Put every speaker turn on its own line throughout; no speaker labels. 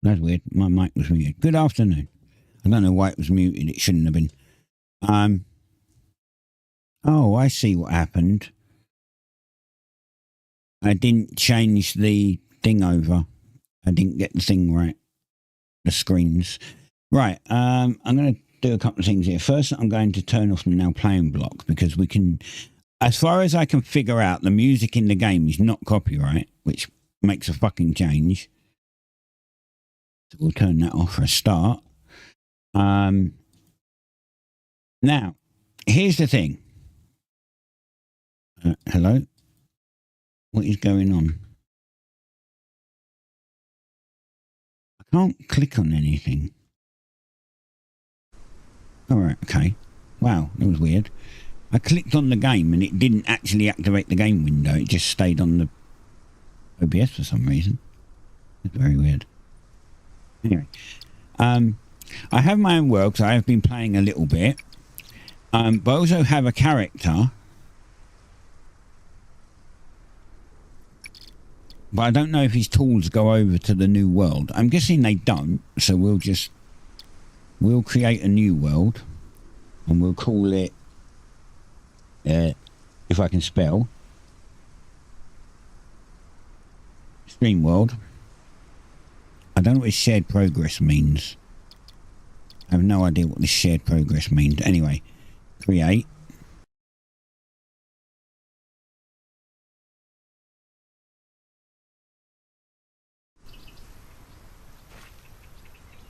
That's weird. My mic was muted. Good afternoon. I don't know why it was muted. It shouldn't have been. Oh, I see what happened. I didn't change the thing over. I didn't get the thing right. The screens. Right. I'm going to do a couple of things here. First, I'm going to turn off the now playing block because we can, as far as I can figure out, the music in the game is not copyright, which makes a fucking change. So we'll turn that off for a start. Now, here's the thing. Hello? What is going on? I can't click on anything. Alright, okay. Wow, that was weird. I clicked on the game and it didn't actually activate the game window. It just stayed on the OBS for some reason. It's very weird. Anyway, I have my own world because I have been playing a little bit. But I also have a character. But I don't know if his tools go over to the new world. I'm guessing they don't. So we'll create a new world. And we'll call it, if I can spell, Stream World. I don't know what this shared progress means. I have no idea what this shared progress means. Anyway, create.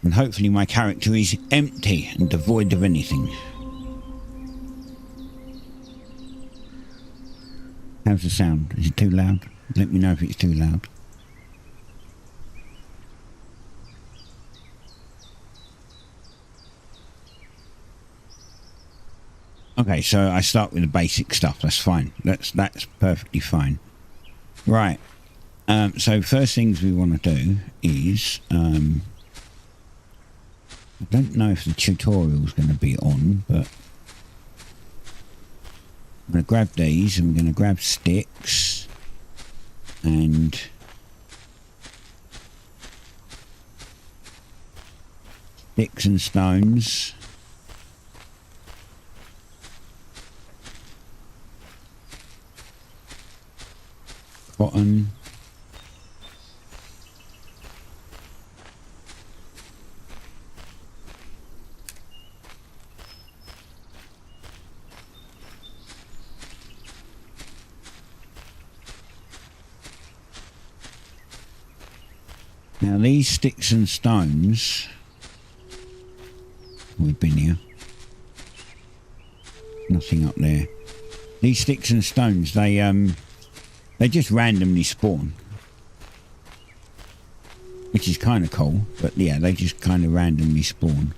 And hopefully my character is empty and devoid of anything. How's the sound? Is it too loud? Let me know if it's too loud. Okay, so I start with the basic stuff. That's fine. That's perfectly fine. Right. So first things we want to do is I don't know if the tutorial is going to be on, but I'm going to grab these and we're going to grab sticks and sticks and stones. Cotton. Now these sticks and stones, we've been here, nothing up there. These sticks and stones, they just randomly spawn, which is kind of cool, but yeah, they just kind of randomly spawn.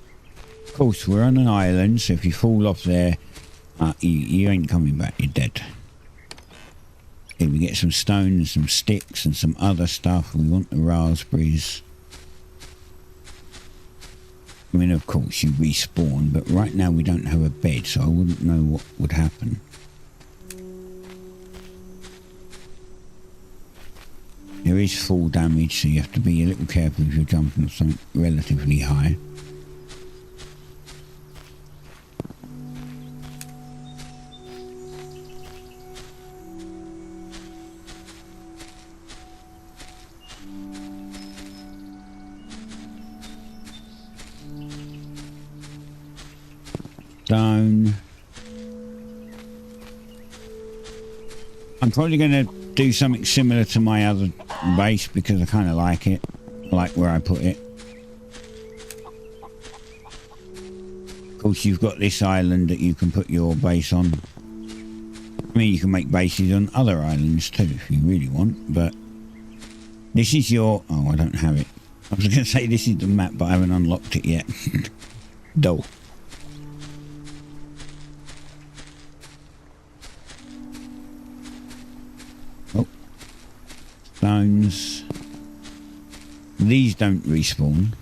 Of course, we're on an island, so if you fall off there, you ain't coming back, you're dead. Here we get some stones, some sticks and some other stuff. We want the raspberries. I mean, of course you respawn, but right now we don't have a bed, so I wouldn't know what would happen. There is fall damage, so you have to be a little careful if you're jumping off something relatively high. Stone. I'm probably going to do something similar to my other base because I kind of like it. I like where I put it. Of course, you've got this island that you can put your base on. I mean, you can make bases on other islands too if you really want, but this is your... Oh, I don't have it. I was going to say this is the map, but I haven't unlocked it yet. Dull. Stones. These don't respawn.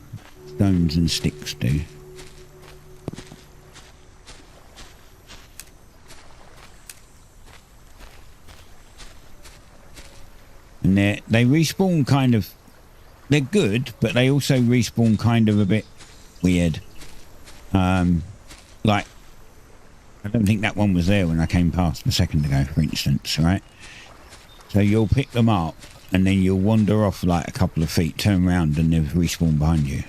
Stones and sticks do. And they respawn kind of... They're good, but they also respawn kind of a bit weird. Like, I don't think that one was there when I came past a second ago, for instance, right? So you'll pick them up, and then you'll wander off like a couple of feet, turn around, and they've respawned behind you.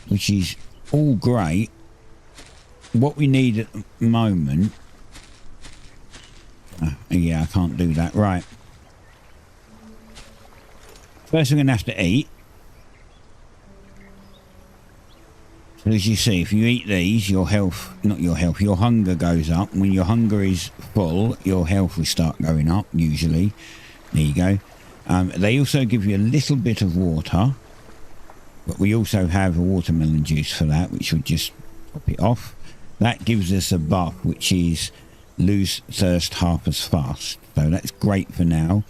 Which is all great. What we need at the moment... yeah, I can't do that. Right. First we're going to have to eat. So as you see, if you eat these, your health, not your health, your hunger goes up. When your hunger is full, your health will start going up, usually. There you go. They also give you a little bit of water. But we also have a watermelon juice for that, which would just top it off. That gives us a buff, which is lose thirst half as fast. So that's great for now.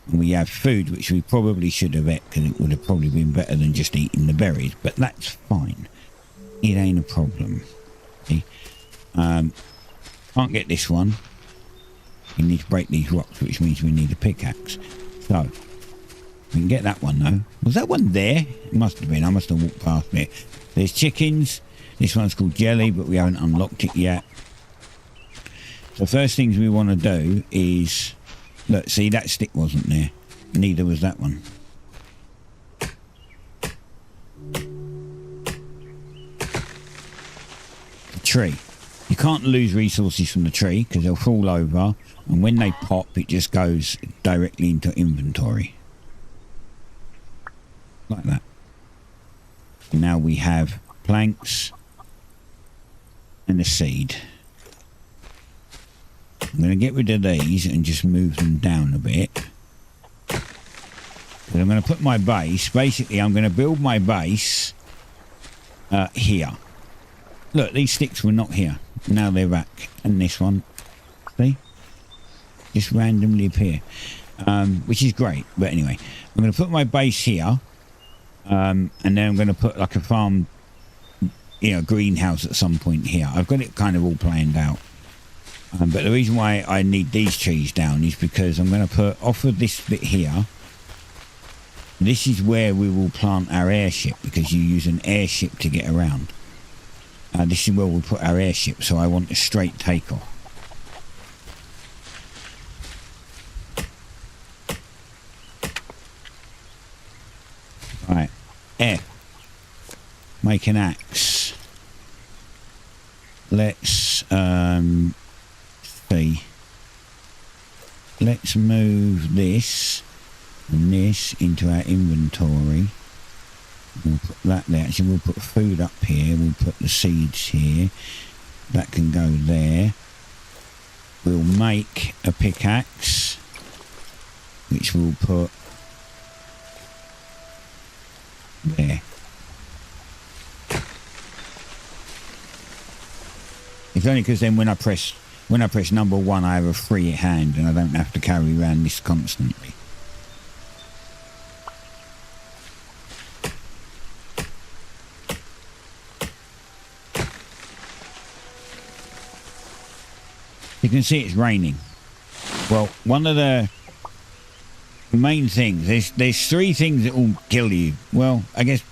And we have food, which we probably should have ate, because it would have probably been better than just eating the berries. But that's fine. It ain't a problem. See? Can't get this one. We need to break these rocks, which means we need a pickaxe. So... we can get that one though. Was that one there? It must have been. I must have walked past it. There's chickens. This one's called jelly, but we haven't unlocked it yet. So first things we want to do is... look, see, that stick wasn't there. Neither was that one. The tree. You can't lose resources from the tree because they'll fall over. And when they pop, it just goes directly into inventory. Like that. Now we have planks and a seed. I'm going to get rid of these and just move them down a bit. But I'm going to put my base, basically I'm going to build my base here. Look, these sticks were not here. Now they're back. And this one, see? Just randomly appear. Which is great. But anyway, I'm going to put my base here. And then I'm going to put like a farm, you know, greenhouse at some point here. I've got it kind of all planned out. But the reason why I need these trees down is because I'm going to put off of this bit here. This is where we will plant our airship because you use an airship to get around. This is where we'll put our airship, so I want a straight takeoff. Right. F. Make an axe. let's see. Let's move this and this into our inventory. We'll put that there. Actually, we'll put food up here. We'll put the seeds here. That can go there. We'll make a pickaxe, which we'll put there. It's only because then when I press number 1, I have a free hand and I don't have to carry around this constantly. You can see it's raining. Well, one of the main things, there's 3 things that will kill you. Well, I guess,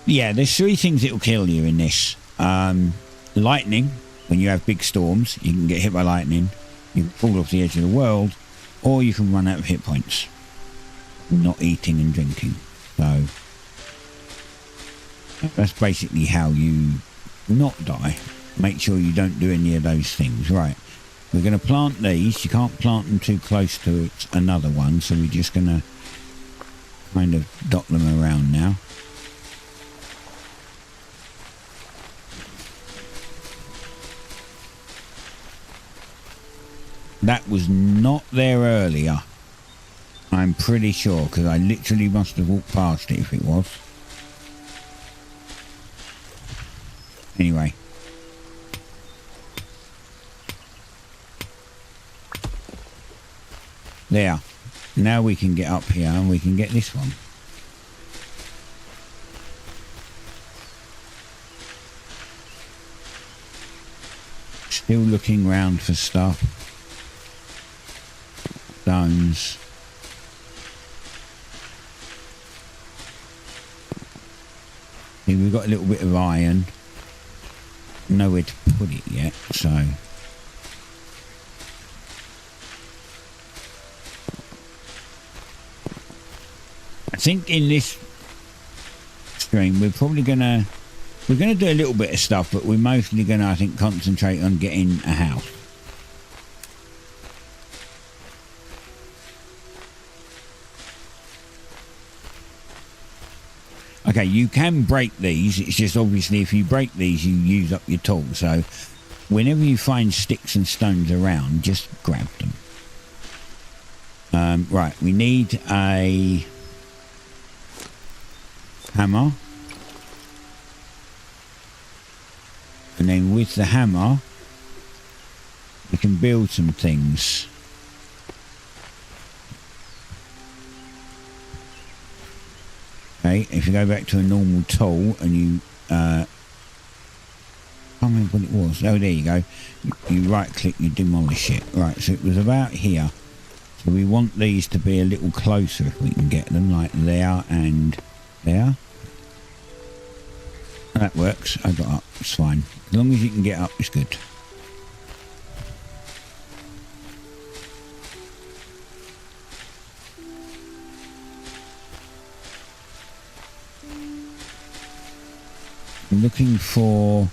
yeah, there's 3 things that will kill you in this. Lightning, when you have big storms, you can get hit by lightning, you can fall off the edge of the world, or you can run out of hit points. Not eating and drinking. So, that's basically how you not die. Make sure you don't do any of those things. Right, we're going to plant these. You can't plant them too close to another one, so we're just going to kind of dot them around now. That was not there earlier. I'm pretty sure, because I literally must have walked past it if it was. Anyway. There. Now we can get up here and we can get this one. Still looking round for stuff. Stones. See, we've got a little bit of iron. Nowhere to put it yet, so... I think in this stream we're probably gonna do a little bit of stuff, but we're mostly gonna, I think, concentrate on getting a house. Okay, you can break these. It's just obviously if you break these, you use up your tool. So whenever you find sticks and stones around, just grab them. Right, we need a hammer, and then with the hammer we can build some things. Okay, if you go back to a normal tool and you I can't remember what it was. Oh, there you go. You right click, you demolish it. Right, so it was about here. So we want these to be a little closer if we can get them, like there and there. That works. I got up. It's fine. As long as you can get up, it's good. I'm looking for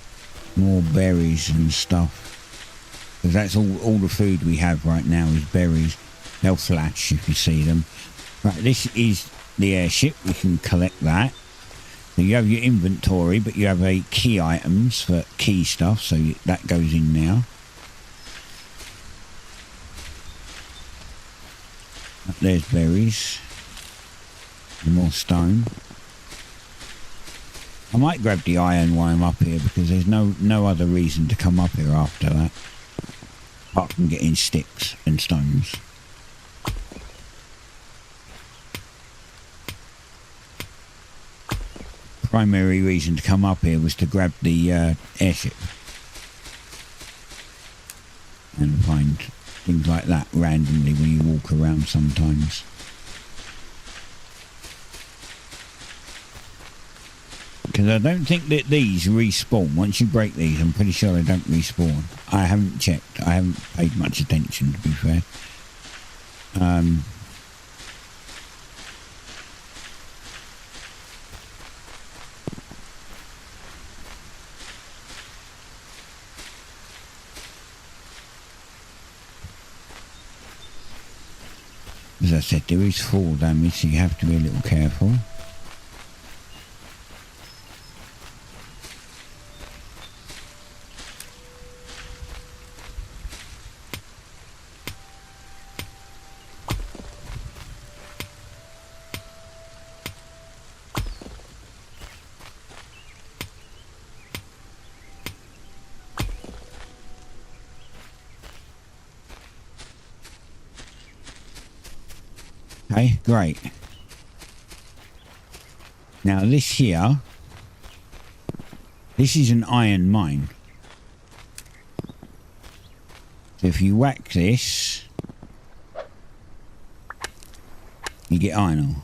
more berries and stuff, because that's all the food we have right now is berries. They'll flash if you see them. Right, this is the airship. We can collect that. So you have your inventory, but you have a key items for key stuff, so that goes in now. There's berries. And more stone. I might grab the iron while I'm up here, because there's no other reason to come up here after that, apart from getting sticks and stones. Primary reason to come up here was to grab the airship and find things like that randomly when you walk around sometimes. Because I don't think that these respawn. Once you break these, I'm pretty sure they don't respawn. I haven't checked. I haven't paid much attention, to be fair. As I said, there is fall damage, so you have to be a little careful. Okay, great. Now this here, this is an iron mine. So if you whack this, you get iron ore.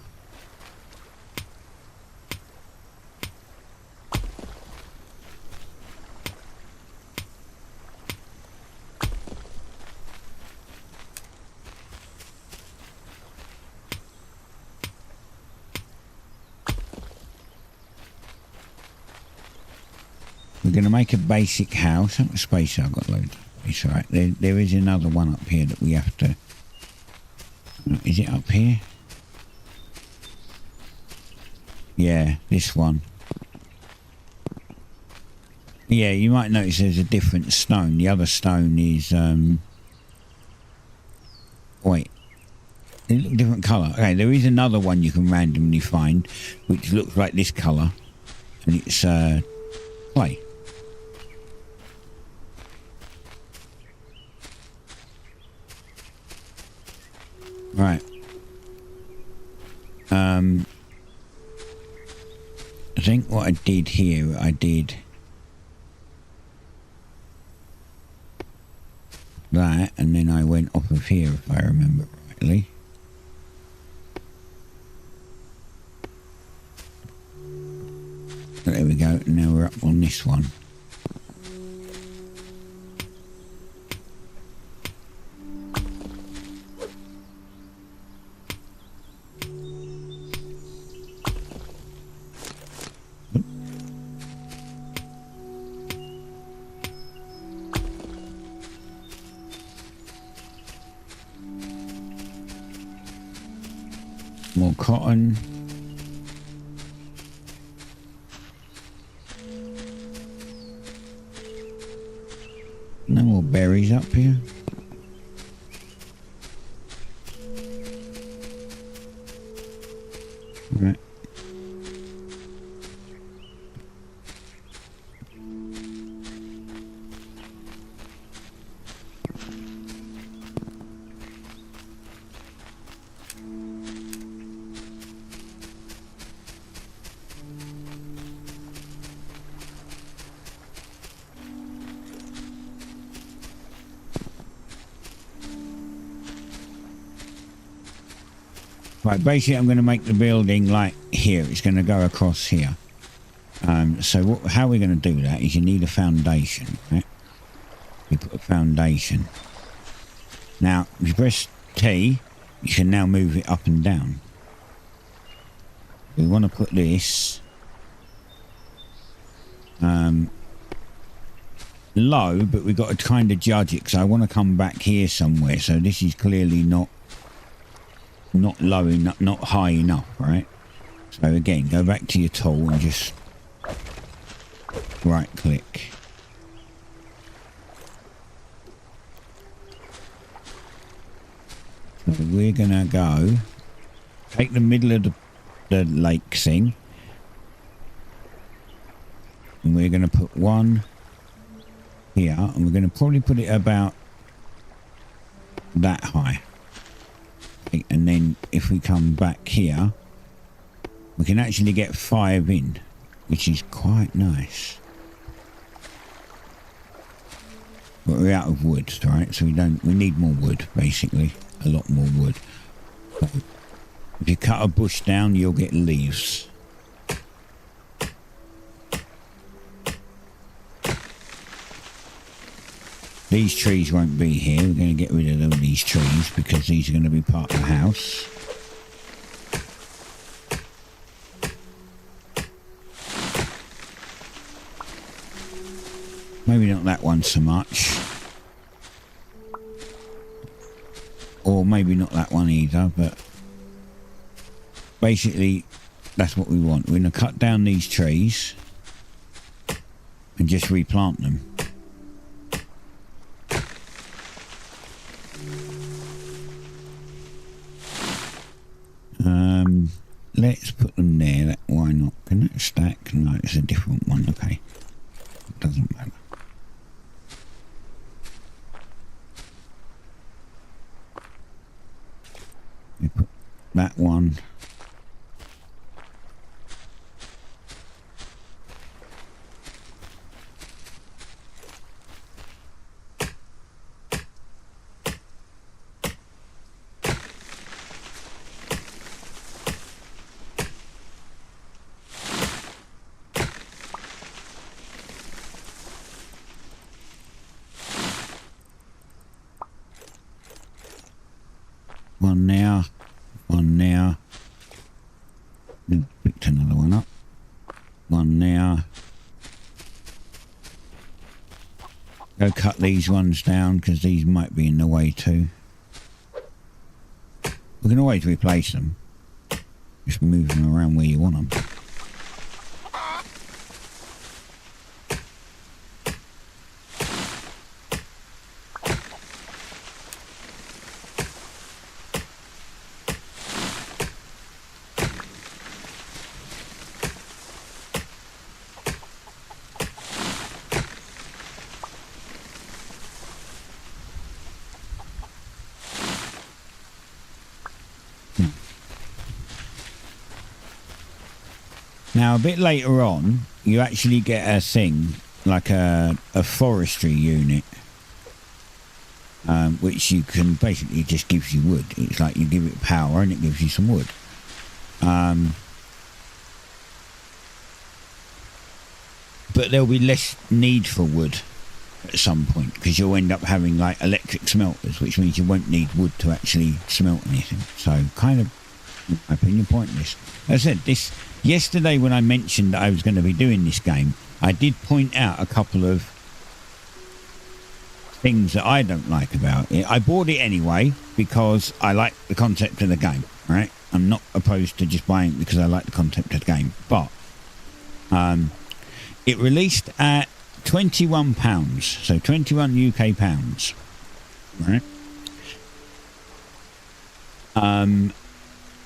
We're going to make a basic house. How much space I've got loads of space. All right, there is another one up here that we have to... Is it up here? Yeah, this one. Yeah, you might notice there's a different stone. The other stone is... Wait. They look different colour. Okay, there is another one you can randomly find, which looks like this colour. And it's clay. Right. I think what I did here, I did that, and then I went off of here, if I remember rightly. There we go, and now we're up on this one. More cotton. No more berries up here. Right. Right, basically I'm going to make the building like here. It's going to go across here. So how we're going to do that is you need a foundation, right? You put a foundation. Now, if you press T, you can now move it up and down. We want to put this low, but we've got to kind of judge it, because I want to come back here somewhere. So this is clearly not low enough, not high enough, right? So again, go back to your tool and just right click. So we're gonna go take the middle of the lake thing, and we're gonna put one here, and we're gonna probably put it about that high. And then if we come back here, we can actually get 5 in, which is quite nice. But we're out of wood, right? So we need more wood, basically. A lot more wood. So if you cut a bush down, you'll get leaves. These trees won't be here. We're going to get rid of all these trees because these are going to be part of the house. Maybe not that one so much. or maybe not that one either, but basically that's what we want. We're going to cut down these trees and just replant them. Let's put them there. Why not? Can that stack? No, it's a different one. Okay, it doesn't matter. We put that one. One now, one now. Picked another one up. One now. Go cut these ones down because these might be in the way too. We can always replace them. Just move them around where you want them. Now, a bit later on, you actually get a thing, like a forestry unit, which you can basically just gives you wood. It's like you give it power and it gives you some wood. But there'll be less need for wood at some point, because you'll end up having like electric smelters, which means you won't need wood to actually smelt anything. So, kind of, in my opinion, pointless. As I said, this... Yesterday when I mentioned that I was going to be doing this game, I did point out a couple of things that I don't like about it. I bought it anyway because I like the concept of the game, right? I'm not opposed to just buying it because I like the concept of the game. But it released at £21, so 21 UK pounds, right?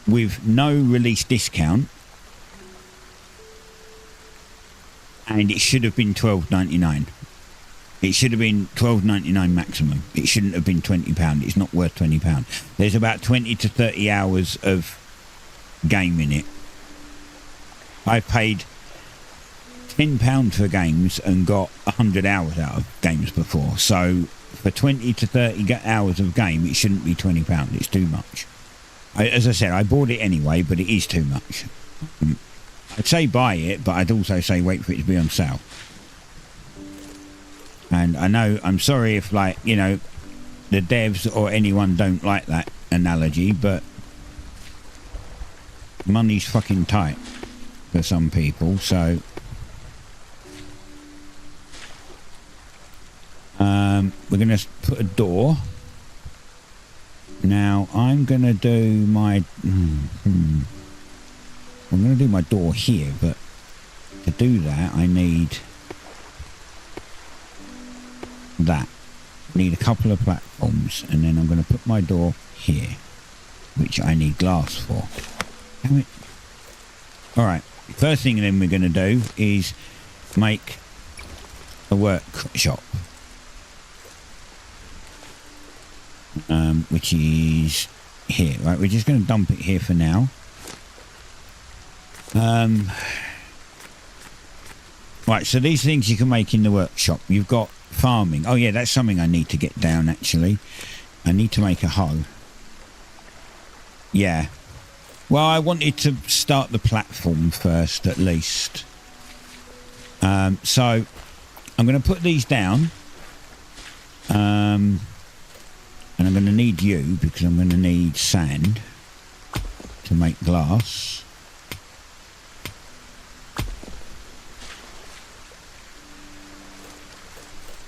With no release discount. And it should have been £12.99. It should have been £12.99 maximum. It shouldn't have been £20. It's not worth £20. There's about 20 to 30 hours of game in it. I paid £10 for games and got 100 hours out of games before. So for 20 to 30 hours of game, it shouldn't be £20. It's too much. As I said, I bought it anyway, but it is too much. I'd say buy it, but I'd also say wait for it to be on sale. And I know, I'm sorry if, like, you know, the devs or anyone don't like that analogy, but money's fucking tight for some people, so we're going to put a door. Now, I'm going to do my... I'm going to do my door here, but to do that, I need that. I need a couple of platforms, and then I'm going to put my door here, which I need glass for. Damn it. Alright, first thing then we're going to do is make a workshop. Which is here. Right, we're just going to dump it here for now. Right, so these things you can make in the workshop. You've got farming. Oh yeah, that's something I need to get down actually. I need to make a hoe. Yeah. Well, I wanted to start the platform first at least. So I'm going to put these down. And I'm going to need you because I'm going to need sand to make glass.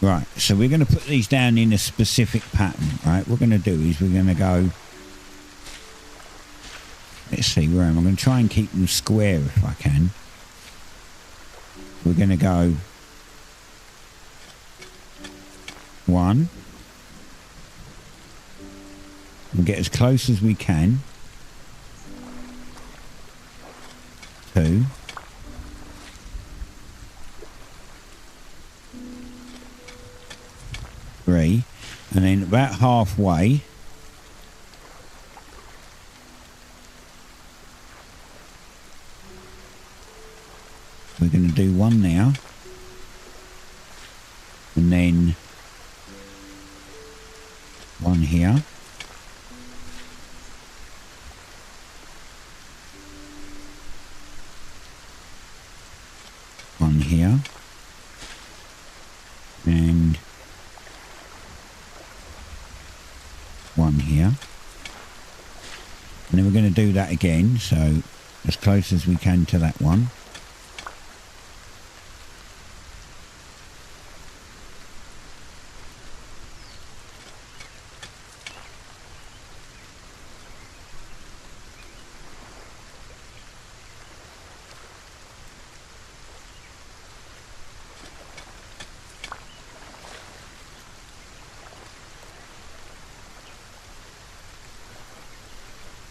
Right, so we're going to put these down in a specific pattern, right? What we're going to do is we're going to go... Let's see, where am I? I'm going to try and keep them square if I can. We're going to go... 1. And get as close as we can. 2. 3, and then about halfway we're going to do one now, and then one here, one here, and one here, and then we're going to do that again, so as close as we can to that one.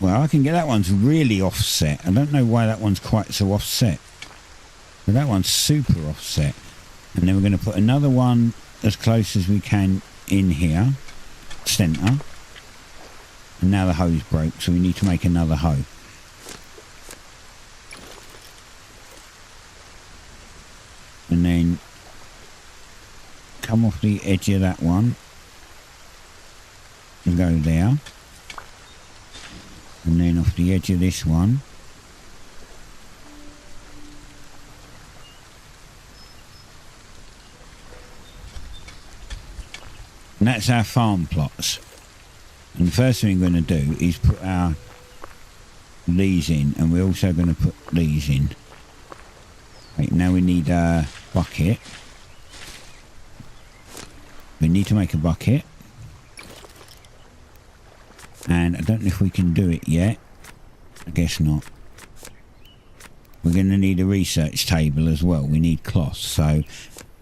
Well, I can get that one's really offset. I don't know why that one's quite so offset. But that one's super offset. And then we're going to put another one as close as we can in here. Centre. And now the hose broke, so we need to make another hoe. And then come off the edge of that one. And go there. And then off the edge of this one, and that's our farm plots. And the first thing we're going to do is put our these in, and we're also going to put these in. Right, now we need a bucket. We need to make a bucket. And I don't know if we can do it yet. I guess not. We're going to need a research table as well. We need cloths. So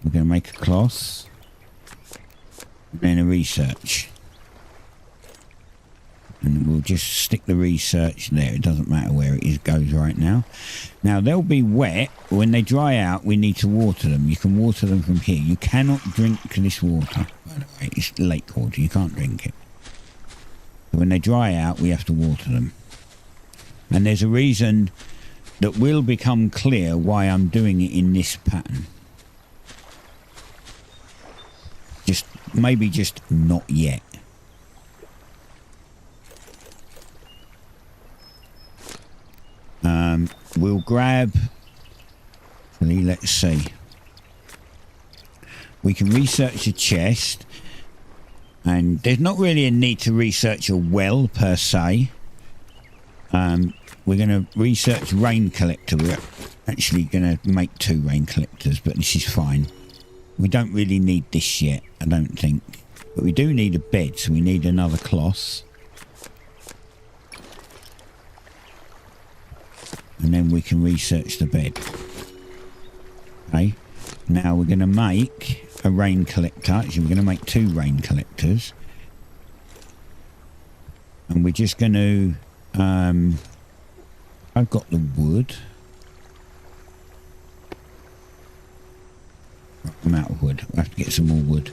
we're going to make a cloth. Then a research. And we'll just stick the research there. It doesn't matter where it is, goes right now. Now they'll be wet. When they dry out, we need to water them. You can water them from here. You cannot drink this water. By the way, it's lake water. You can't drink it. When they dry out, we have to water them. And there's a reason that will become clear why I'm doing it in this pattern. Maybe just not yet. We'll grab... Let's see. We can research a chest. And there's not really a need to research a well per se. We're going to research rain collector. We're actually going to make 2 rain collectors, but this is fine. We don't really need this yet, I don't think. But we do need a bed, so we need another cloth. And then we can research the bed. Okay. Now we're going to make a rain collector. Actually, we're going to make 2 rain collectors. And we're just going to... I've got the wood. I'm out of wood. I have to get some more wood.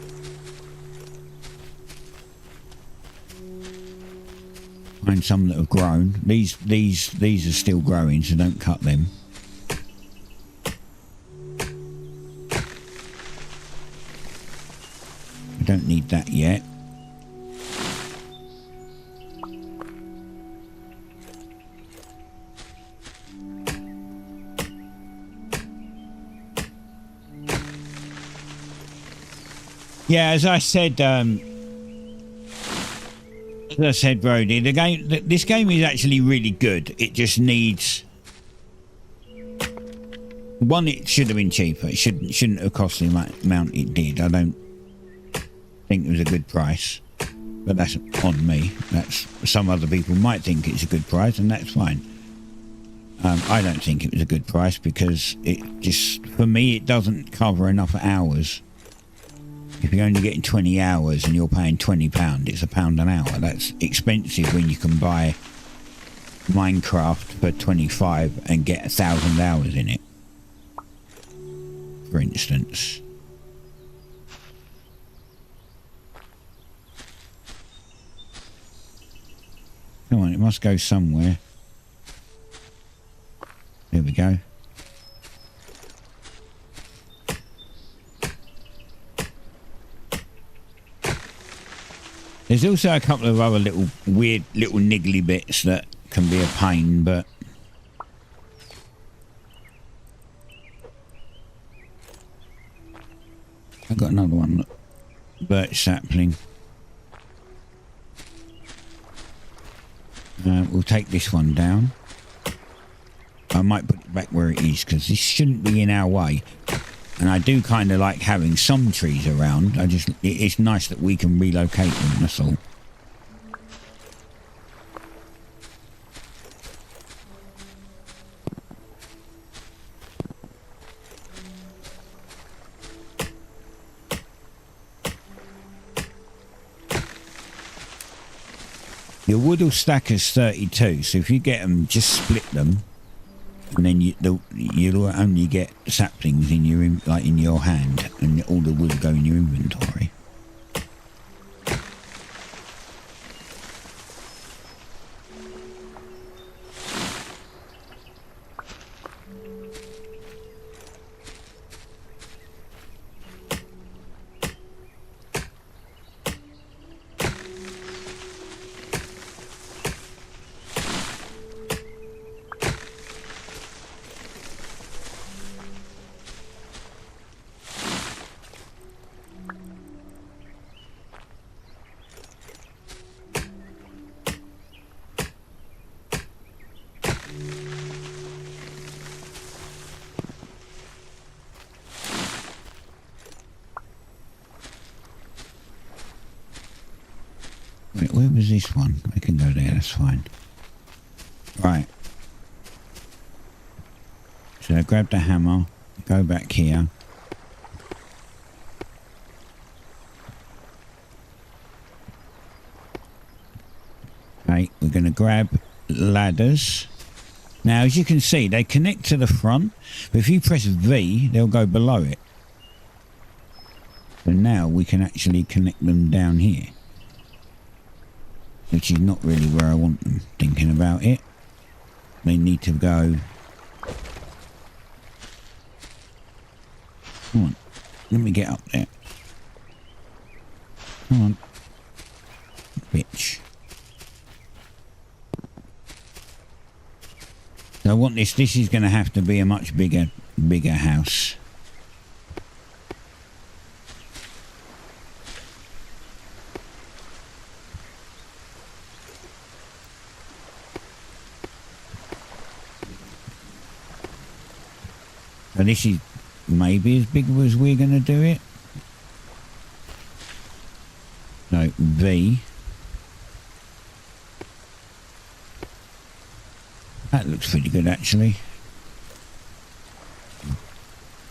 Find some that have grown. These are still growing, so don't cut them. I don't need that yet. Yeah, as I said, Brody, this game is actually really good. It just needs... One, it should have been cheaper. It shouldn't have cost the amount it did. I don't think it was a good price, but that's on me. That's some other people might think it's a good price, and that's fine. I don't think it was a good price because it just, for me, it doesn't cover enough hours. If you're only getting 20 hours and you're paying £20, it's £1 an hour. That's expensive when you can buy Minecraft for 25 and get 1,000 hours in it, for instance. Come on, it must go somewhere. There we go. There's also a couple of other little weird little niggly bits that can be a pain, but I've got another one. Look. Birch sapling. We'll take this one down. I might put it back where it is because this shouldn't be in our way. And I do kind of like having some trees around. It's nice that we can relocate them, that's all. Your wood will stack as 32, so if you get them, just split them. And then you'll only get saplings in your in your hand, and all the wood will go in your inventory. Wait, where was this one? I can go there, that's fine. Right. So I grab the hammer, go back here. Okay, we're going to grab ladders. Now, as you can see, they connect to the front, but if you press V, they'll go below it. So now we can actually connect them down here. Which is not really where I want them, thinking about it. They need to go... Come on, let me get up there. Come on. Bitch. So I want this is going to have to be a much bigger house. So this is maybe as big as we're going to do it. So V. That looks pretty good actually.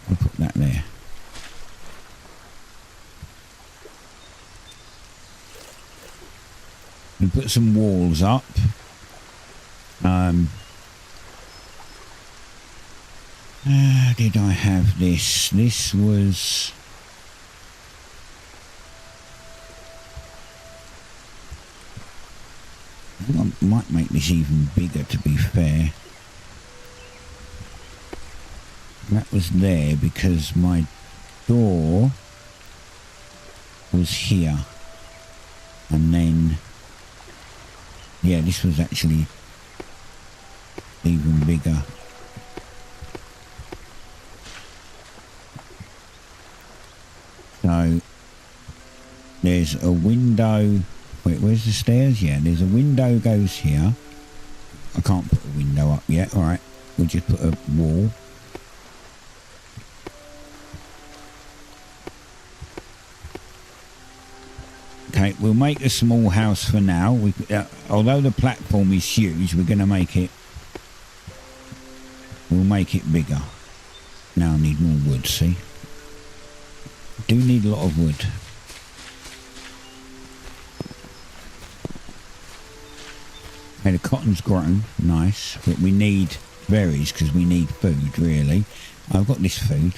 I'll put that there. And put some walls up. Did I have this? This was... I think I might make this even bigger, to be fair. That was there because my door was here. And then... yeah, this was actually even bigger. So there's a window. Wait, where's the stairs? Yeah, there's a window goes here. I can't put a window up yet. All right, we'll just put a wall. Okay, we'll make a small house for now. Although the platform is huge, we're going to make it... We'll make it bigger. Now I need more wood, see? Do need a lot of wood. Okay, the cotton's grown, nice, but we need berries because we need food, really. I've got this food.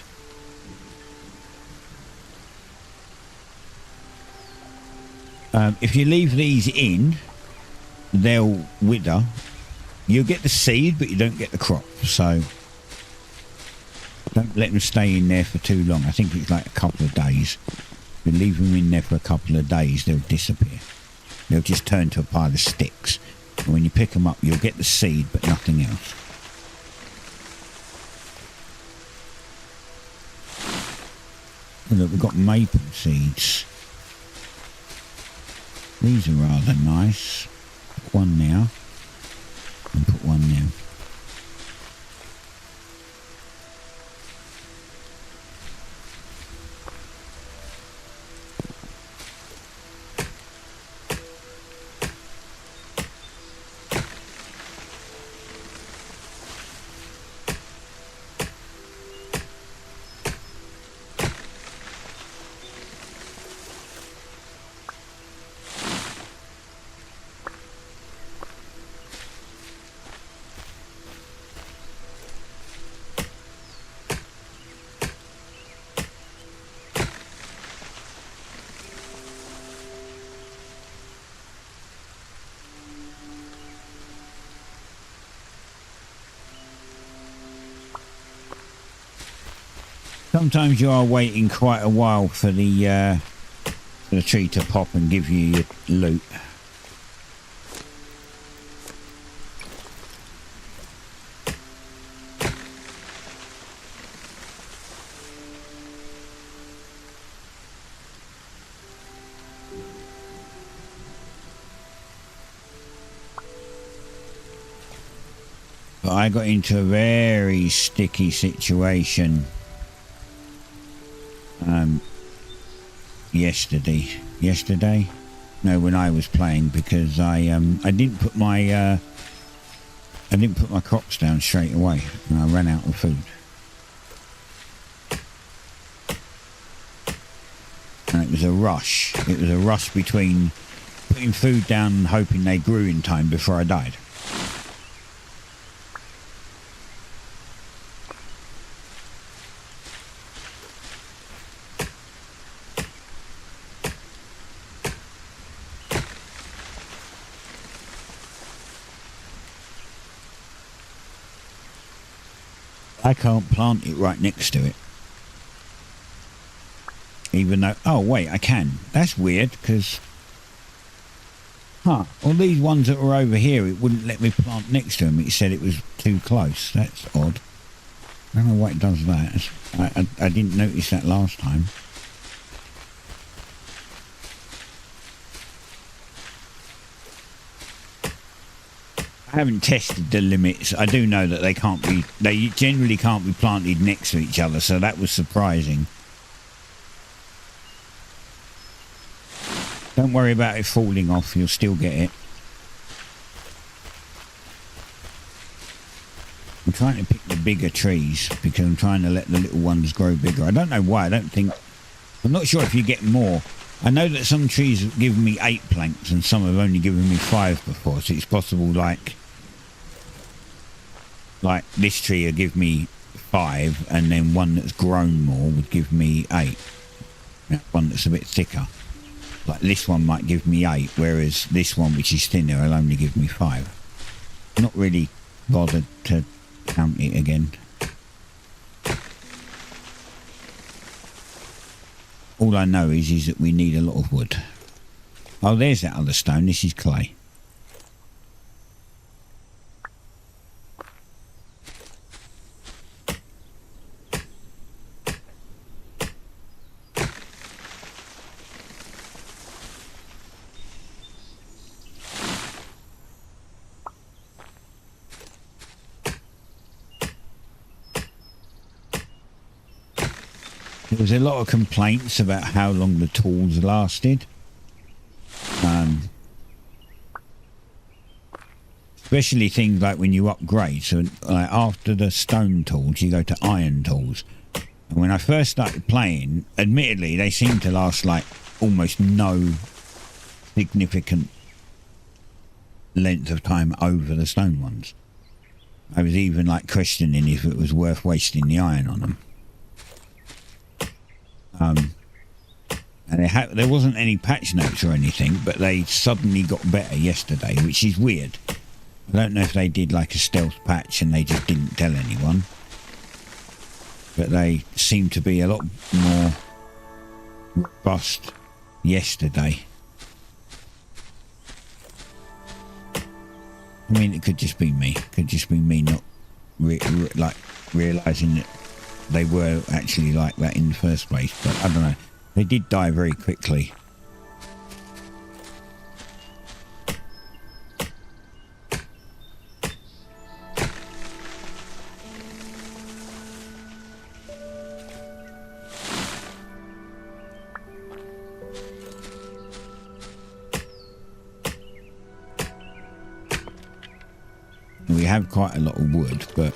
If you leave these in, they'll wither. You'll get the seed, but you don't get the crop, so don't let them stay in there for too long. I think it's like a couple of days. If you leave them in there for a couple of days, they'll disappear. They'll just turn to a pile of sticks. And when you pick them up, you'll get the seed, but nothing else. Oh, look, we've got maple seeds. These are rather nice. Put one now. And put one there. Sometimes you are waiting quite a while for the tree to pop and give you your loot. But I got into a very sticky situation yesterday, no, when I was playing, because I didn't put my crops down straight away and I ran out of food. And it was a rush. It was a rush between putting food down and hoping they grew in time before I died. I can't plant it right next to it. Even though... Oh, wait, I can. That's weird, because... All these ones that were over here, it wouldn't let me plant next to them. It said it was too close. That's odd. I don't know why it does that. I didn't notice that last time. I haven't tested the limits. I do know that they generally can't be planted next to each other, so that was surprising. Don't worry about it falling off, you'll still get it. I'm trying to pick the bigger trees because I'm trying to let the little ones grow bigger. I don't know why, I'm not sure if you get more. I know that some trees have given me 8 planks and some have only given me 5 before, so it's possible like this tree will give me 5 and then one that's grown more would give me 8. One that's a bit thicker. Like this one might give me 8, whereas this one, which is thinner, will only give me 5. Not really bothered to count it again. All I know is that we need a lot of wood. Oh, there's that other stone. This is clay. There was a lot of complaints about how long the tools lasted. Especially things like when you upgrade. So like after the stone tools, you go to iron tools. And when I first started playing, admittedly, they seem to last like almost no significant length of time over the stone ones. I was even like questioning if it was worth wasting the iron on them. And there wasn't any patch notes or anything, but they suddenly got better yesterday, which is weird. I don't know if they did like a stealth patch and they just didn't tell anyone. But they seem to be a lot more robust yesterday. I mean, it could just be me. It could just be me not realising that they were actually like that in the first place. But I don't know. They did die very quickly. We have quite a lot of wood, but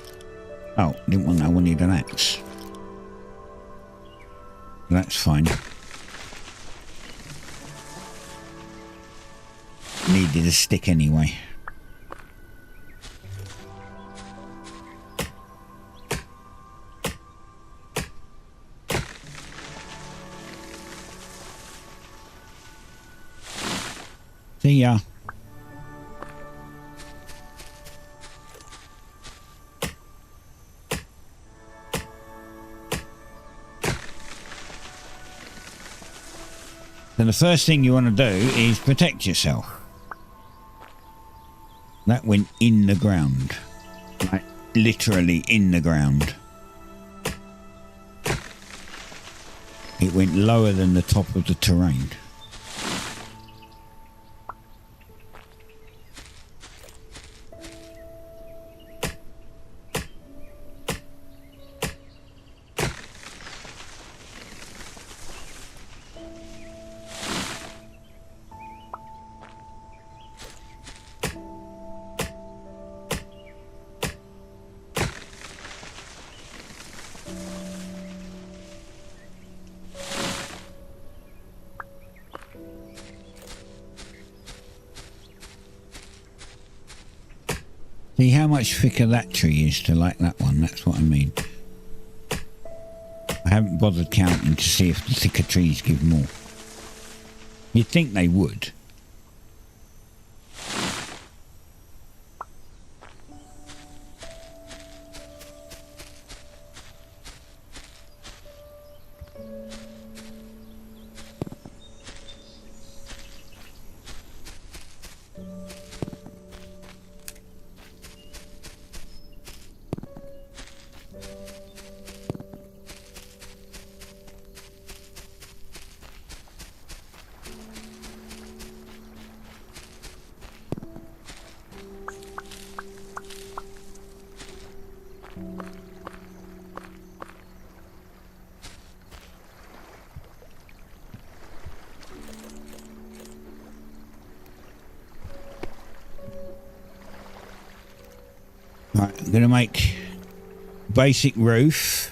oh, didn't want that. I wanted an axe. That's fine. Needed a stick anyway. See ya. Then the first thing you want to do is protect yourself. That went in the ground. Like literally in the ground. It went lower than the top of the terrain. See how much thicker that tree is to like that one, that's what I mean. I haven't bothered counting to see if the thicker trees give more. You'd think they would. Right, I'm going to make basic roof.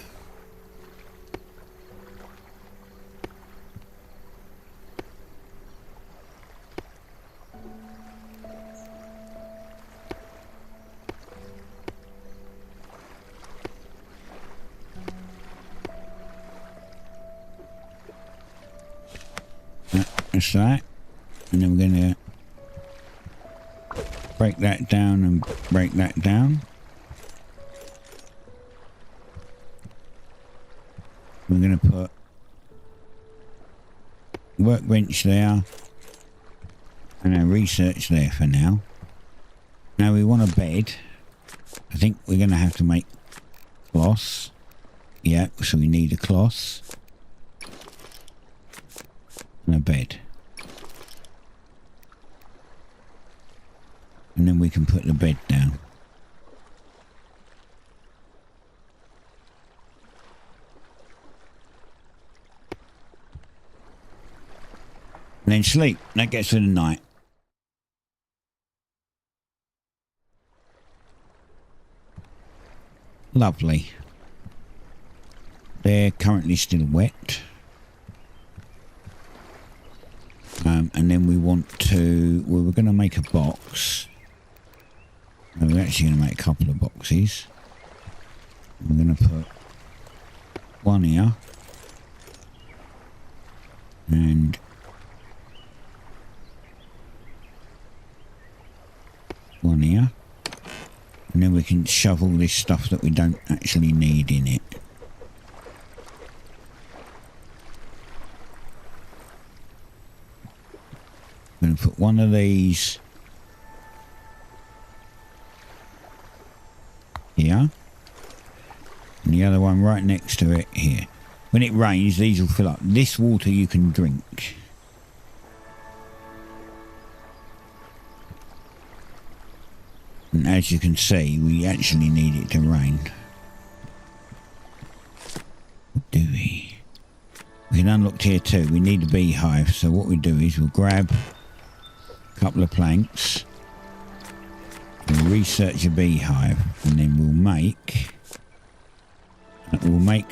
That's that. And then we're going to break that down and break that down. We're going to put workbench there and a research there for now. Now we want a bed. I think we're going to have to make cloths. Yeah, so we need a cloth and a bed. And then we can put the bed down. then sleep. That gets for the night. Lovely. They're currently still wet. And then we want to, well, we're going to make a box. No, we're actually going to make a couple of boxes. I'm going to put one here. And one here. And then we can shove all this stuff that we don't actually need in it. I'm going to put one of these here. And the other one right next to it here. When it rains, these will fill up. This water you can drink. And as you can see, we actually need it to rain. What do we? We can unlock tier 2. We need a beehive. So what we do is we'll grab a couple of planks. We'll research a beehive. And then we'll make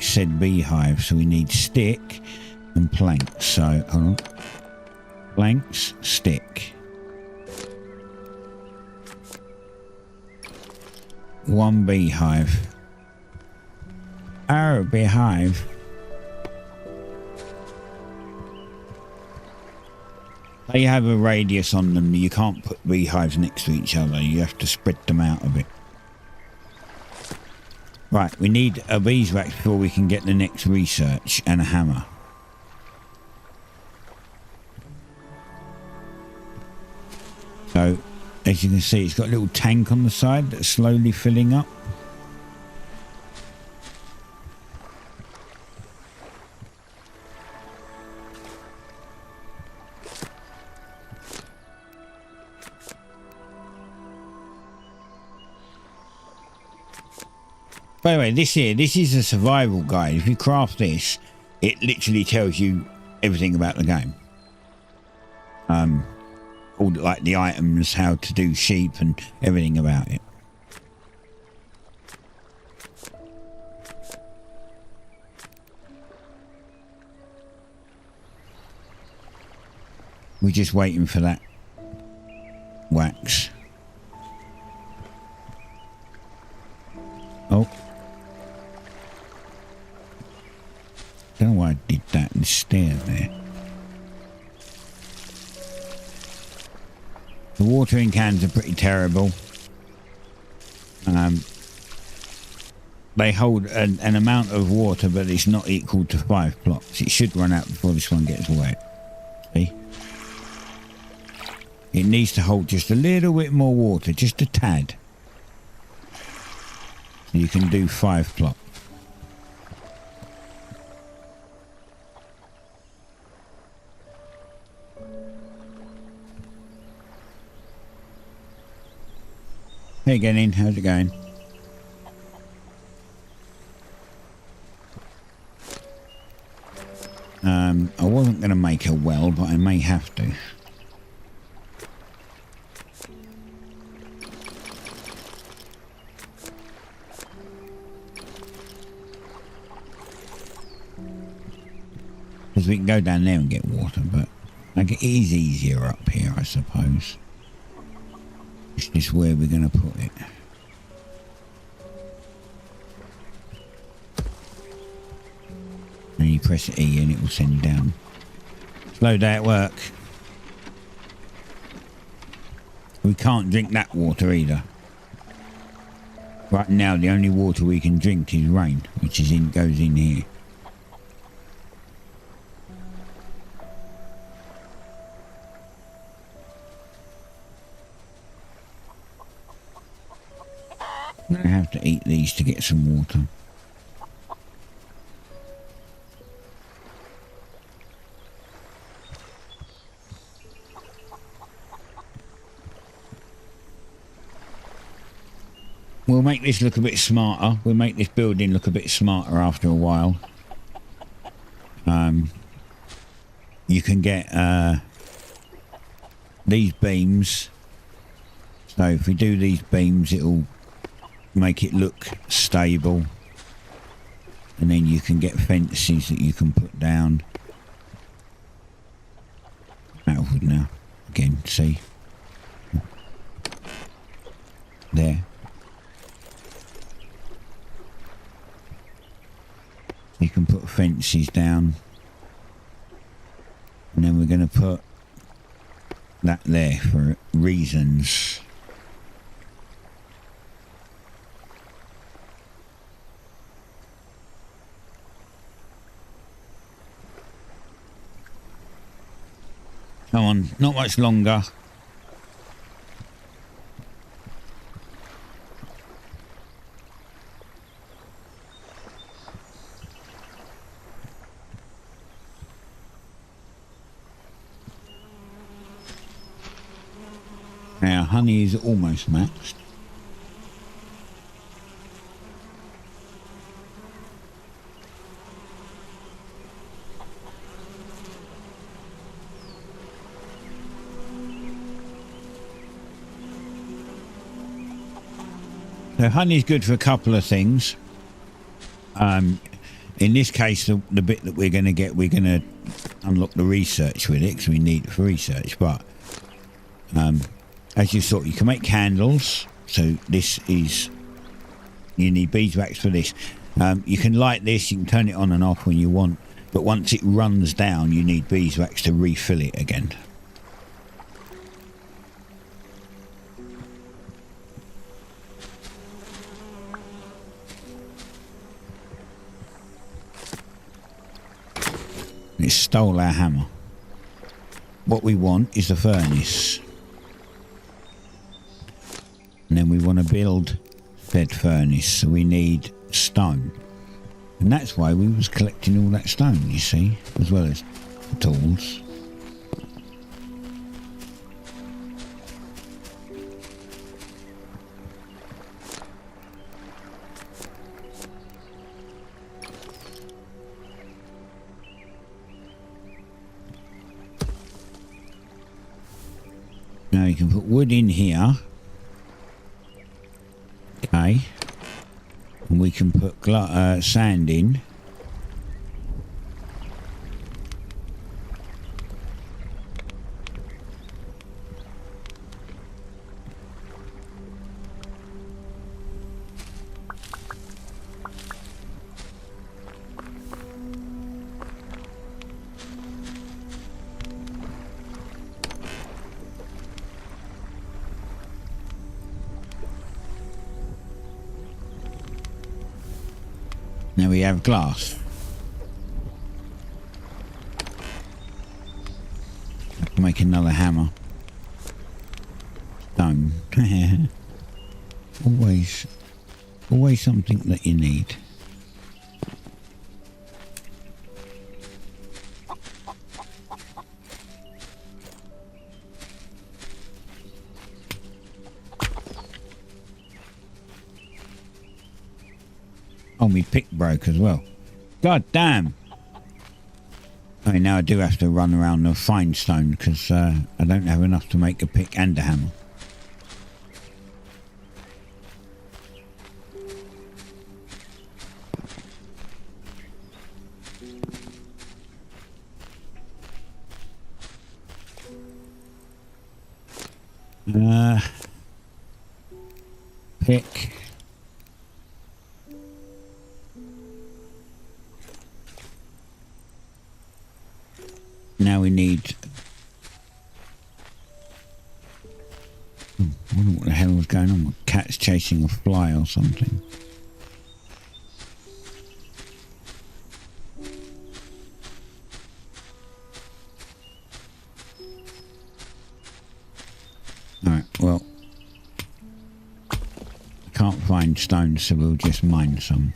said beehive. So we need stick and planks. So, hold on. Planks, stick. One beehive. Oh, beehive. They have a radius on them. You can't put beehives next to each other. You have to spread them out a bit. Right, we need a beeswax before we can get the next research and a hammer. So, as you can see, it's got a little tank on the side that's slowly filling up. By the way, this is a survival guide. If you craft this, it literally tells you everything about the game. All like the items, how to do sheep and everything about it. We're just waiting for that wax. Oh. Don't know why I did that and stair there. The watering cans are pretty terrible. They hold an amount of water, but it's not equal to 5 plots. It should run out before this one gets wet. See? It needs to hold just a little bit more water, just a tad. So you can do 5 plots. Hey again, how's it going? I wasn't going to make a well, but I may have to. Because we can go down there and get water, but like, it is easier up here, I suppose. It's just where we're going to put it. And you press E and it will send down. Slow day at work. We can't drink that water either. Right now the only water we can drink is rain, which is goes in here. I have to eat these to get some water. We'll make this look a bit smarter. We'll make this building look a bit smarter after a while. You can get these beams. So if we do these beams, it'll make it look stable. And then you can get fences that you can put down. Metal wood now. Again, see? There. You can put fences down. And then we're going to put that there for reasons. Come on, not much longer. Now, honey is almost maxed. So honey's good for a couple of things. In this case, the bit that we're going to get, we're going to unlock the research with it because we need it for research. But as you saw, you can make candles. So this is, you need beeswax for this. You can light this, you can turn it on and off when you want. But once it runs down, you need beeswax to refill it again. It stole our hammer. What we want is a furnace. And then we want to build said furnace, so we need stone. And that's why we was collecting all that stone, you see, as well as the tools. Now you can put wood in here. Okay. And we can put sand in. Now we have glass. I can make another hammer. Stone. always something that you need. Oh, my pick broke as well. God damn. Okay, now I do have to run around the fine stone because I don't have enough to make a pick and a hammer. Pick. Now we need... I wonder what the hell was going on. My cat's chasing a fly or something. Alright, well... I can't find stone, so we'll just mine some.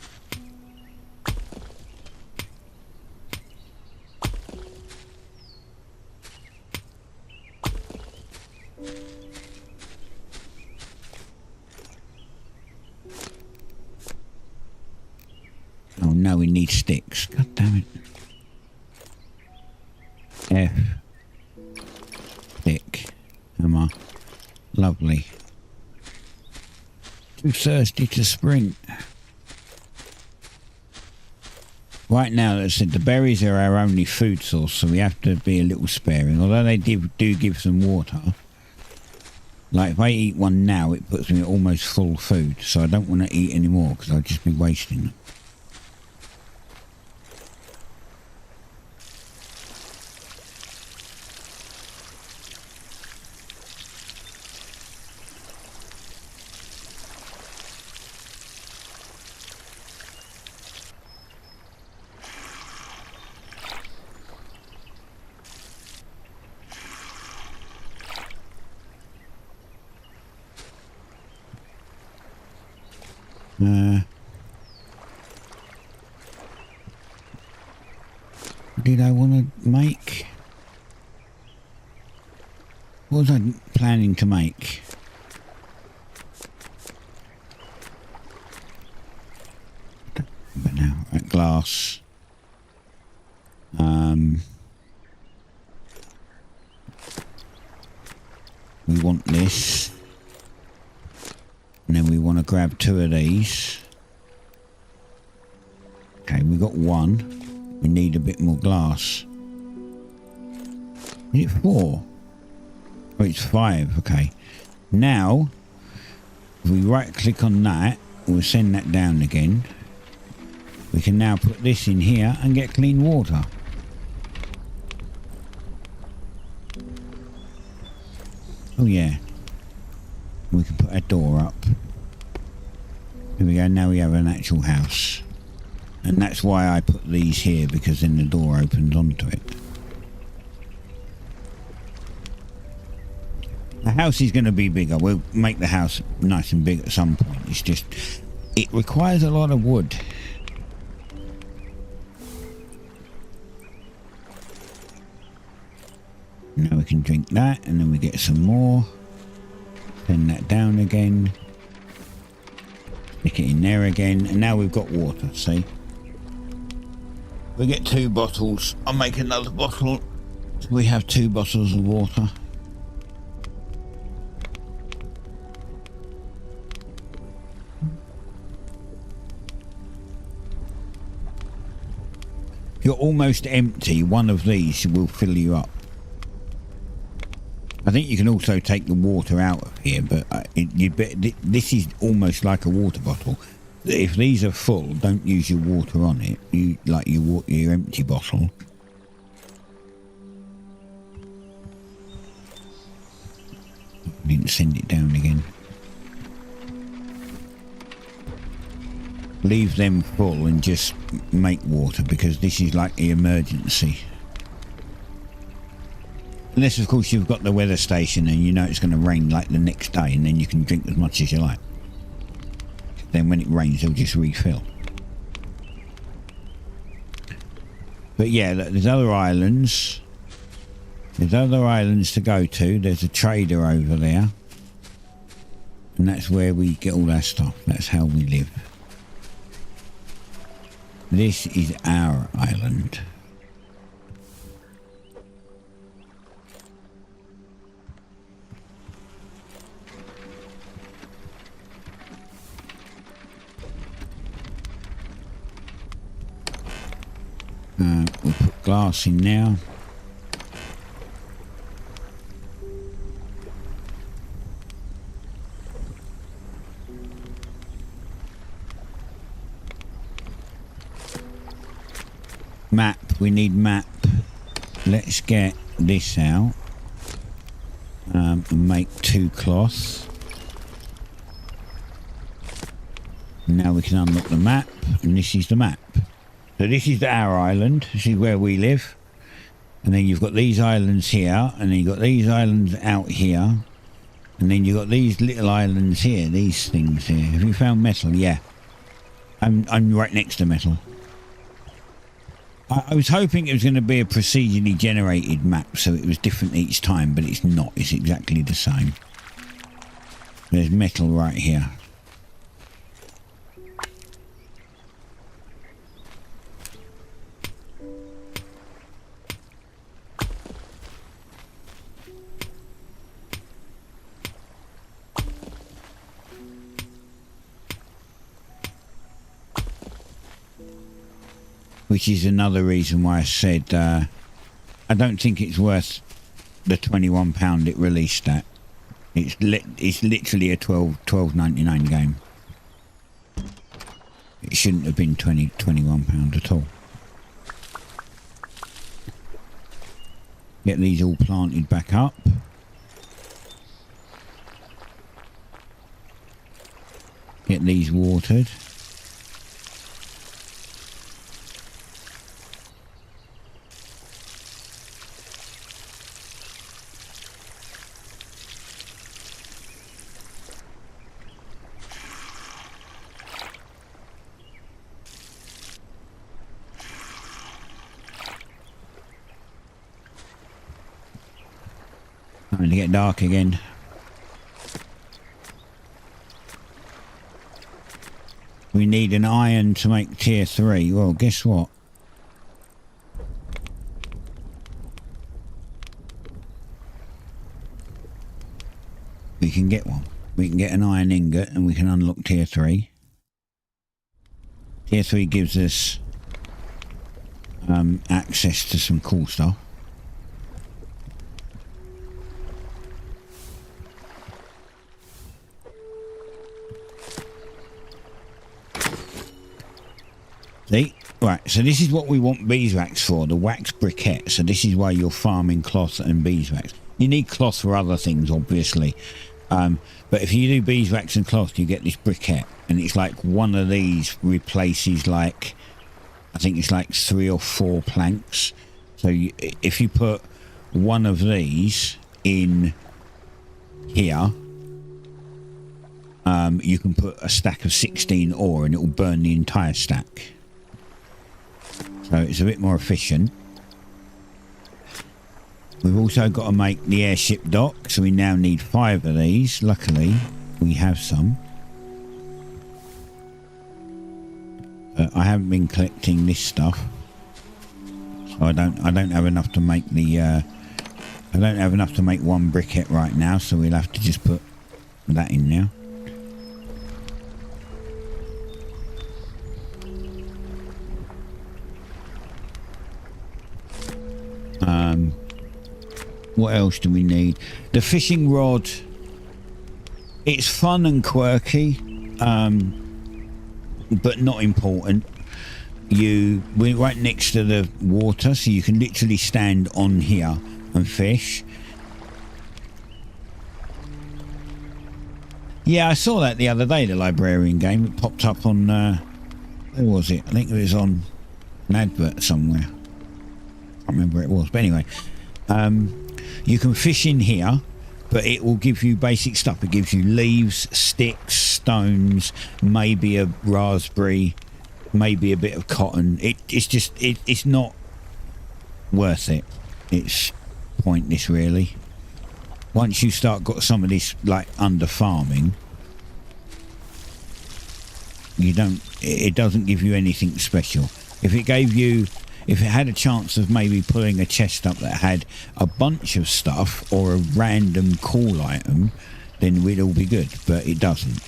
Oh no, we need sticks. God damn it. F. Stick. Lovely. Too thirsty to sprint. Right now, as I said, the berries are our only food source, so we have to be a little sparing. Although they do give some water. Like, if I eat one now, it puts me at almost full food, so I don't want to eat any more, because I'll just be wasting them. Did I want to make? What was I planning to make? But now, at glass. We want this. And then we want to grab 2 of these. Okay, we got 1. We need a bit more glass. Is it 4? Oh, it's 5. Okay. Now, if we right click on that, we'll send that down again. We can now put this in here and get clean water. Oh yeah. We can put a door up. Here we go. Now we have an actual house. And that's why I put these here, because then the door opens onto it. The house is going to be bigger. We'll make the house nice and big at some point. It's just, it requires a lot of wood. Now we can drink that, and then we get some more. Send that down again. Stick it in there again, and now we've got water, see? We get 2 bottles. I'll make another bottle. We have 2 bottles of water. If you're almost empty, one of these will fill you up. I think you can also take the water out of here, but this is almost like a water bottle. If these are full, don't use your water on it. You like your empty bottle. I didn't send it down again. Leave them full and just make water, because this is like the emergency. Unless, of course, you've got the weather station and you know it's going to rain like the next day, and then you can drink as much as you like. Then when it rains, they'll just refill. But yeah, there's other islands. There's other islands to go to. There's a trader over there. And that's where we get all our stuff. That's how we live. This is our island. We'll put glass in now. Map, we need map. Let's get this out and make 2 cloths. Now we can unlock the map, and this is the map. So this is our island. This is where we live. And then you've got these islands here, and then you've got these islands out here, and then you've got these little islands here, these things here. Have you found metal? Yeah. I'm right next to metal. I was hoping it was going to be a procedurally generated map, so it was different each time, but it's not. It's exactly the same. There's metal right here. which is another reason why I said I don't think it's worth the £21 it released at. It's literally a £12.99 game. It shouldn't have been £21 at all. Get these all planted back up. Get these watered. Starting to get dark again. We need an iron to make tier 3. Well, guess what? We can get one. We can get an iron ingot and we can unlock tier 3. Tier 3 gives us access to some cool stuff. See? Right, so this is what we want beeswax for, the wax briquette. So this is why you're farming cloth and beeswax. You need cloth for other things, obviously. But if you do beeswax and cloth, you get this briquette. And it's like one of these replaces like, I think it's like 3 or 4 planks. So if you put one of these in here, you can put a stack of 16 ore and it will burn the entire stack. So it's a bit more efficient. We've also got to make the airship dock, so we now need 5 of these. Luckily, we have some. I haven't been collecting this stuff, so I don't have enough to make the. I don't have enough to make 1 briquette right now, so we'll have to just put that in now. What else do we need? The fishing rod. It's fun and quirky, but not important. We're right next to the water, so you can literally stand on here and fish. Yeah, I saw that the other day, the librarian game. It popped up on, where was it? I think it was on an advert somewhere. I can't remember where it was, but anyway. You can fish in here, but it will give you basic stuff. It gives you leaves, sticks, stones, maybe a raspberry, maybe a bit of cotton. It's not worth it. It's pointless, really. Once you got some of this like under farming, it doesn't give you anything special. If it had a chance of maybe pulling a chest up that had a bunch of stuff or a random cool item, then we'd all be good, but it doesn't.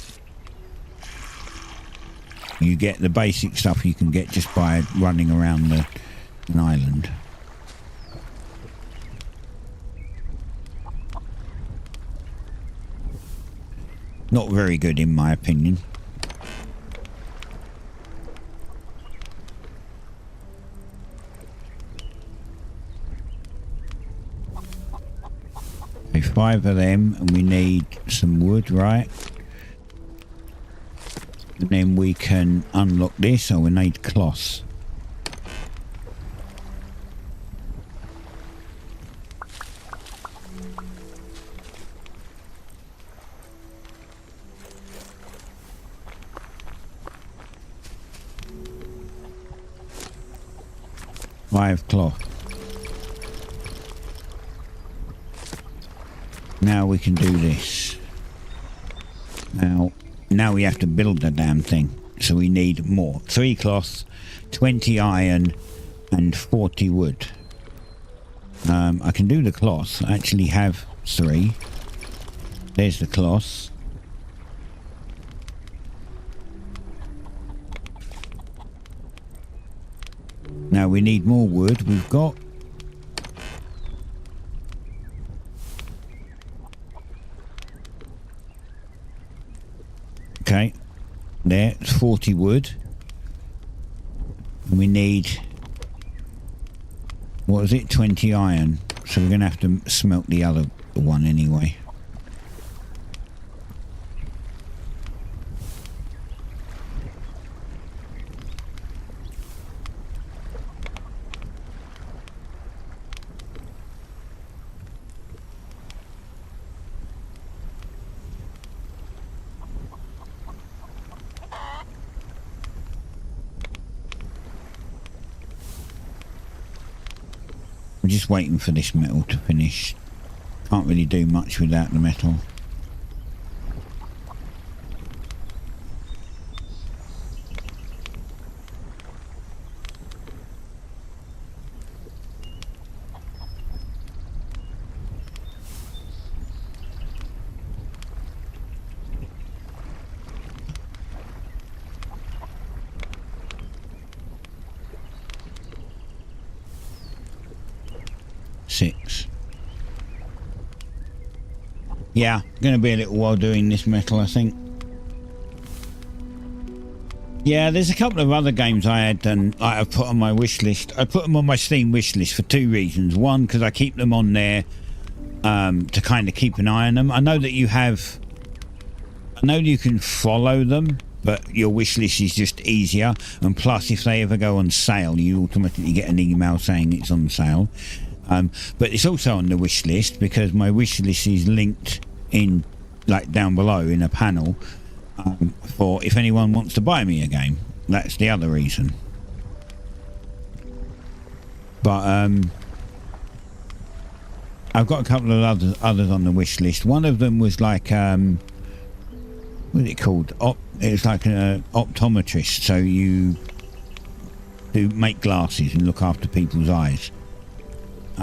You get the basic stuff you can get just by running around an island. Not very good in my opinion. Okay, 5 of them, and we need some wood, right? And then we can unlock this, so we need cloth. Five cloth. Now we can do this. Now we have to build the damn thing. So we need more. 3 cloth, 20 iron, and 40 wood. I can do the cloth. I actually have 3. There's the cloth. Now we need more wood. We've got... Okay. There, it's 40 wood. And we need... What is it? 20 iron. So we're going to have to smelt the other one anyway. We're just waiting for this metal to finish. Can't really do much without the metal. Yeah, going to be a little while doing this metal, I think. Yeah, there's a couple of other games I had and I've put on my wish list. I put them on my Steam wish list for two reasons. One, because I keep them on there to kind of keep an eye on them. I know that you have... I know you can follow them, but your wish list is just easier. And plus, if they ever go on sale, you automatically get an email saying it's on sale. But it's also on the wish list because my wish list is linked in, like, down below in a panel for if anyone wants to buy me a game. That's the other reason. But I've got a couple of others on the wish list. One of them was like what's it called? It's like an optometrist, so you do make glasses and look after people's eyes.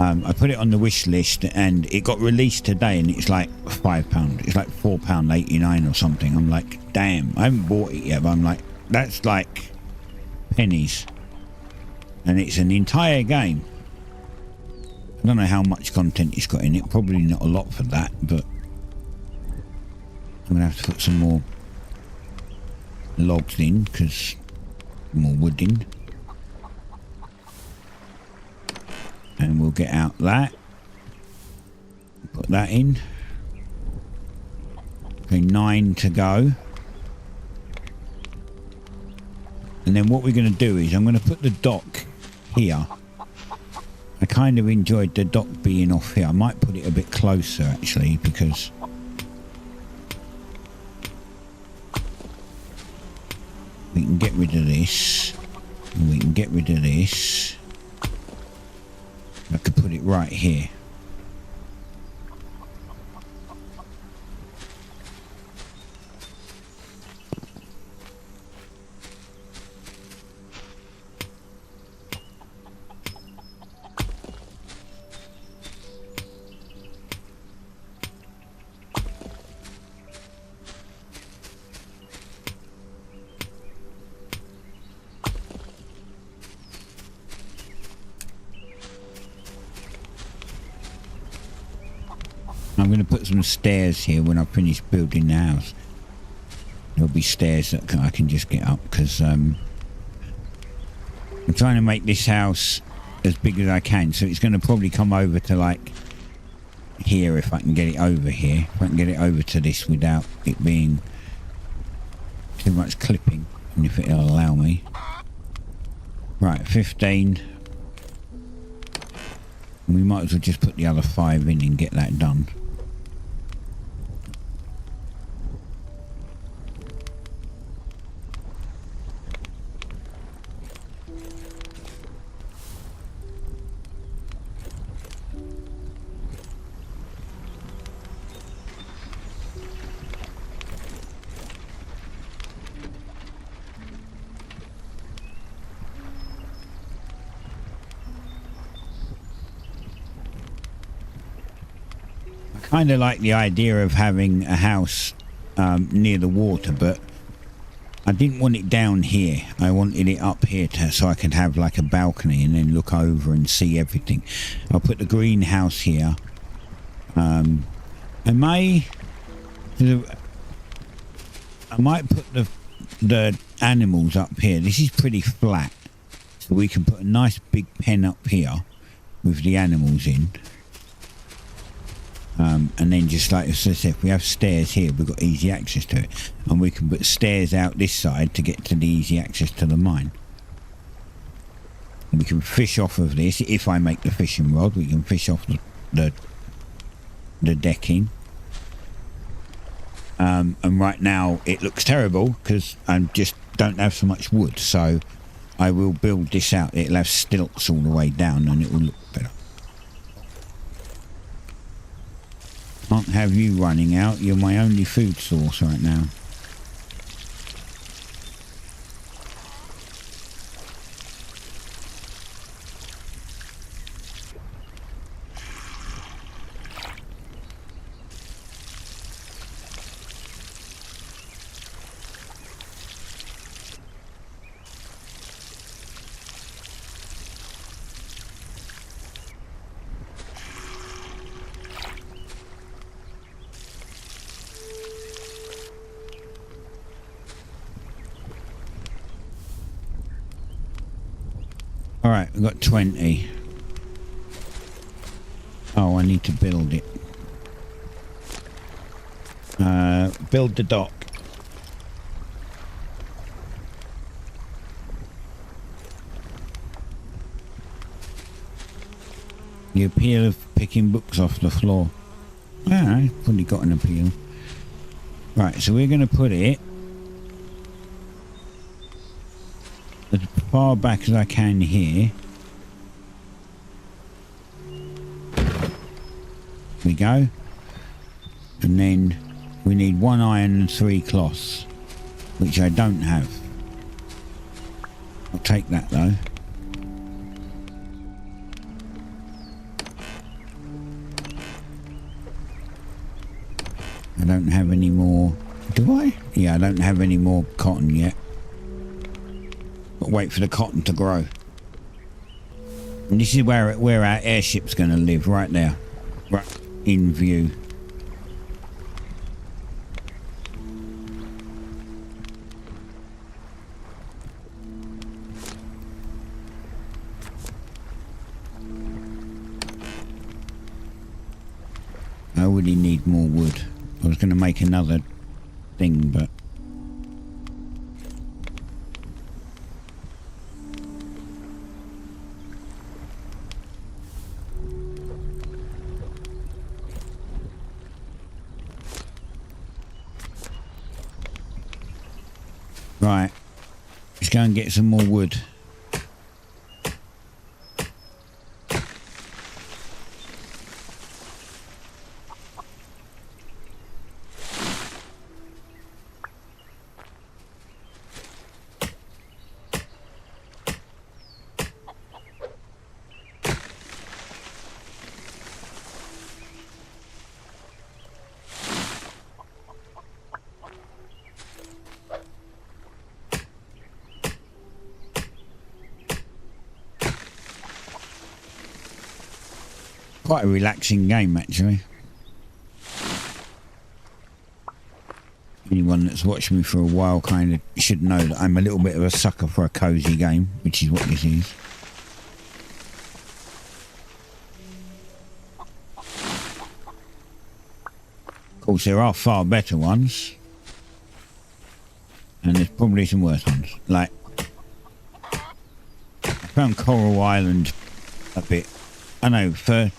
I put it on the wish list and it got released today and it's like £5. It's like £4.89 or something. I'm like, damn, I haven't bought it yet, but I'm like, that's like pennies. And it's an entire game. I don't know how much content it's got in it. Probably not a lot for that, but I'm going to have to put some more logs in because more wood in. And we'll get out that. Put that in. Okay, 9 to go. And then what we're going to do is I'm going to put the dock here. I kind of enjoyed the dock being off here. I might put it a bit closer actually because we can get rid of this. And we can get rid of this. I could put it right here. I'm going to put some stairs here when I finish building the house. There'll be stairs that I can just get up because I'm trying to make this house as big as I can. So it's going to probably come over to like here if I can get it over here. If I can get it over to this without it being too much clipping and if it'll allow me. Right, 15. And we might as well just put the other 5 in and get that done. Kind of like the idea of having a house near the water, but I didn't want it down here. I wanted it up here so I could have like a balcony and then look over and see everything. I'll put the greenhouse here. I might put the animals up here. This is pretty flat, so we can put a nice big pen up here with the animals in. And then just like I said, if we have stairs here, we've got easy access to it. And we can put stairs out this side to get to the easy access to the mine. And we can fish off of this. If I make the fishing rod, we can fish off the decking. And right now it looks terrible because I just don't have so much wood. So I will build this out. It'll have stilts all the way down and it will look better. Can't have you running out. You're my only food source right now. Alright, we've got 20. Oh, I need to build it. Build the dock. The appeal of picking books off the floor. Ah, it's probably got an appeal. Right, so we're going to put it as far back as I can here. We go. And then we need 1 iron and 3 cloths, which I don't have. I'll take that though. I don't have any more. Do I? Yeah, I don't have any more cotton yet. But wait for the cotton to grow. And this is where our airship's going to live, right there. Right in view. I really need more wood. I was going to make another thing, but right, let's go and get some more wood. Quite a relaxing game, actually. Anyone that's watched me for a while kind of should know that I'm a little bit of a sucker for a cozy game, which is what this is. Of course, there are far better ones. And there's probably some worse ones. Like, I found Coral Island a bit, I know, for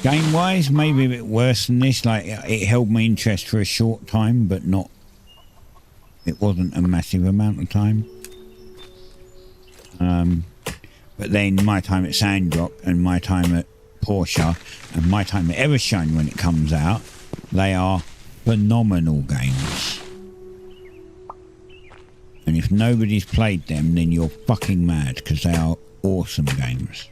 game wise, maybe a bit worse than this. Like, it held my interest for a short time, but not, it wasn't a massive amount of time. But then my time at Sandrock and my time at Porsche and my time at Evershine when it comes out, they are phenomenal games. And if nobody's played them, then you're fucking mad, because they are awesome games.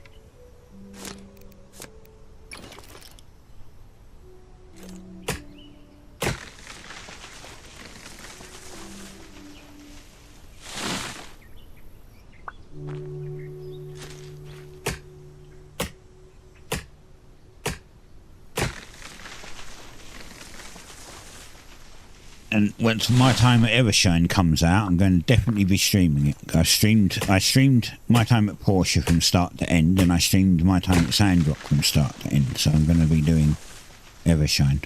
and once my time at Evershine comes out, I'm going to definitely be streaming it. I streamed my time at Porsche from start to end, and I streamed my time at Sandrock from start to end. So I'm going to be doing Evershine.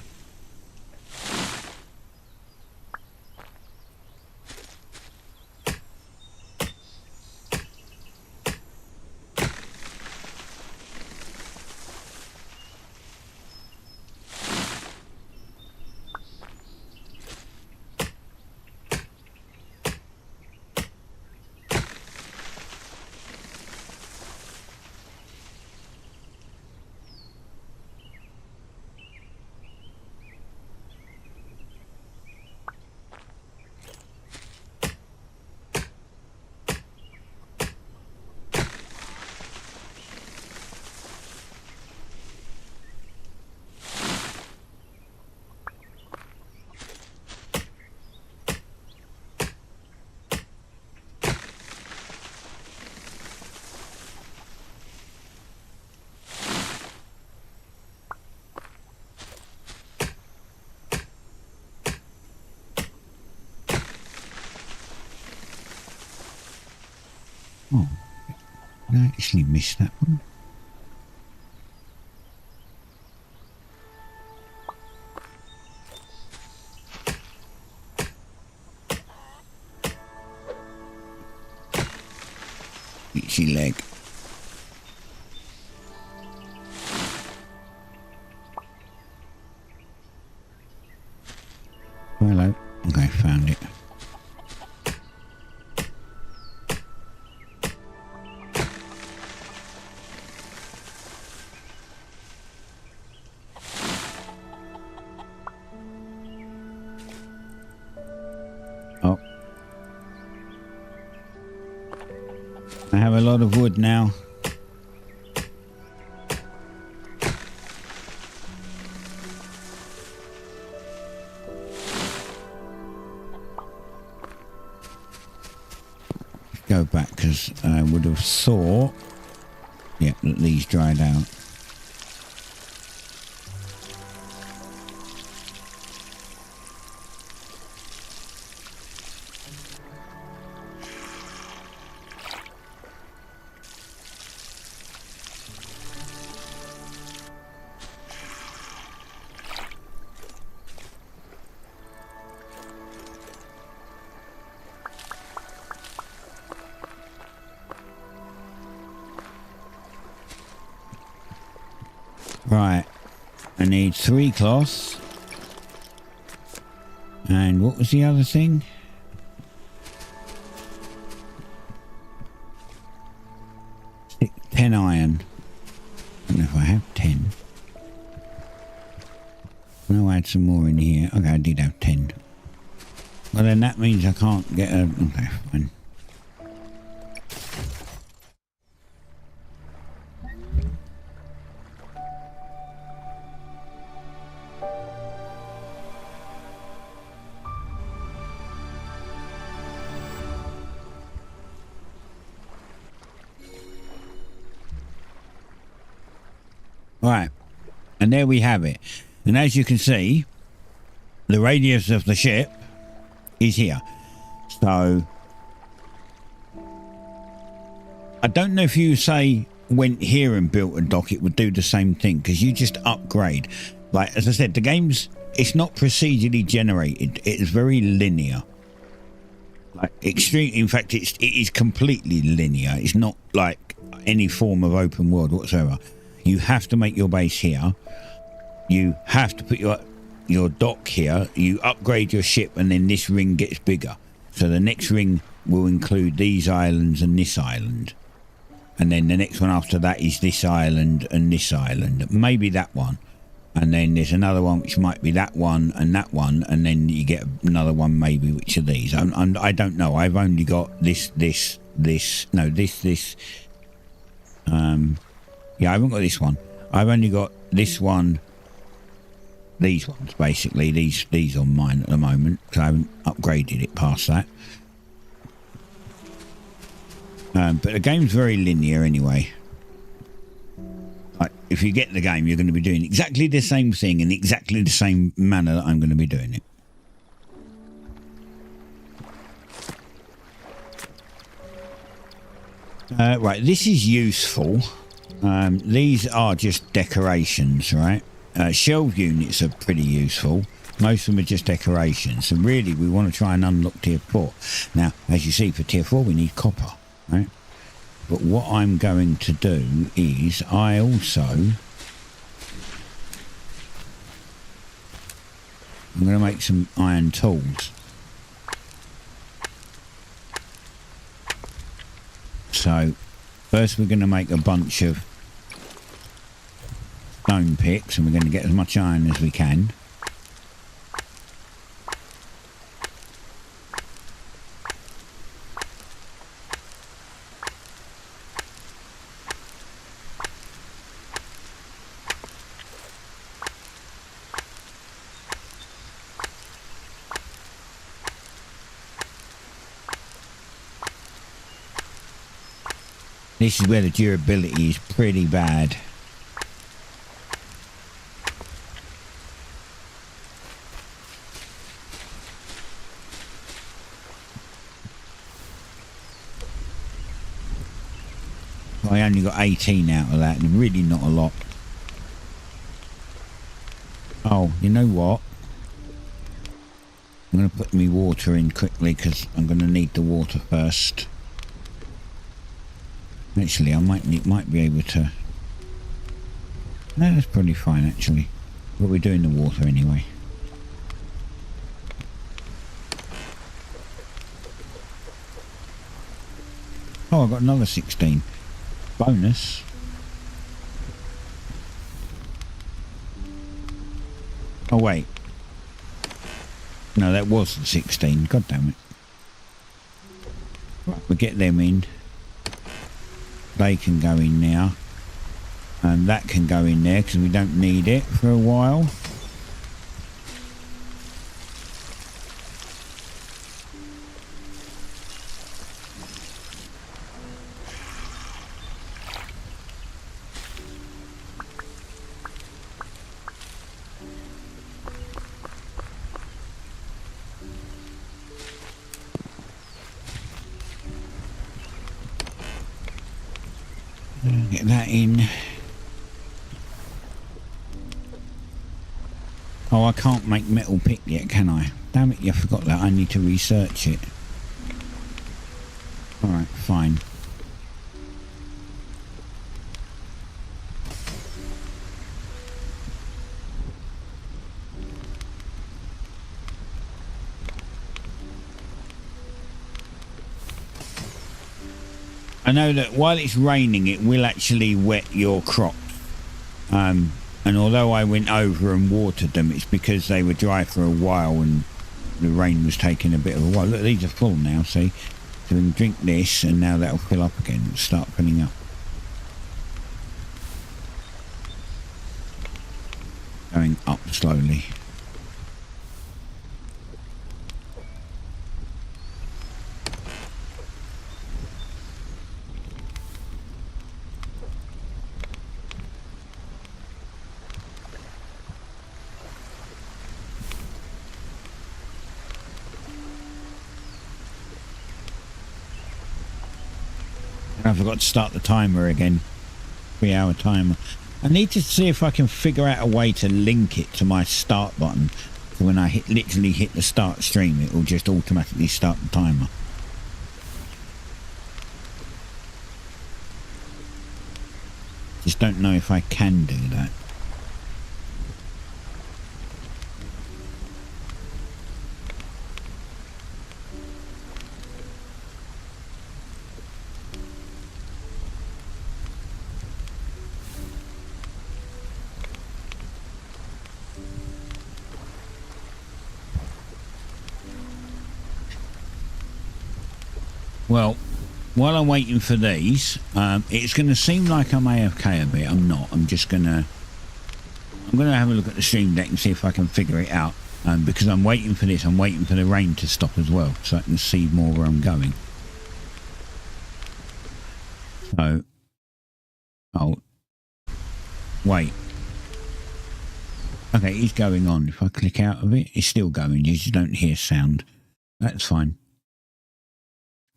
Oh, I actually missed that one. Itchy leg. Hello. Okay, found it. Oh. I have a lot of wood now. Go back because I would have thought, yeah, that these dried out. Right, I need 3 cloths. And what was the other thing? Ten iron. I don't know if I have 10. I know I had some more in here. Okay, I did have 10. Well, then that means I can't get a... Okay, fine. Right, and there we have it. And as you can see, the radius of the ship is here. So, I don't know if you say went here and built a dock, it would do the same thing, because you just upgrade. Like, as I said, the game's, it's not procedurally generated. It is very linear. Like, extreme, in fact, it is completely linear. It's not like any form of open world whatsoever. You have to make your base here. You have to put your dock here. You upgrade your ship, and then this ring gets bigger. So the next ring will include these islands and this island. And then the next one after that is this island and this island. Maybe that one. And then there's another one which might be that one. And then you get another one maybe which are these. I don't know. I've only got this. Yeah, I haven't got this one. I've only got this one, these ones basically, these on mine at the moment, because I haven't upgraded it past that. But the game's very linear anyway. Like, if you get the game, you're going to be doing exactly the same thing in exactly the same manner that I'm going to be doing it. Right, this is useful. These are just decorations, right? Shelf units are pretty useful. Most of them are just decorations. So really, we want to try and unlock tier 4. Now, as you see, for tier 4, we need copper, right? But what I'm going to do is I'm going to make some iron tools. So first we're going to make a bunch of stone picks, and we're going to get as much iron as we can. This is where the durability is pretty bad. I only got 18 out of that, and really not a lot. Oh, you know what? I'm going to put my water in quickly because I'm going to need the water first. Actually, I might be able to. No, that's probably fine actually. But we're doing the water anyway. Oh, I got another 16. Bonus. Oh wait. No, that was the 16. God damn it. Right, we'll get them in. They can go in now, and that can go in there because we don't need it for a while. Get that in. Oh, I can't make metal pick yet, can I? Damn it, I forgot that. I need to research it. Alright, fine. I know that while it's raining, it will actually wet your crops. And although I went over and watered them, it's because they were dry for a while and the rain was taking a bit of a while. Look, these are full now, see? So we can drink this and now that'll fill up again. It'll start filling up. Going up slowly. I forgot to start the timer again. 3-hour timer. I need to see if I can figure out a way to link it to my start button. So when I literally hit the start stream, it will just automatically start the timer. Just don't know if I can do that. Well, while I'm waiting for these, it's going to seem like I'm AFK a bit. I'm not. I'm going to have a look at the stream deck and see if I can figure it out. Because I'm waiting for this. I'm waiting for the rain to stop as well, so I can see more where I'm going. So, oh, wait. Okay, it's going on. If I click out of it, it's still going. You just don't hear sound. That's fine.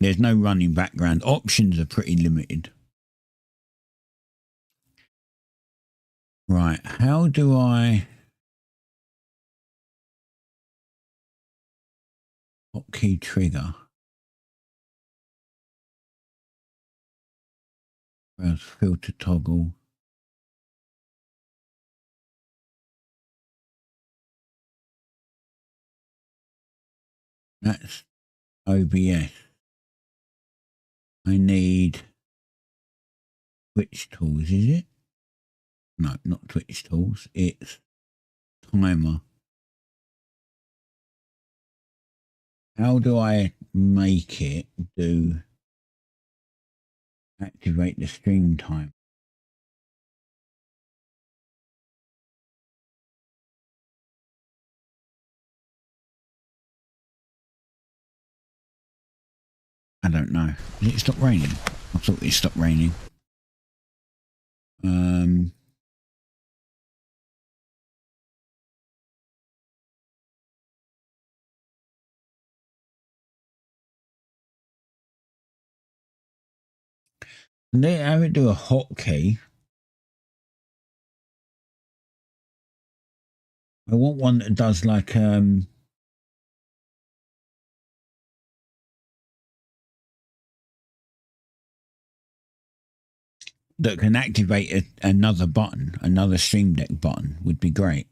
There's no running background. Options are pretty limited. Right, how do I hotkey trigger? Browse filter toggle. That's OBS. I need Twitch tools, is it? No, not Twitch tools. It's timer. How do I make it do activate the stream time? I don't know. Did it stop raining? I thought it stopped raining. They have it do a hotkey. I want one that does like that can activate another button, another Stream Deck button would be great.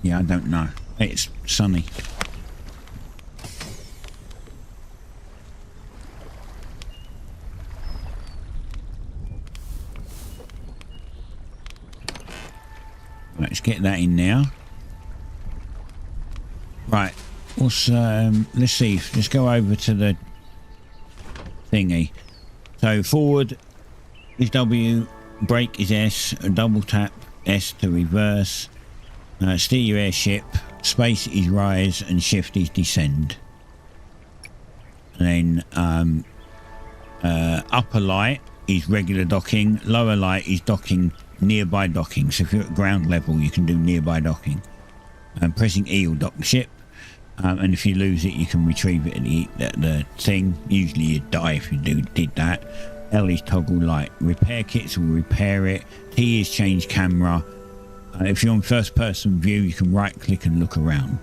Yeah, I don't know. It's sunny. Let's get that in now. Right. Let's see. Let's go over to the thingy. So forward is W, brake is S, a double tap S to reverse. Steer your airship, space is rise, and shift is descend. And then upper light is regular docking, lower light is docking, nearby docking. So if you're at ground level, you can do nearby docking. Pressing E will dock the ship, and if you lose it, you can retrieve it at the thing. Usually you'd die if you did that. L is toggle light. Repair kits will repair it. T is change camera. If you're on first person view, you can right click and look around.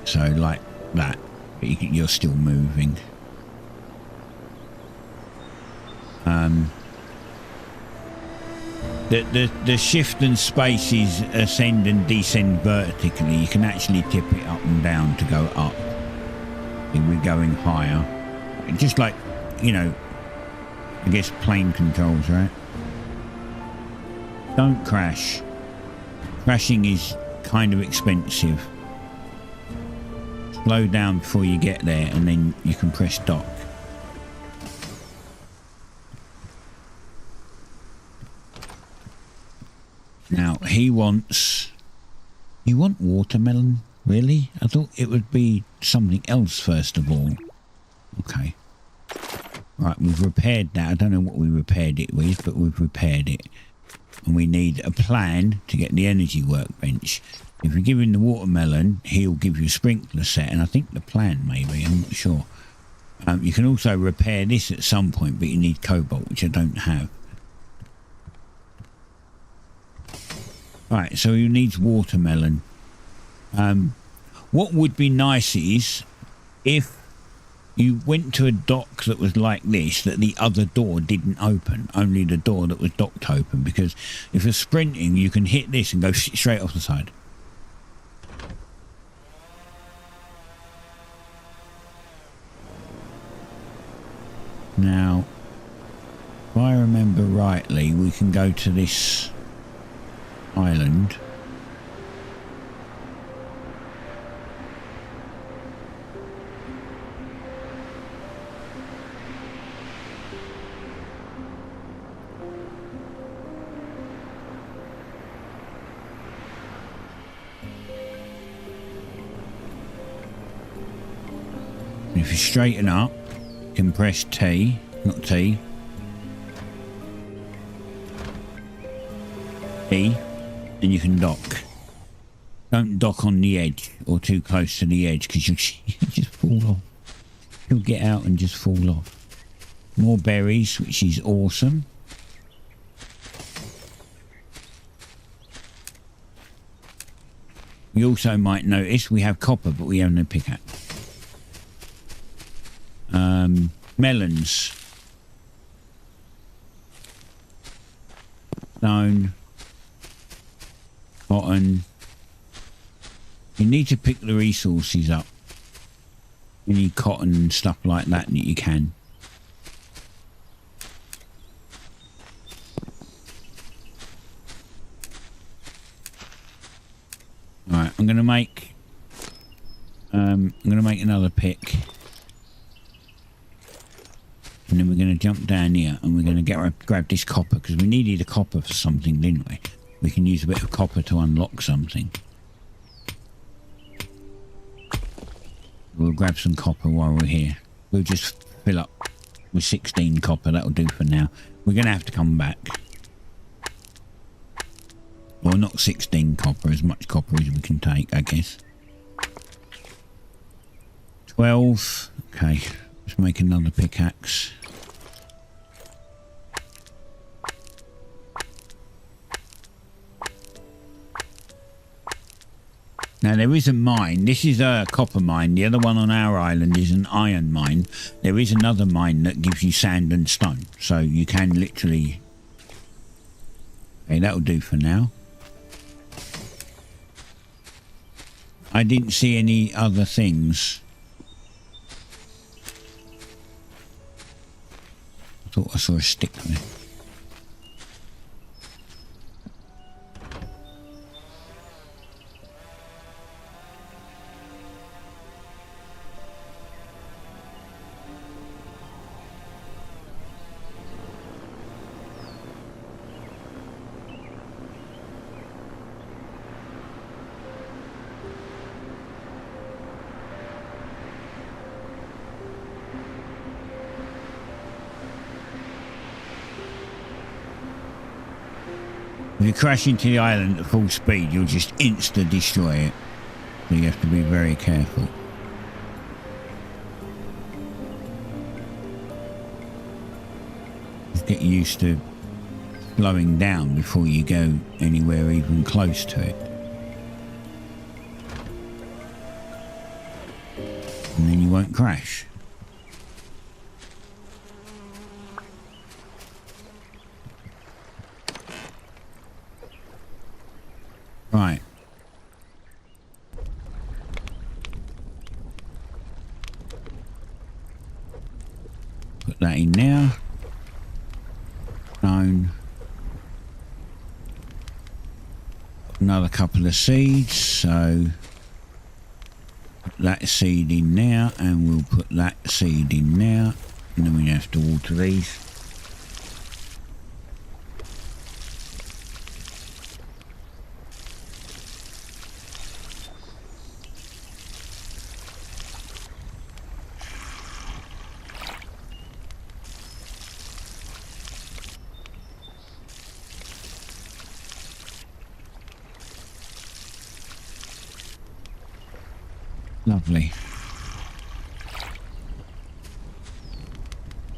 So like that, but you're still moving. The shift and space is ascend and descend vertically. You can actually tip it up and down to go up. And we're going higher. Just like, you know, I guess plane controls, right? Don't crash. Crashing is kind of expensive. Slow down before you get there and then you can press dock. Now you want watermelon? Really? I thought it would be something else first of all. Okay. Right, we've repaired that. I don't know what we repaired it with, but we've repaired it. And we need a plan to get the energy workbench. If you give him the watermelon, he'll give you a sprinkler set, and I think the plan maybe, I'm not sure. You can also repair this at some point, but you need cobalt, which I don't have. Right, so he needs watermelon. What would be nice is if you went to a dock that was like this, that the other door didn't open, only the door that was docked open, because if you're sprinting, you can hit this and go straight off the side. Now, if I remember rightly, we can go to this island. If you straighten up, can press T, not T, E, and you can dock. Don't dock on the edge or too close to the edge because you'll just fall off. You'll get out and just fall off. More berries, which is awesome. You also might notice we have copper, but we have no pickaxe. Melons. Stone. Cotton. You need to pick the resources up. You need cotton and stuff like that you can. Alright, I'm gonna make another pick. And then we're gonna jump down here and we're gonna grab this copper because we needed a copper for something, didn't we? We can use a bit of copper to unlock something. We'll grab some copper while we're here. We'll just fill up with 16 copper. That'll do for now. We're going to have to come back. Well, not 16 copper, as much copper as we can take, I guess. 12. Okay, let's make another pickaxe. Now there is a mine. This is a copper mine. The other one on our island is an iron mine. There is another mine that gives you sand and stone. So you can literally... Okay, that'll do for now. I didn't see any other things. I thought I saw a stick there. If you crash into the island at full speed, you'll just insta-destroy it. So you have to be very careful. Just get used to slowing down before you go anywhere even close to it. And then you won't crash. Right. Put that in now. Stone. Another couple of seeds, so put that seed in now, and we'll put that seed in now, and then we have to water these. Lovely.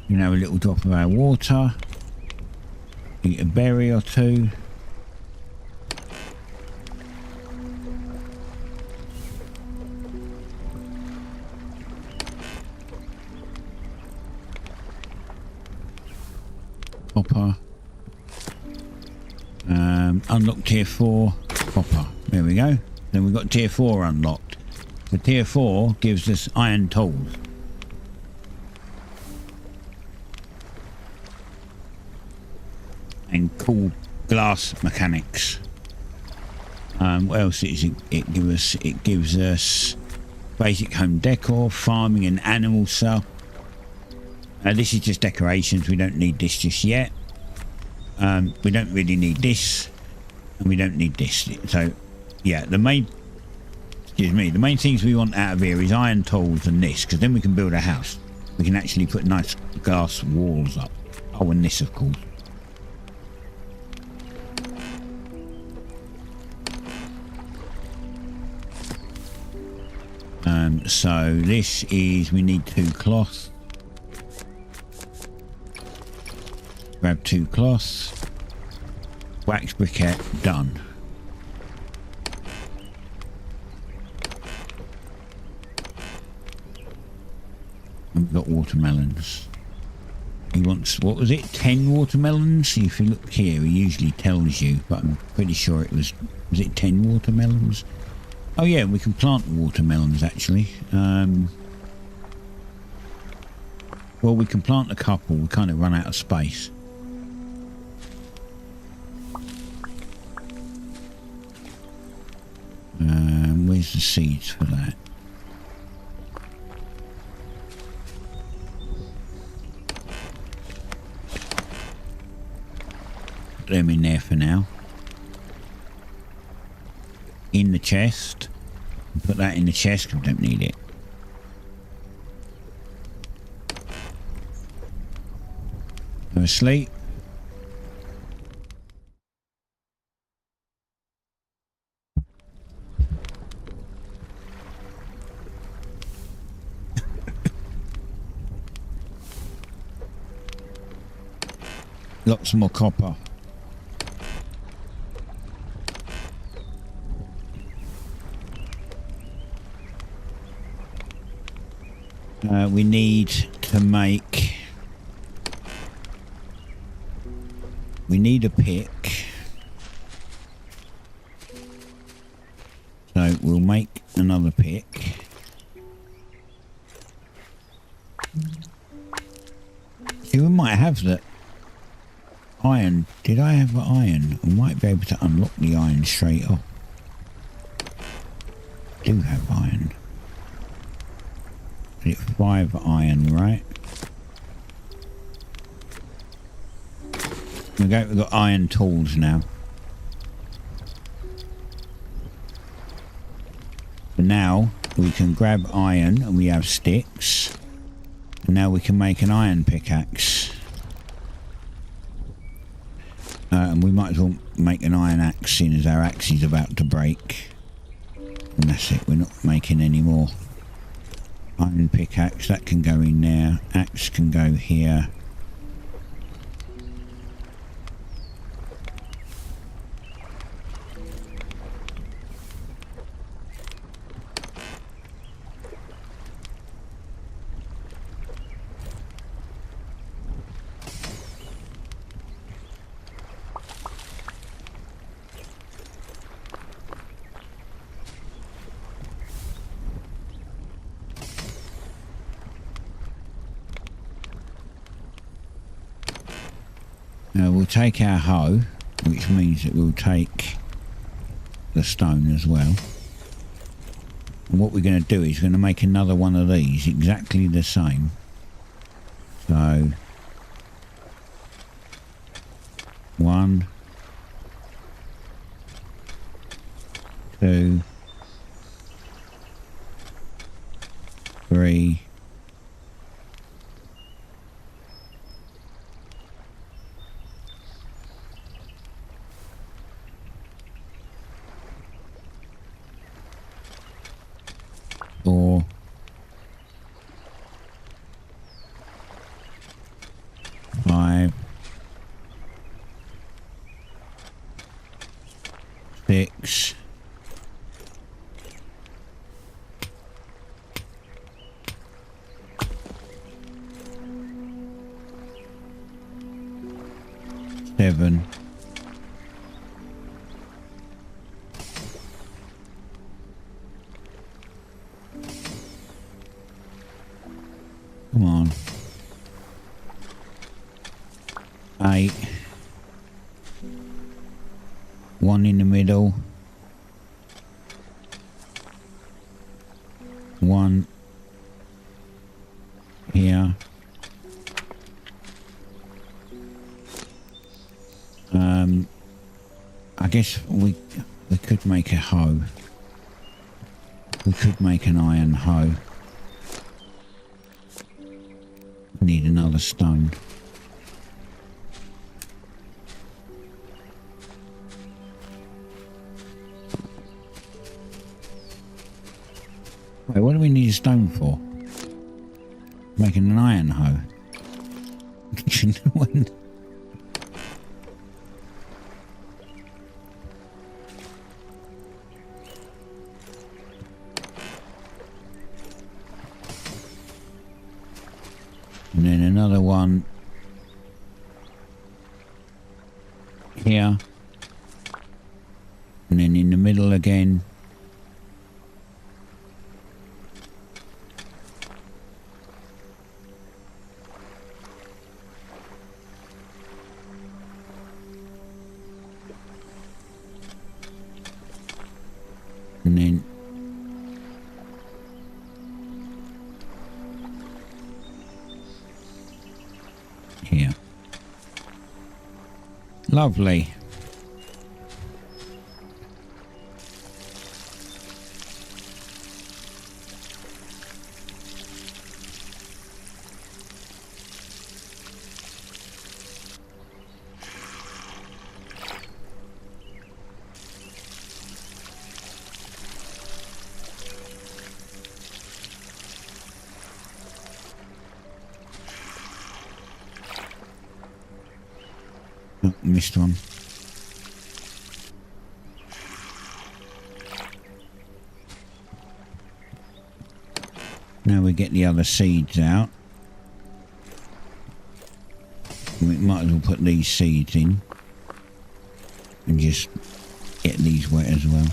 You know, a little drop of our water. Eat a berry or two. Copper. Unlock tier 4 copper. There we go. Then we've got tier 4 unlocked. The tier 4 gives us iron tools. And cool glass mechanics. What else is it give us? It gives us basic home decor, farming and animal stuff. This is just decorations. We don't need this just yet. We don't really need this. And we don't need this. So, yeah, the main things we want out of here is iron tools and this, because then we can build a house. We can actually put nice glass walls up. Oh, and this, of course. So this is, we need 2 cloth. Grab 2 cloths. Wax briquette, done. And we've got watermelons. He wants, what was it, 10 watermelons? If you look here, he usually tells you, but I'm pretty sure it was it 10 watermelons? Oh yeah, we can plant the watermelons actually. Well, we can plant a couple, we kind of run out of space. Where's the seeds for that? Put them in there for now. In the chest. Put that in the chest because we don't need it. Go asleep. Lots more copper. We need to make... We need a pick. So we'll make another pick. See, we might have the iron. Did I have the iron? I might be able to unlock the iron straight off. I do have iron. It's 5 iron, right? We've got iron tools now. So now we can grab iron and we have sticks. And now we can make an iron pickaxe. And we might as well make an iron axe, seeing as our axe is about to break. And that's it, we're not making any more. Iron pickaxe, that can go in there. Axe can go here. We'll take our hoe, which means that we'll take the stone as well. And what we're going to do is we're going to make another one of these, exactly the same. So, 1, 2, 3, 4, 5, 6, 7, 8, 1 in the middle, 1 here, I guess we could make a hoe. We could make an iron hoe. Need another stone. Wait, what do we need a stone for? Making an iron hoe. And then another one here. And then in the middle again. And then here. Lovely. Oh, missed one. Now we get the other seeds out. We might as well put these seeds in and just get these wet as well.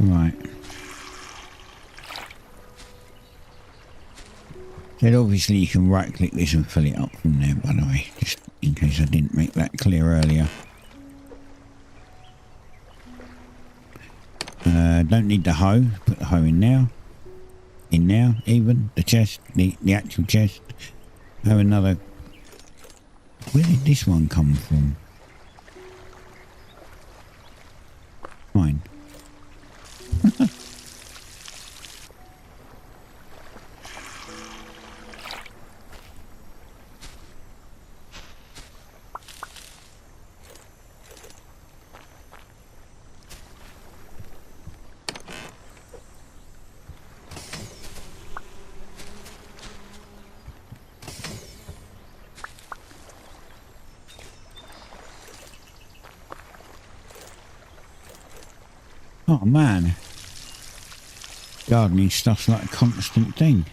Right. Then obviously you can right click this and fill it up from there, by the way, just in case I didn't make that clear earlier. Don't need the hoe, put the hoe in now. In now, even, the chest, the actual chest. Have another. Where did this one come from? Fine. Oh man, gardening stuff's like a constant thing.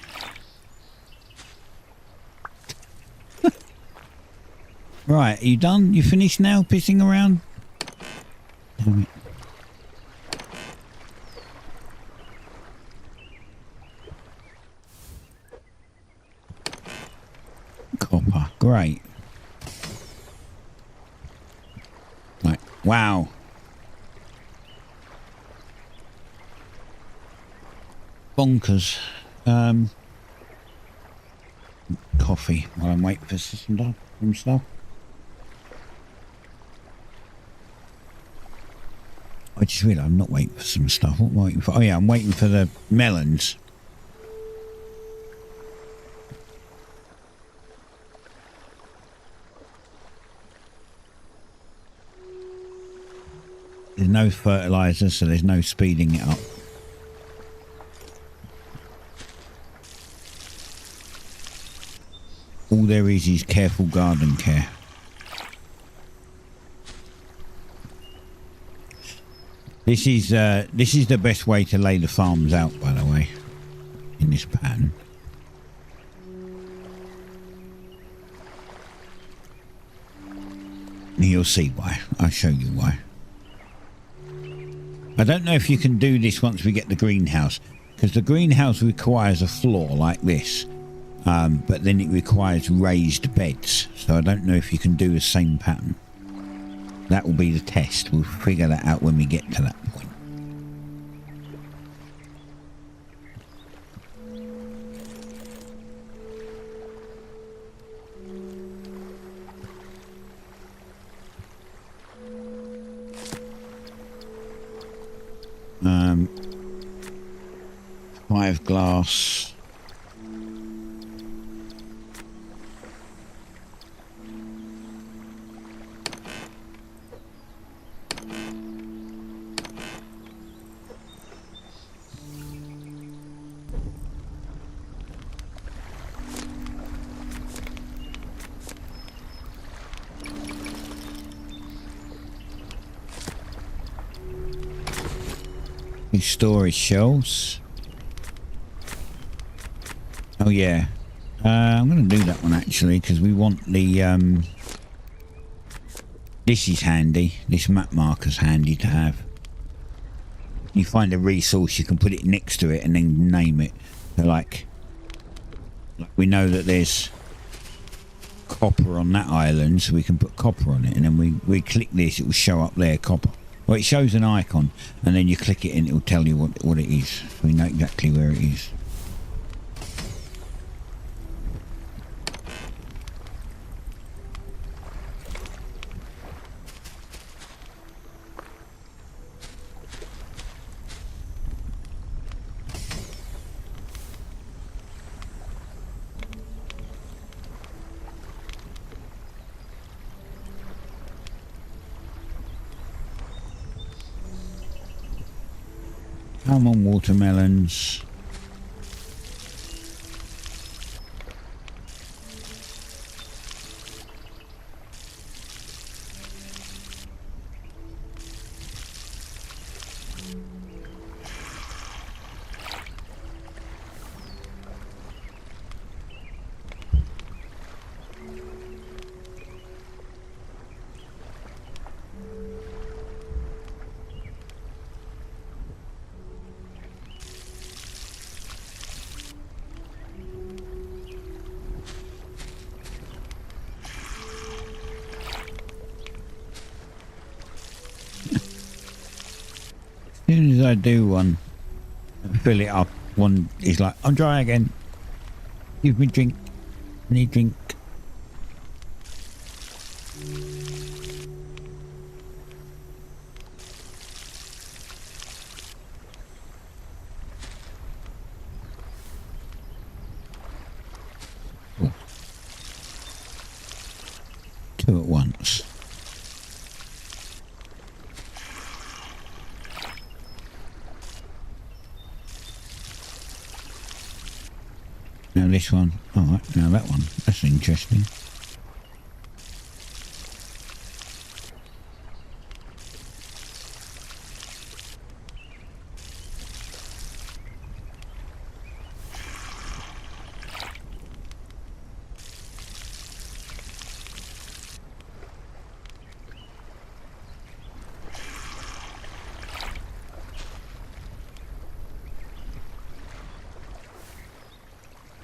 Right, are you done? You finished now pissing around? Damn it. Copper, great. Right, wow. Bonkers. Coffee while I'm waiting for some stuff. I just realised I'm not waiting for some stuff. What am I waiting for? Oh yeah, I'm waiting for the melons. There's no fertiliser, so there's no speeding it up. All there is careful garden care. This is the best way to lay the farms out, by the way, in this pattern. You'll see why. I'll show you why. I don't know if you can do this once we get the greenhouse, because the greenhouse requires a floor like this. but then it requires raised beds, so I don't know if you can do the same pattern. That will be the test. We'll figure that out when we get to that point. Five glass. These storage shelves. Oh yeah, I'm going to do that one actually because we want the this is handy. This map marker's handy to have. You find a resource, you can put it next to it and then name it. So like we know that there's copper on that island, so we can put copper on it, and then we click this, it will show up there, copper. Well, it shows an icon, and then you click it and it will tell you what it is. So we know exactly where it is. Come on, watermelons. As soon as I do one, fill it up, one is like, I'm dry again. Give me drink. I need drink. Oh. Two at once. Now this one, alright, now that one, that's interesting.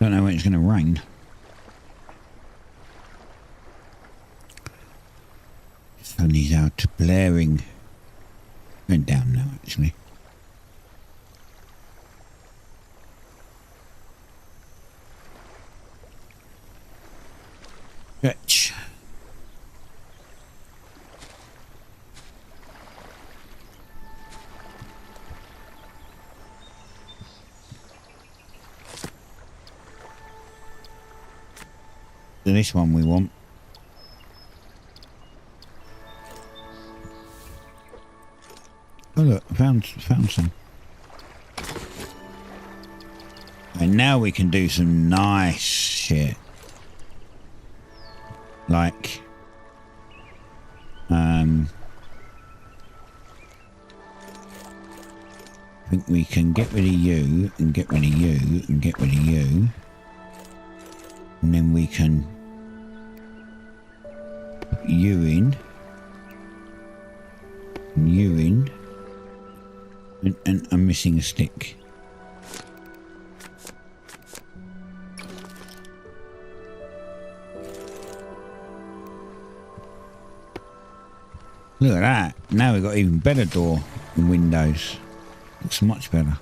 Don't know when it's going to rain. Sun is out blaring. Went down now, actually. Stretch. This one we want. Oh look, I found some. And now we can do some nice shit. Like I think we can get rid of you and get rid of you and get rid of you. And then we can put you in. And you in. And I'm missing a stick. Look at that. Now we've got even better door and windows. Looks much better.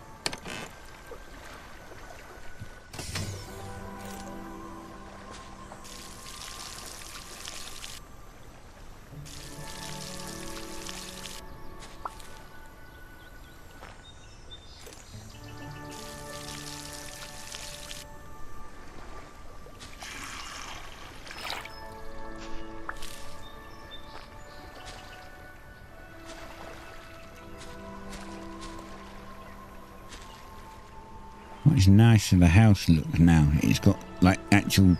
Much nicer the house looks now. It's got like actual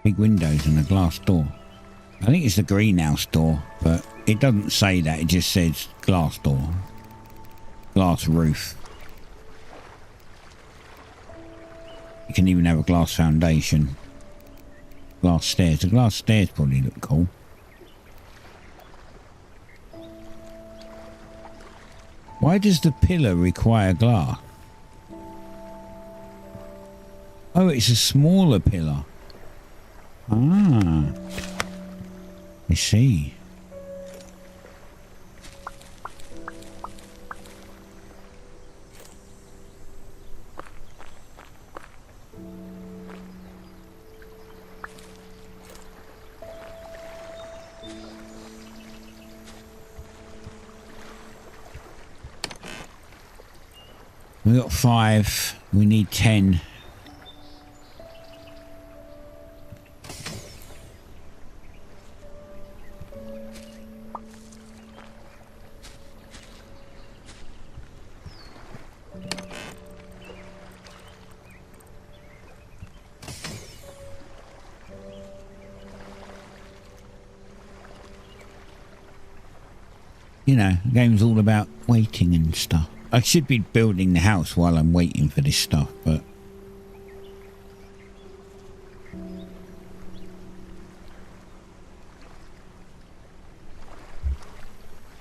big windows and a glass door. I think it's the greenhouse door, but it doesn't say that. It just says glass door, glass roof. You can even have a glass foundation, glass stairs. The glass stairs probably look cool. Why does the pillar require glass? Oh, it's a smaller pillar. Ah, I see. We got 5. We need 10. You know, the game's all about waiting and stuff. I should be building the house while I'm waiting for this stuff, but...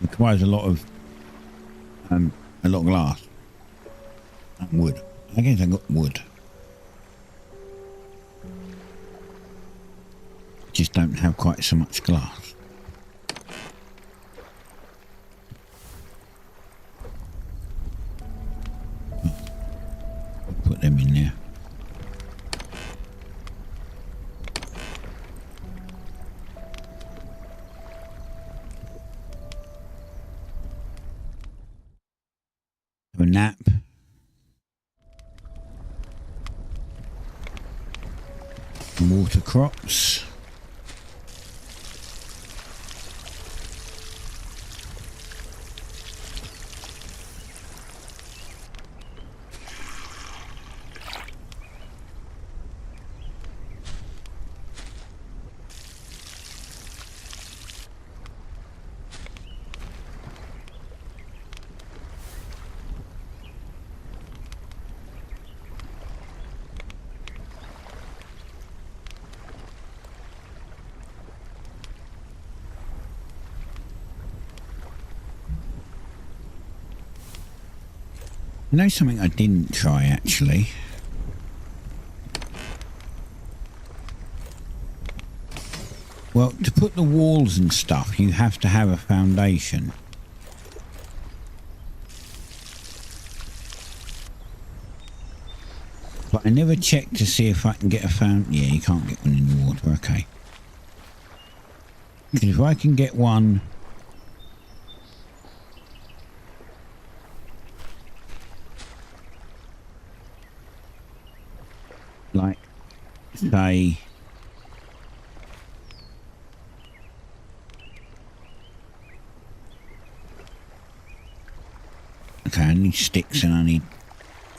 it requires a lot of glass. And wood. I guess I got wood. Just don't have quite so much glass. Put them in there. Have a nap. Water crops. You know something I didn't try actually? Well, to put the walls and stuff, you have to have a foundation. But I never checked to see if I can get a fountain. Yeah, you can't get one in the water, okay. Because if I can get one... like, say, okay, I need sticks and I need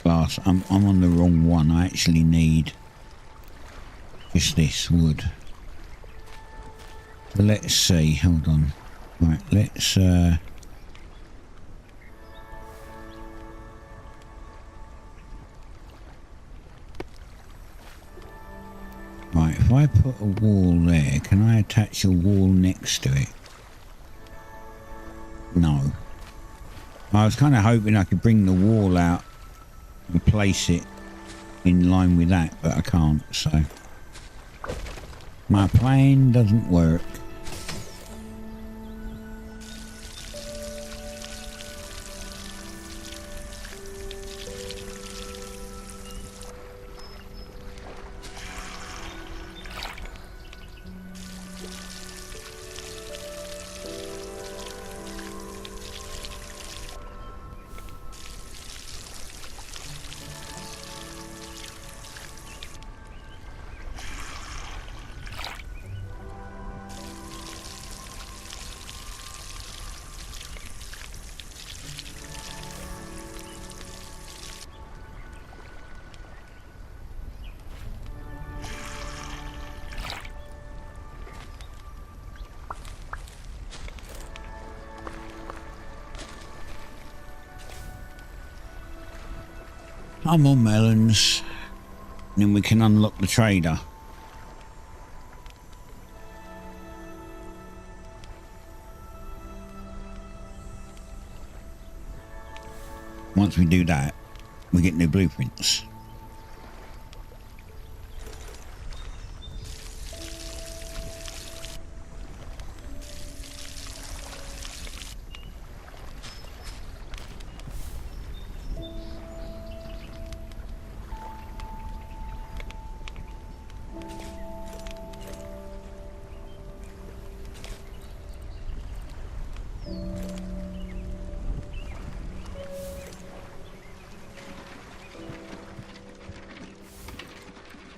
glass. I'm on the wrong one. I actually need just this wood. But let's see. Hold on. Right, let's right, if I put a wall there, can I attach a wall next to it? No. I was kind of hoping I could bring the wall out and place it in line with that, but I can't, so... my plan doesn't work. Come on, melons. And then we can unlock the trader. Once we do that, we get new blueprints.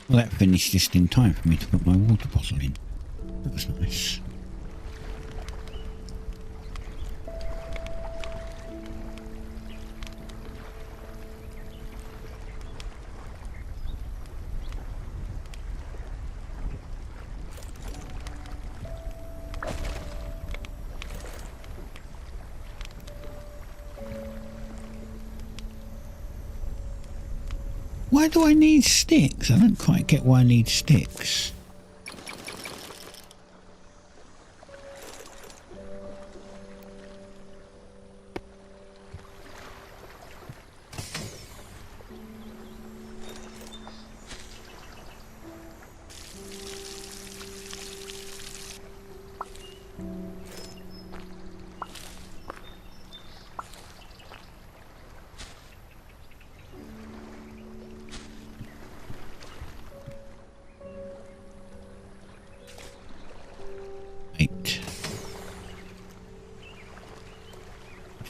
Well, that finished just in time for me to put my water bottle in. That was nice. Why do I need sticks? I don't quite get why I need sticks.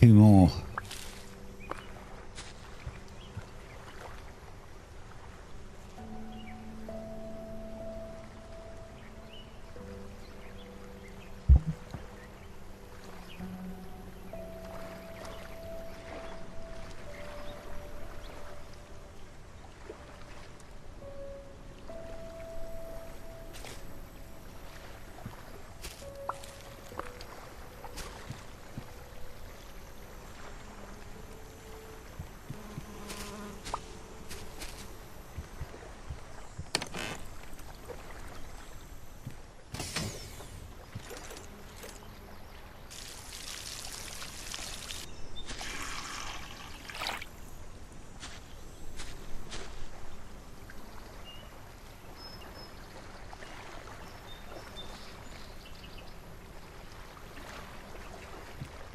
Two more.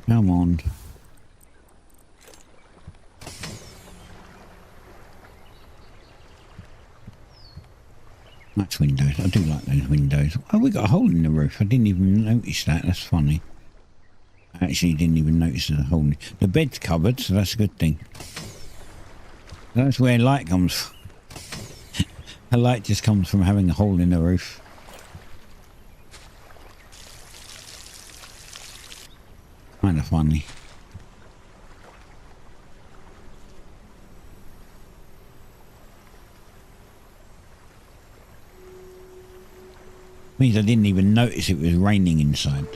Come on. That's windows. I do like those windows. Oh, we got a hole in the roof. I didn't even notice that. That's funny. I actually didn't even notice there's a hole. The bed's covered, so that's a good thing. That's where light comes from. The light just comes from having a hole in the roof. Kind of funny. Means I didn't even notice it was raining inside.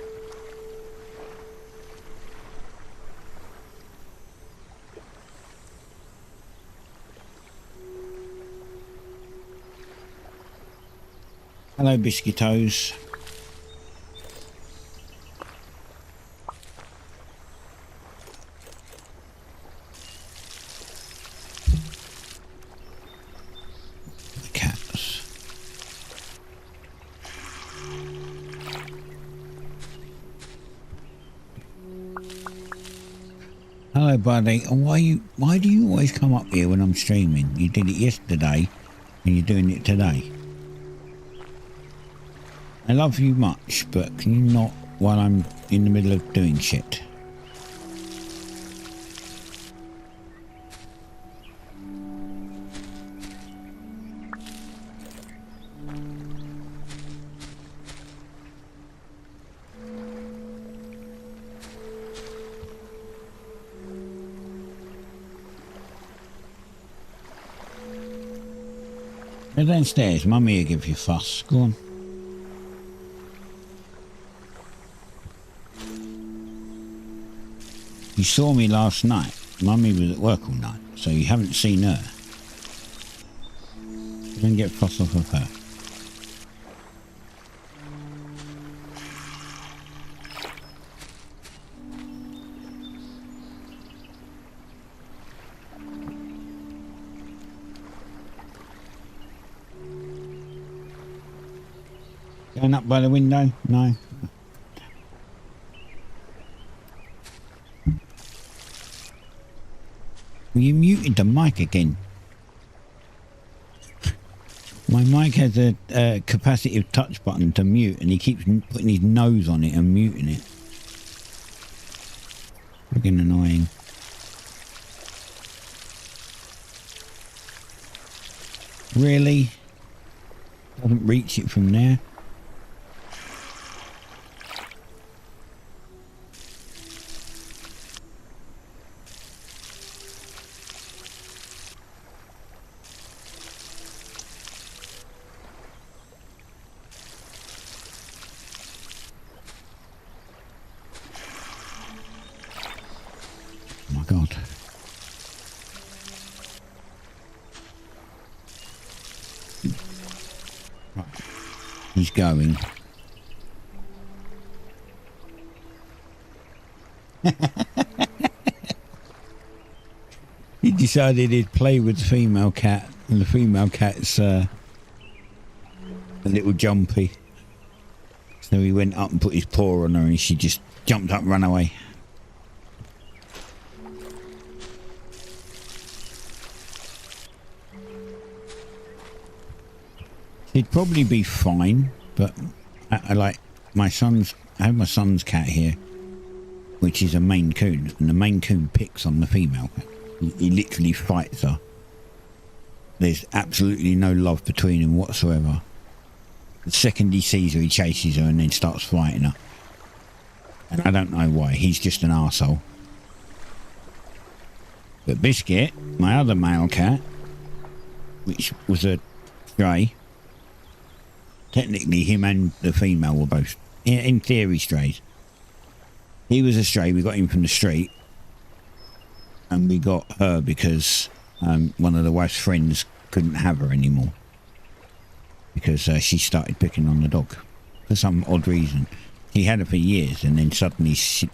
Hello, Biscuitos. Hello, buddy. And why do you always come up here when I'm streaming? You did it yesterday and you're doing it today. I love you much, but can you not while I'm in the middle of doing shit? Go downstairs, Mummy will give you fuss. Go on. You saw me last night. Mummy was at work all night, so you haven't seen her. and then get fuss off of her. Going up by the window? No. Well, you muted the mic again. My mic has a capacitive touch button to mute, and he keeps putting his nose on it and muting it. Friggin' annoying. Really? Doesn't reach it from there. God. Right. He's going. He decided he'd play with the female cat, and the female cat's a little jumpy. So he went up and put his paw on her, and she just jumped up and ran away. He'd probably be fine, but I like I have my son's cat here, which is a Maine Coon, and the Maine Coon picks on the female cat. He literally fights her. There's absolutely no love between them whatsoever. The second he sees her, he chases her and then starts fighting her. And I don't know why. He's just an arsehole. But Biscuit, my other male cat, which was a stray, technically him and the female were both, in theory, strays. He was a stray. We got him from the street, and we got her because one of the wife's friends couldn't have her anymore because she started picking on the dog for some odd reason. He had her for years, and then suddenly she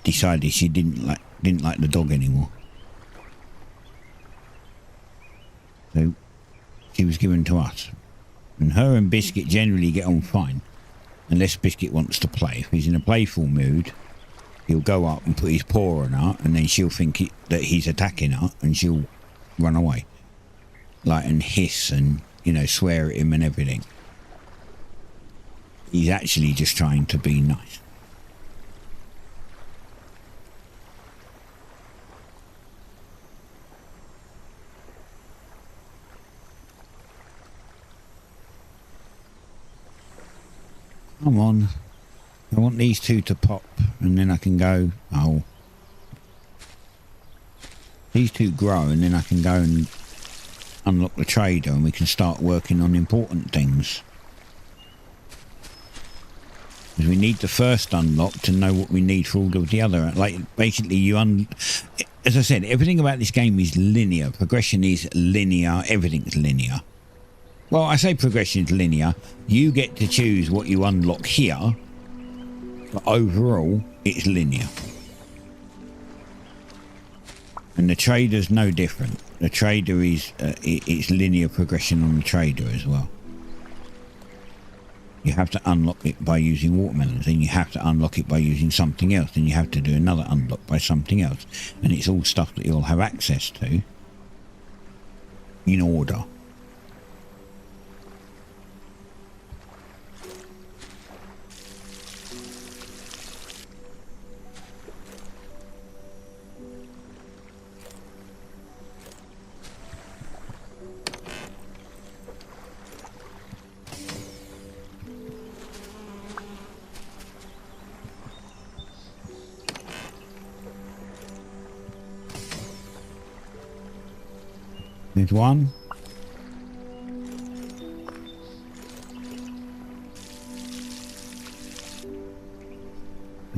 decided she didn't like the dog anymore. So she was given to us, and her and Biscuit generally get on fine, unless Biscuit wants to play. If he's in a playful mood, he'll go up and put his paw on her, and then she'll think that he's attacking her, and she'll run away, like, and hiss and, you know, swear at him and everything. He's actually just trying to be nice. Come on. I want these two to pop, and then I can go, oh. These two grow, and then I can go and unlock the trader, and we can start working on important things. Because we need the first unlock to know what we need for all of the other. Like, basically, as I said, everything about this game is linear. Progression is linear. Everything's linear. Well, I say progression is linear. You get to choose what you unlock here, but overall, it's linear. And the trader's no different. The trader is it's linear progression on the trader as well. You have to unlock it by using watermelons, then you have to unlock it by using something else, then you have to do another unlock by something else, and it's all stuff that you'll have access to in order. There's one.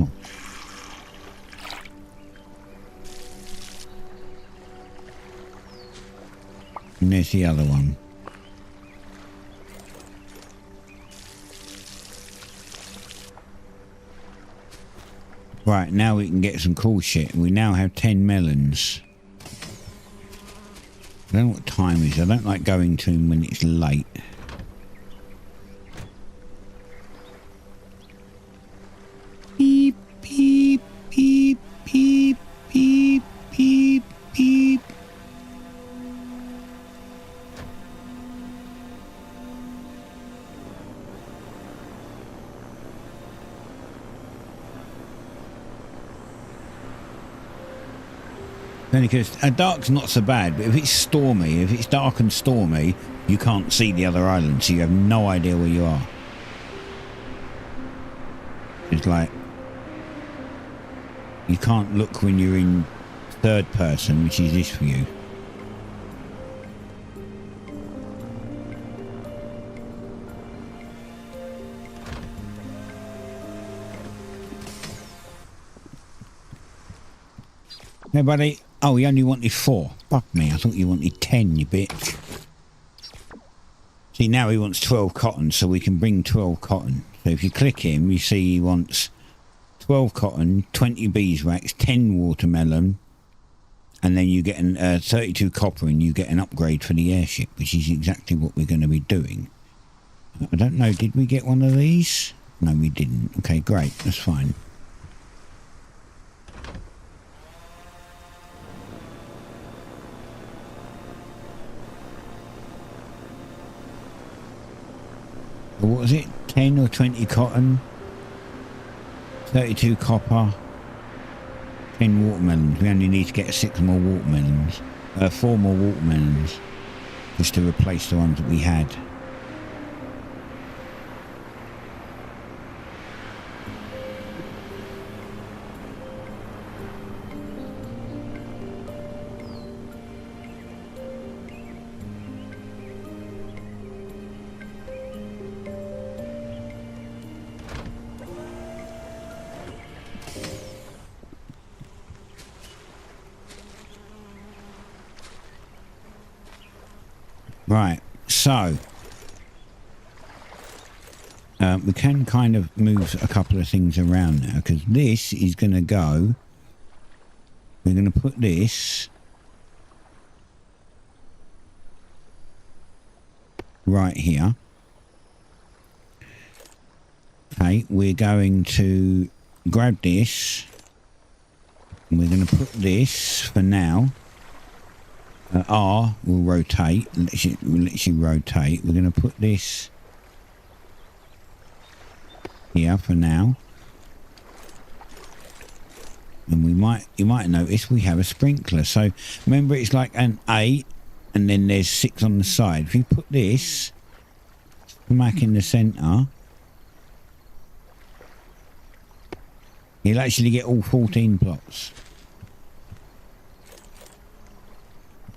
Oh. And there's the other one. Right, now we can get some cool shit. We now have 10 melons. I don't know what time it is. I don't like going to them when it's late. Beep, beep, beep, beep, beep, beep, beep. Only because dark's not so bad, but if it's stormy, if it's dark and stormy, you can't see the other island, so you have no idea where you are. It's like you can't look when you're in third person, which is this view. Hey, buddy. Oh, he only wanted 4. Fuck me, I thought you wanted 10, you bitch. See, now he wants 12 cotton, so we can bring 12 cotton. So if you click him, you see he wants 12 cotton, 20 beeswax, 10 watermelon, and then you get an 32 copper and you get an upgrade for the airship, which is exactly what we're going to be doing. I don't know, did we get one of these? No, we didn't. Okay, great, that's fine. What was it? 10 or 20 cotton, 32 copper, 10 watermelons. We only need to get 6 more watermelons, 4 more watermelons, just to replace the ones that we had. Right, so we can kind of move a couple of things around now, because this is going to go, we're going to put this right here. Okay, we're going to grab this and we're going to put this for now. R will rotate, let you rotate. We're going to put this here for now. And you might notice we have a sprinkler. So remember, it's like an 8 and then there's 6 on the side. If you put this smack in the centre, you'll actually get all 14 plots.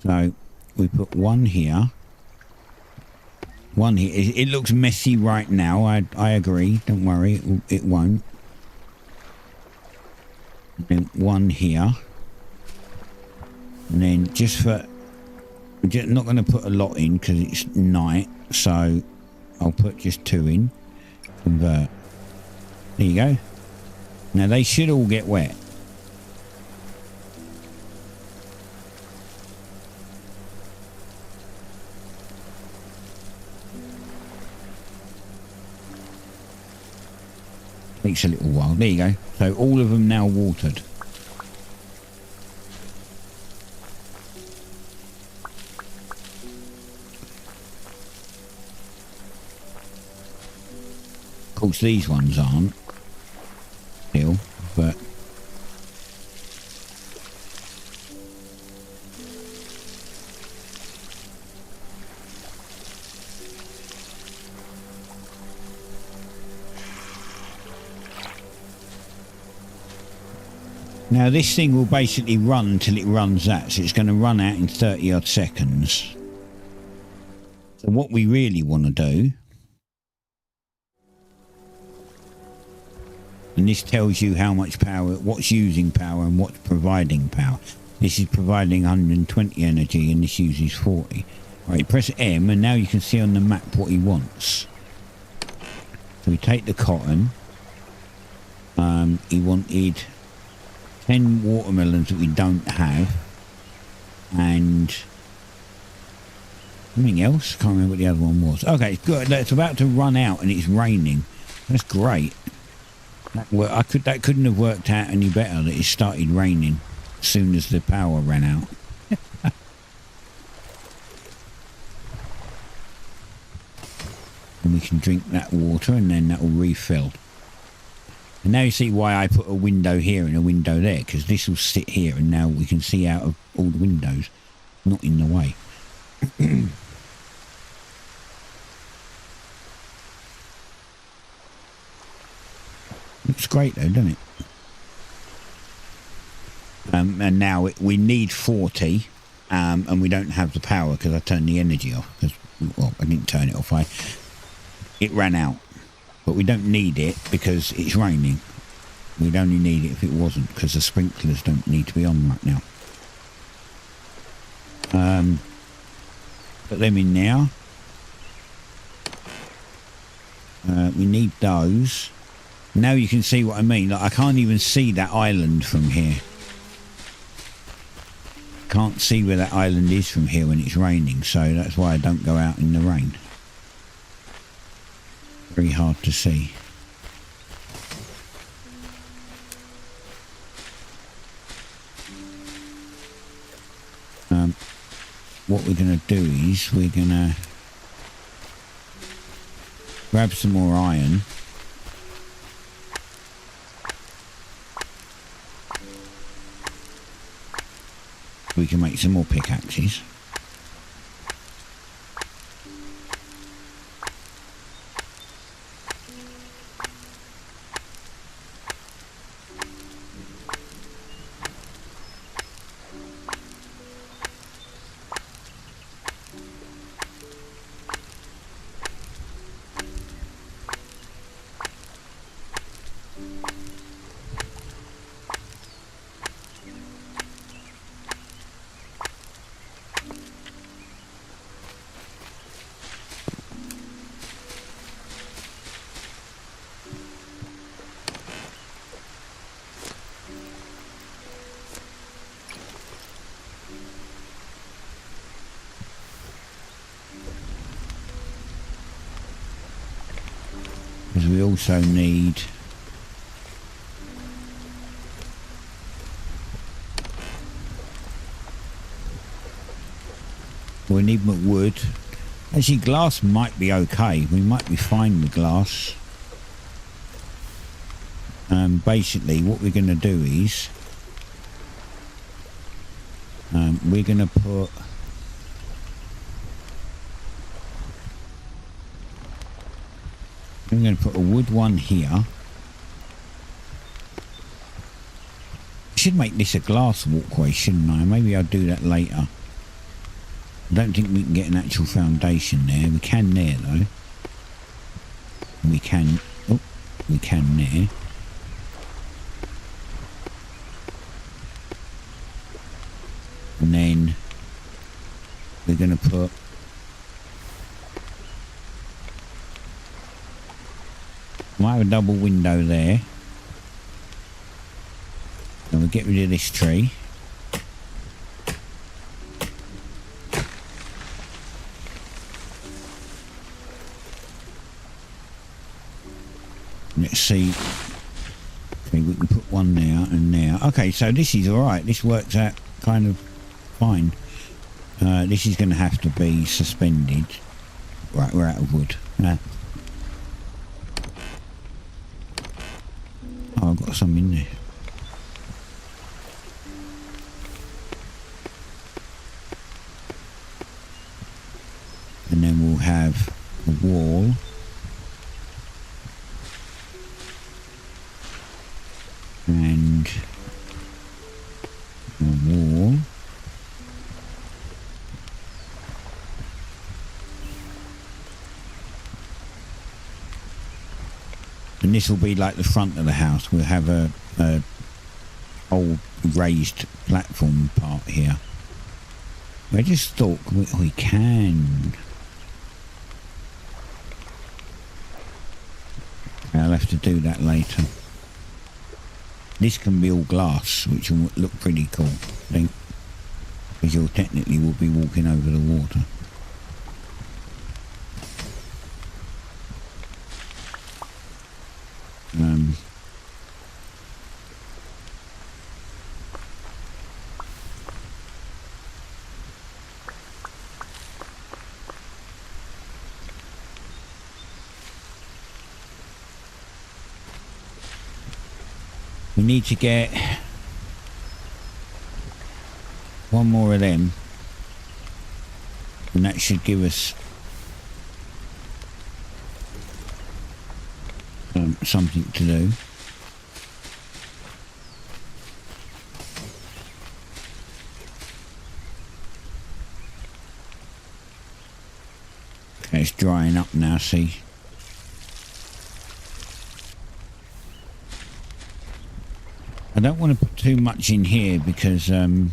So we put one here, one here. It looks messy right now. I agree. Don't worry, it won't. And then one here, and then just for, we're just not going to put a lot in because it's night. So I'll put just 2 in. Convert. There you go. Now they should all get wet. Takes a little while. There you go. So all of them now watered. Of course, these ones aren't still, but now this thing will basically run until it runs that, so it's going to run out in 30 odd seconds. So what we really want to do, and this tells you how much power, what's using power and what's providing power. This is providing 120 energy and this uses 40. Right, press M and now you can see on the map what he wants. So we take the cotton. He wanted 10 watermelons that we don't have, and something else. Can't remember what the other one was. Okay, good. It's about to run out and it's raining. That's great. That couldn't have worked out any better. That it started raining as soon as the power ran out. And we can drink that water, and then that will refill. And now you see why I put a window here and a window there, because this will sit here, and now we can see out of all the windows, not in the way. Looks great though, doesn't it? And now we need 40, and we don't have the power because I turned the energy off. Well, I didn't turn it off. It ran out, but we don't need it because it's raining. We'd only need it if it wasn't, because the sprinklers don't need to be on right now. Put them in now. We need those. Now you can see what I mean. Like, I can't even see that island from here. Can't see where that island is from here when it's raining, so that's why I don't go out in the rain. Very hard to see. What we're going to do is we're going to grab some more iron. We can make some more pickaxes. Because we also need more wood. Actually, glass might be okay. We might be fine with glass. Basically, what we're going to do is we're going to put a wood one here. I should make this a glass walkway, shouldn't I? Maybe I'll do that later. I don't think we can get an actual foundation there. We can there though. We can. Oh, we can there. And then we're going to put might have a double window there. And we'll get rid of this tree. Let's see. Okay, we can put one there and there. Okay, so this is alright. This works out kind of fine. This is going to have to be suspended. Right, we're out of wood. Oh, I've got some in there. And then we'll have a wall. And a wall. And this will be like the front of the house. We'll have a whole raised platform part here. I just thought we can. I'll have to do that later. This can be all glass, which will look pretty cool, I think, because you'll technically will be walking over the water. We need to get one more of them, and that should give us something to do. Okay, it's drying up now, see. I don't want to put too much in here because you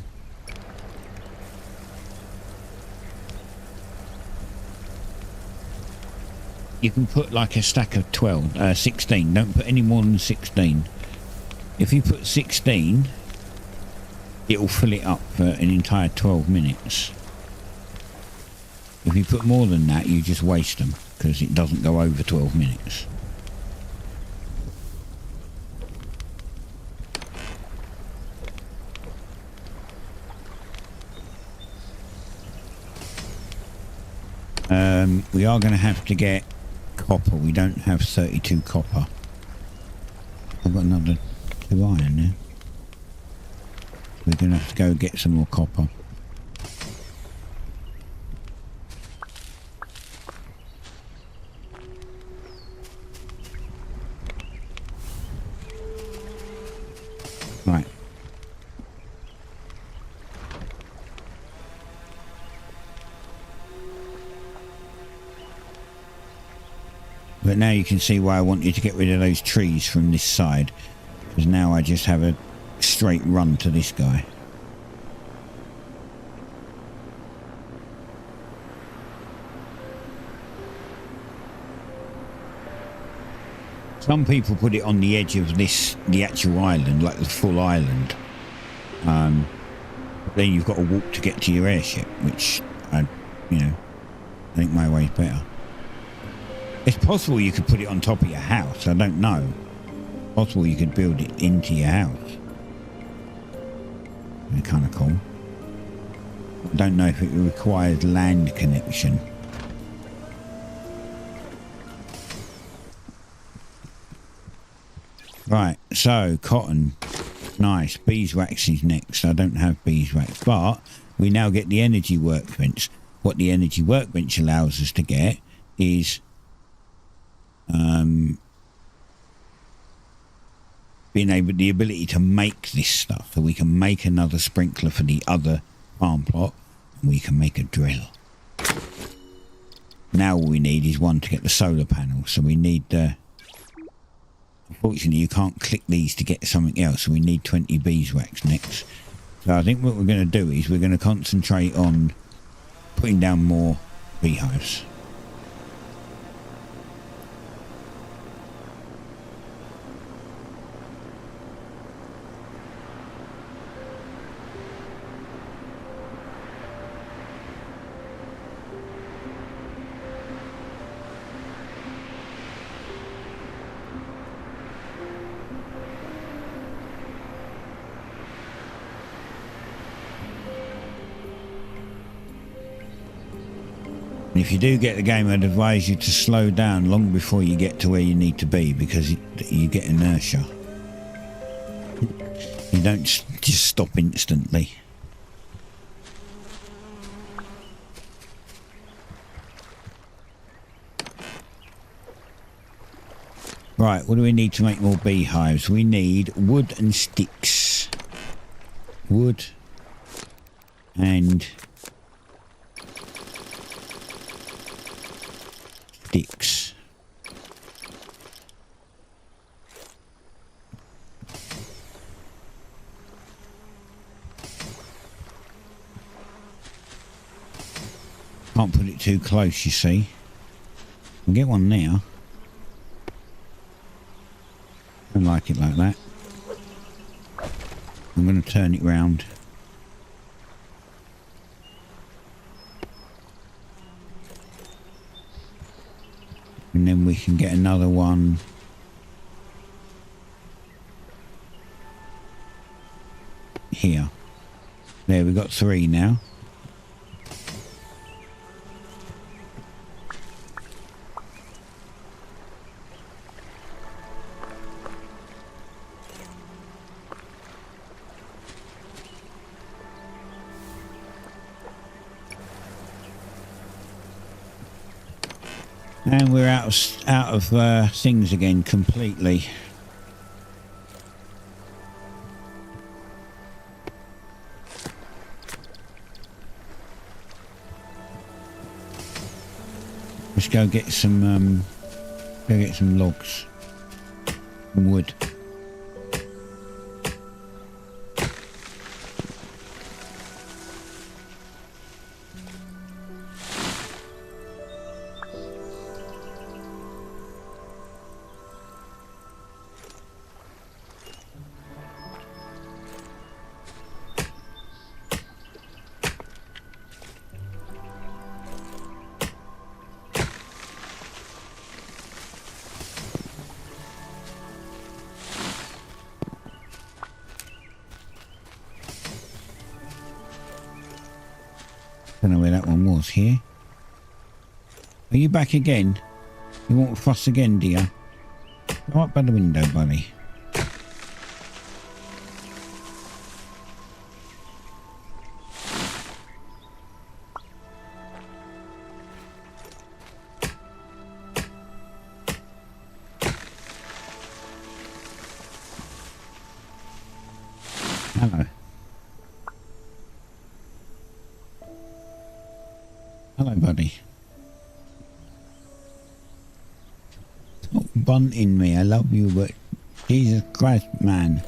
can put like a stack of 16. Don't put any more than 16. If you put 16, it will fill it up for an entire 12 minutes. If you put more than that, you just waste them because it doesn't go over 12 minutes. We are going to have to get copper. We don't have 32 copper. I've got another 2 iron there. We're going to have to go get some more copper. Right. But now you can see why I wanted to get rid of those trees from this side, because now I just have a straight run to this guy. Some people put it on the edge of the actual island, like the full island. Then you've got to walk to get to your airship, which I think my way's better. It's possible you could put it on top of your house. I don't know. Possible you could build it into your house. They're kind of cool. I don't know if it requires land connection. Right, so cotton. Nice. Beeswax is next. I don't have beeswax, but we now get the energy workbench. What the energy workbench allows us to get is the ability to make this stuff, so we can make another sprinkler for the other farm plot, and we can make a drill. Now all we need is one to get the solar panel, so we need unfortunately you can't click these to get something else, so we need 20 beeswax next. So I think what we're going to do is we're going to concentrate on putting down more beehives. If you do get the game, I'd advise you to slow down long before you get to where you need to be, because you get inertia. You don't just stop instantly. Right, what do we need to make more beehives? We need wood and sticks. Wood and sticks. Can't put it too close, you see. I'll get one now. I like it like that. I'm going to turn it round. And then we can get another one here. There, we've got 3 now. And we're out of things again completely. Let's go get some logs and wood. Don't know where that one was. Here. Are you back again? You want fuss again, dear? Go up by the window, buddy. Hello. Hello, buddy. Stop bunting me. I love you, but Jesus Christ, man.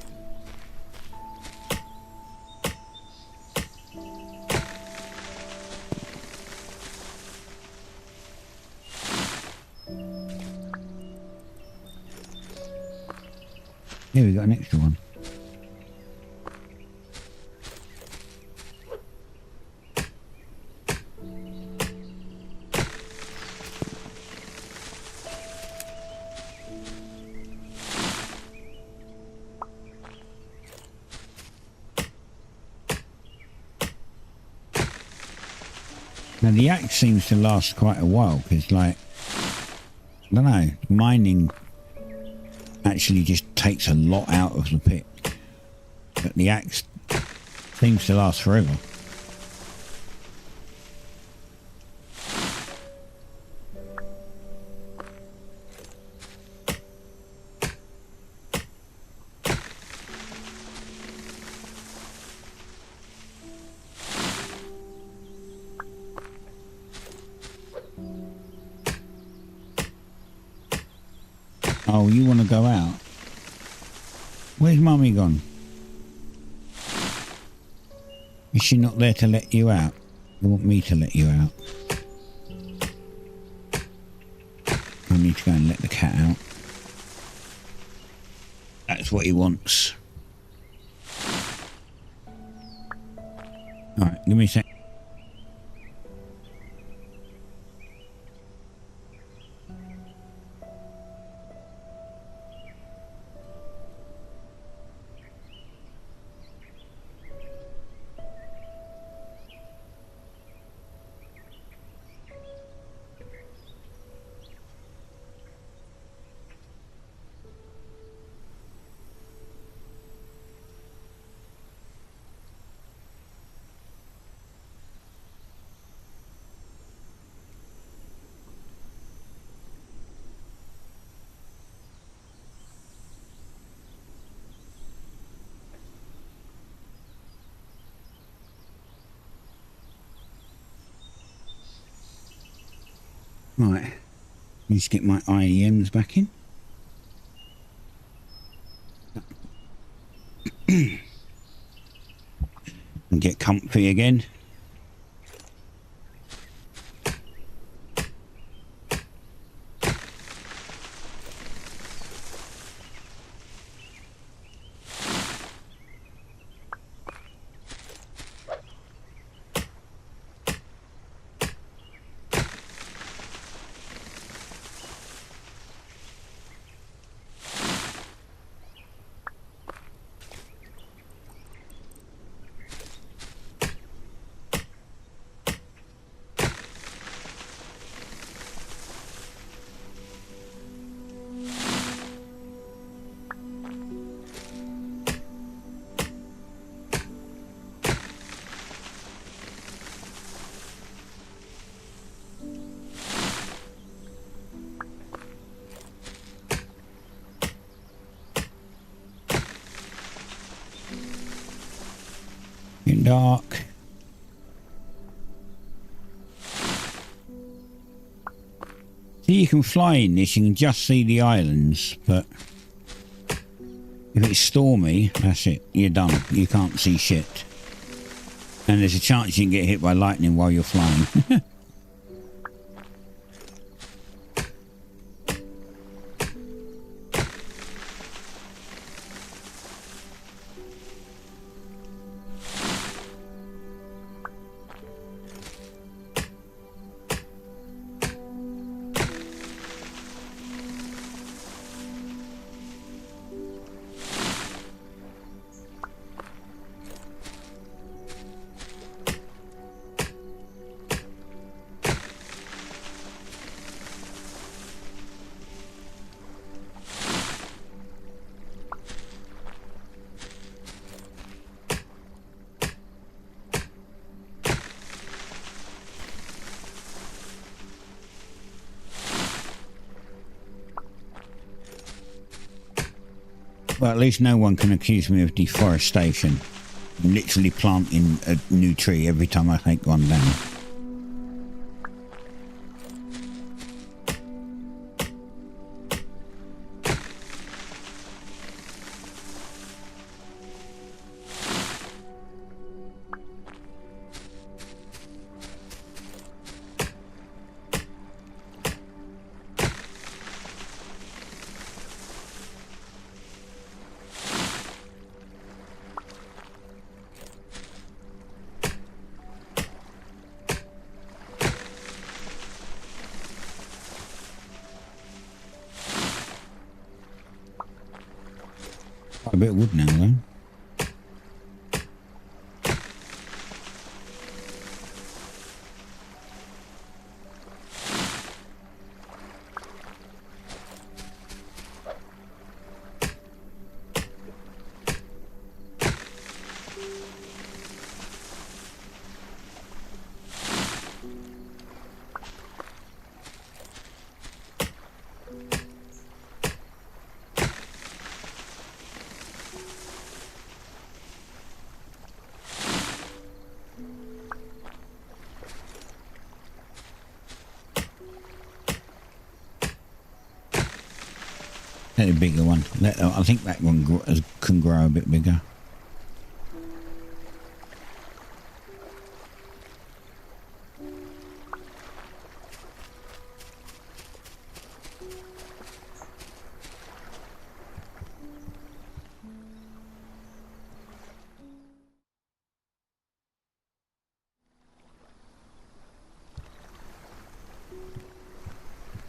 Here we got an extra one. Now the axe seems to last quite a while because, like, I don't know, mining actually just takes a lot out of the pit, but the axe seems to last forever. Oh, you want to go out? Where's Mummy gone? Is she not there to let you out? You want me to let you out? I need to go and let the cat out. That's what he wants. Alright, give me a sec. Right, need to get my IEMs back in. And get comfy again. getting dark. See, you can fly in this, you can just see the islands, but if it's stormy, that's it, you're done. You can't see shit. And there's a chance you can get hit by lightning while you're flying. Well, at least no one can accuse me of deforestation. I'm literally planting a new tree every time I take one down. A bit of wood now, though. A bigger one. I think that one can grow a bit bigger.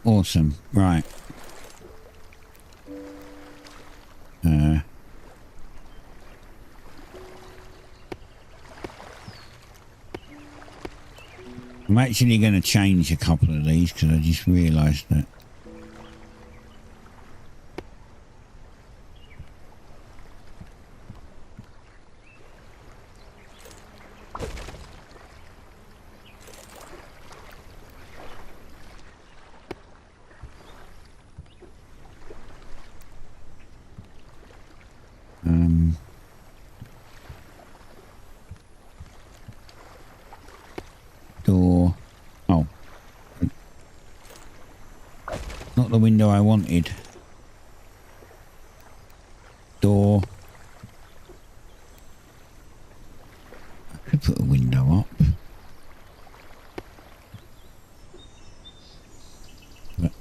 Awesome. Right. I'm actually going to change a couple of these because I just realised that. Door. Oh. Not the window I wanted. Door. I could put a window up. But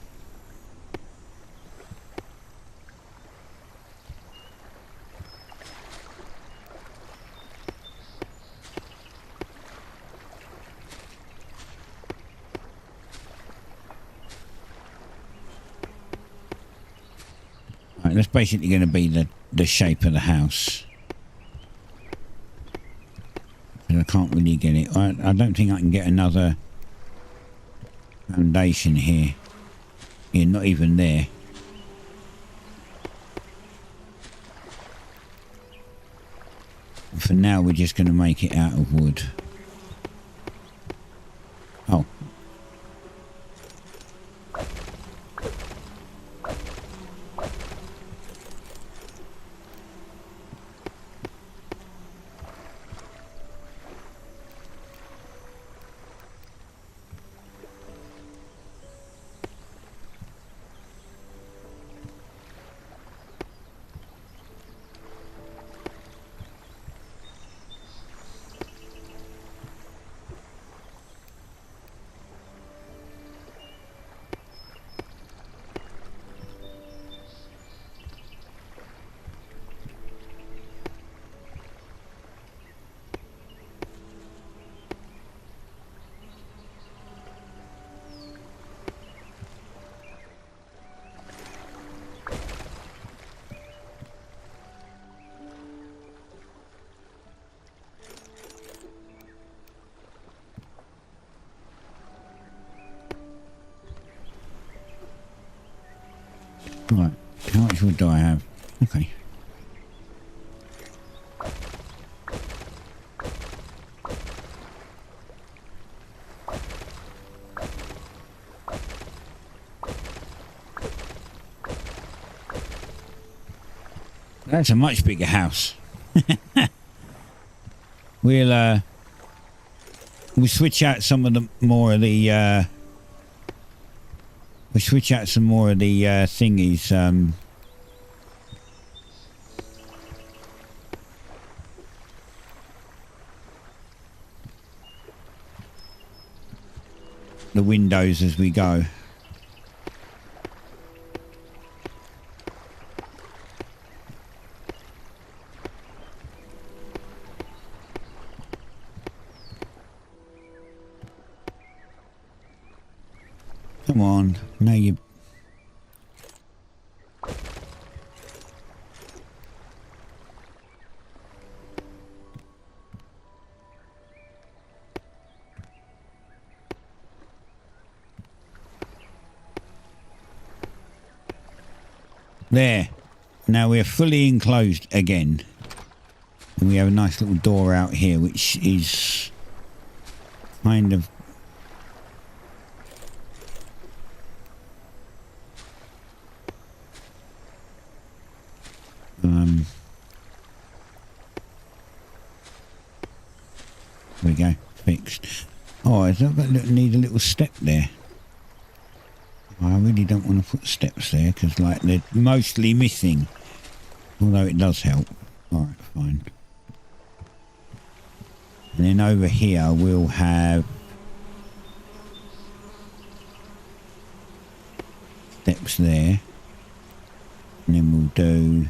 right, that's basically going to be the shape of the house. And I can't really get it. I don't think I can get another foundation here. Yeah, not even there. For now, we're just going to make it out of wood. Oh. Right, how much wood do I have? Okay. That's a much bigger house. We'll switch out some of the more of the we'll switch out some more of the thingies. The windows as we go. Come on, now you... There. Now we're fully enclosed again. And we have a nice little door out here, which is kind of... There we go, fixed. Oh, is that need a little step there? I really don't want to put steps there because, like, they're mostly missing. Although it does help. Alright, fine. And then over here we'll have steps there. And then we'll do...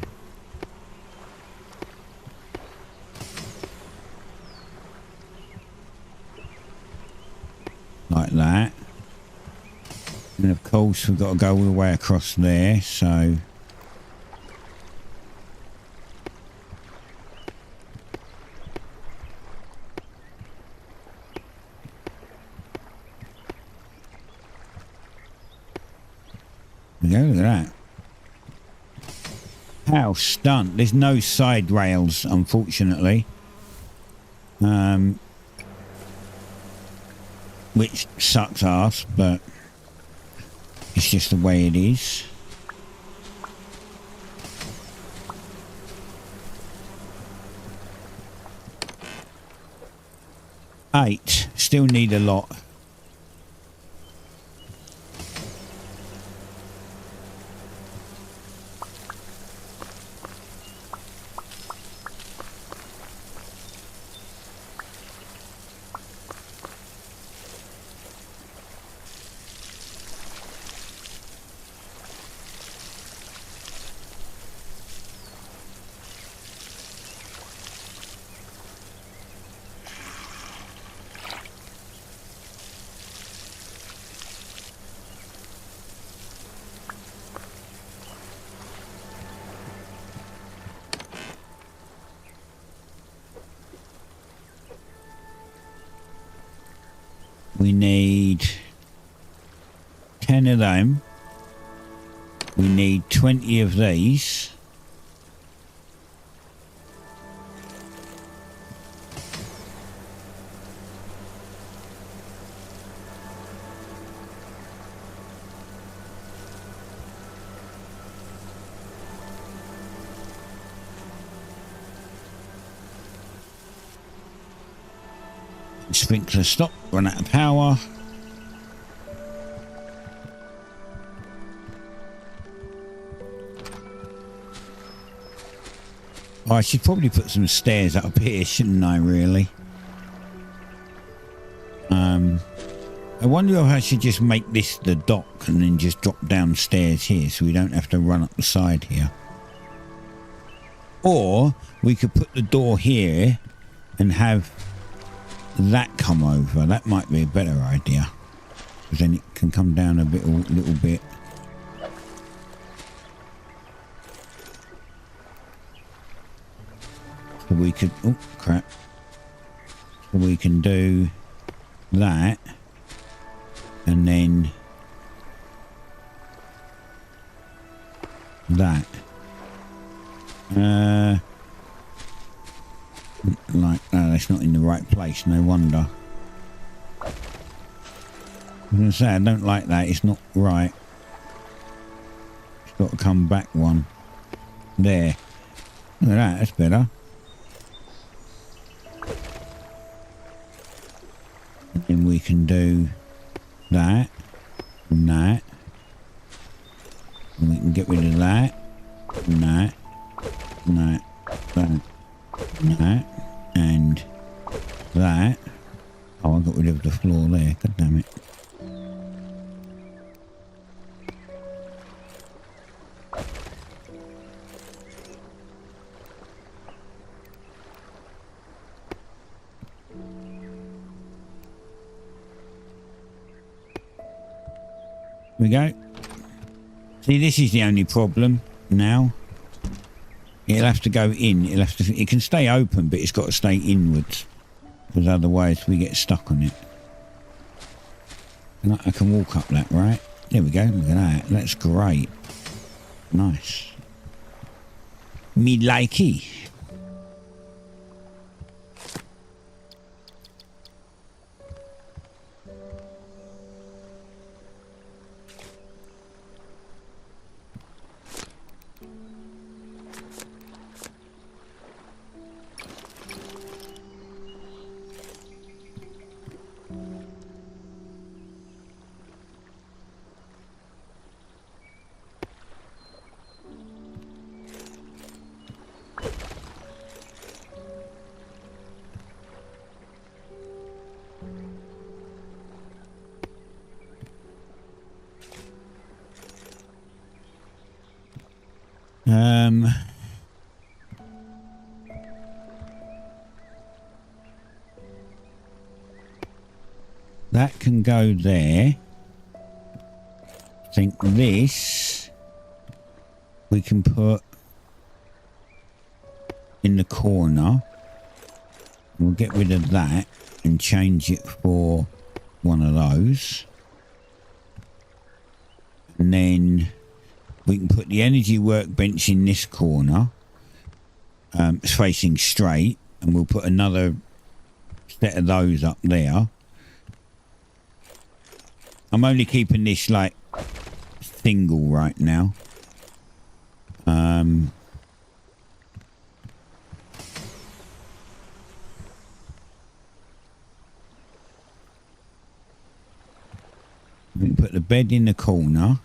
like that. And of course we've got to go all the way across there, so there we go, look at that. House done. There's no side rails, unfortunately. Which sucks ass, but it's just the way it is. Eight. Still need a lot. We need 10 of them. We need 20 of these. Sprinkler stop, run out of power. Oh, I should probably put some stairs up here, shouldn't I, really? I wonder if I should just make this the dock and then just drop downstairs here so we don't have to run up the side here. Or we could put the door here and have that come over. That might be a better idea, because then it can come down a little bit. So we could, oh crap, so we can do that, and then that. Like, no, that's not in the right place, no wonder. I was going to say, I don't like that, it's not right. It's got to come back one. There. Look at that, that's better. And then we can do that and that. And we can get rid of that and that and that, that and that and that. Oh, I got rid of the floor there, god damn it. We go. See, this is the only problem now. It'll have to go in. It'll have to. It can stay open, but it's got to stay inwards, because otherwise we get stuck on it. And I can walk up that, right? There we go. Look at that. That's great. Nice. Me likey. That can go there. I think this we can put in the corner. We'll get rid of that and change it for one of those. And then we can put the energy workbench in this corner. It's facing straight, and we'll put another set of those up there. I'm only keeping this like single right now. We can put the bed in the corner.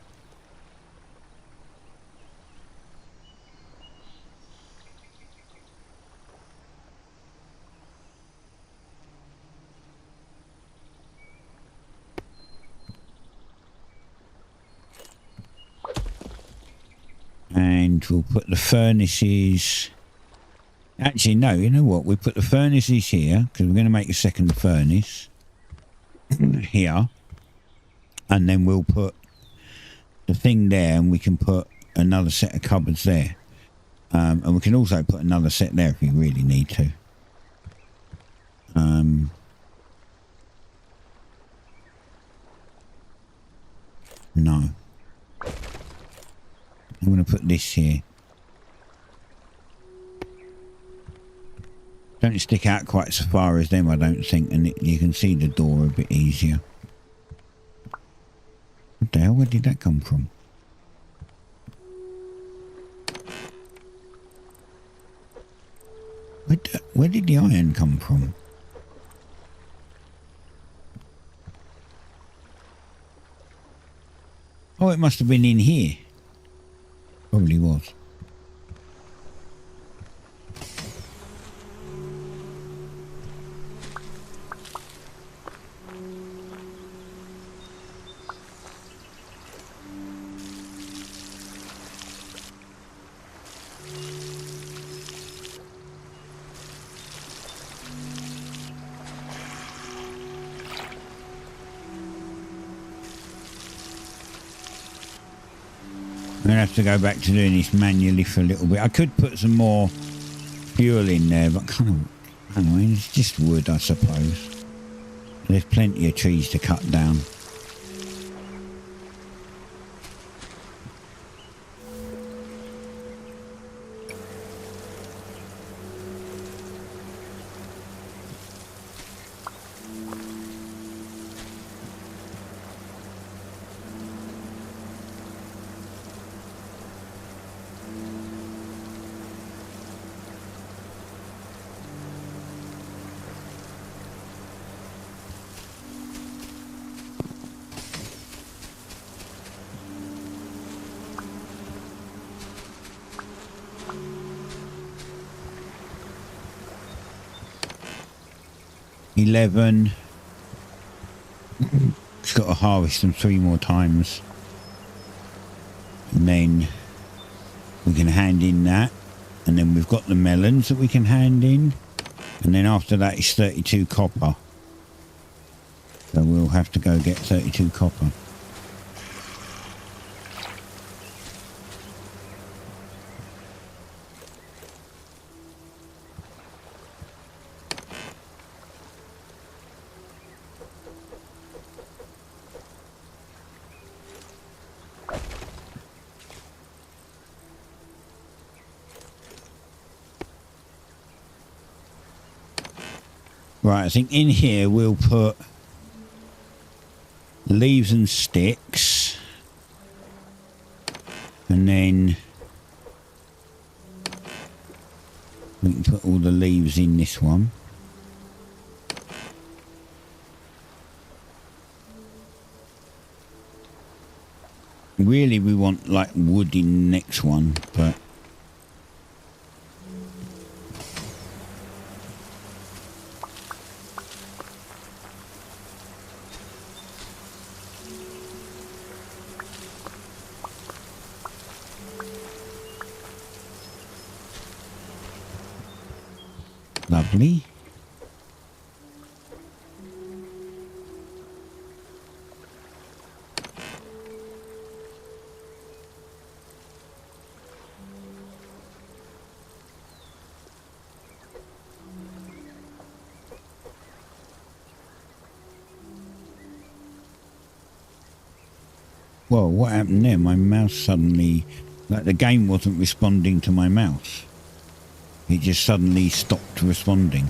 And we'll put the furnaces... Actually, no, you know what? We'll put the furnaces here, because we're going to make a second furnace. Here. And then we'll put the thing there, and we can put another set of cupboards there. And we can also put another set there if we really need to. No. I'm going to put this here. Don't stick out quite so far as them, I don't think, and you can see the door a bit easier. What the hell? Where did that come from? Where did the iron come from? Oh, it must have been in here. Probably was. I'm going to have to go back to doing this manually for a little bit. I could put some more fuel in there, but kind of, I don't know, it's just wood, I suppose. There's plenty of trees to cut down. 11. Just got to harvest them 3 more times. And then we can hand in that. And then we've got the melons that we can hand in. And then after that is 32 copper. So we'll have to go get 32 copper. Right, I think in here we'll put leaves and sticks, and then we can put all the leaves in this one. Really we want like wood in the next one, but lovely. Whoa, what happened there? My mouse suddenly, like the game wasn't responding to my mouse. It just suddenly stopped responding.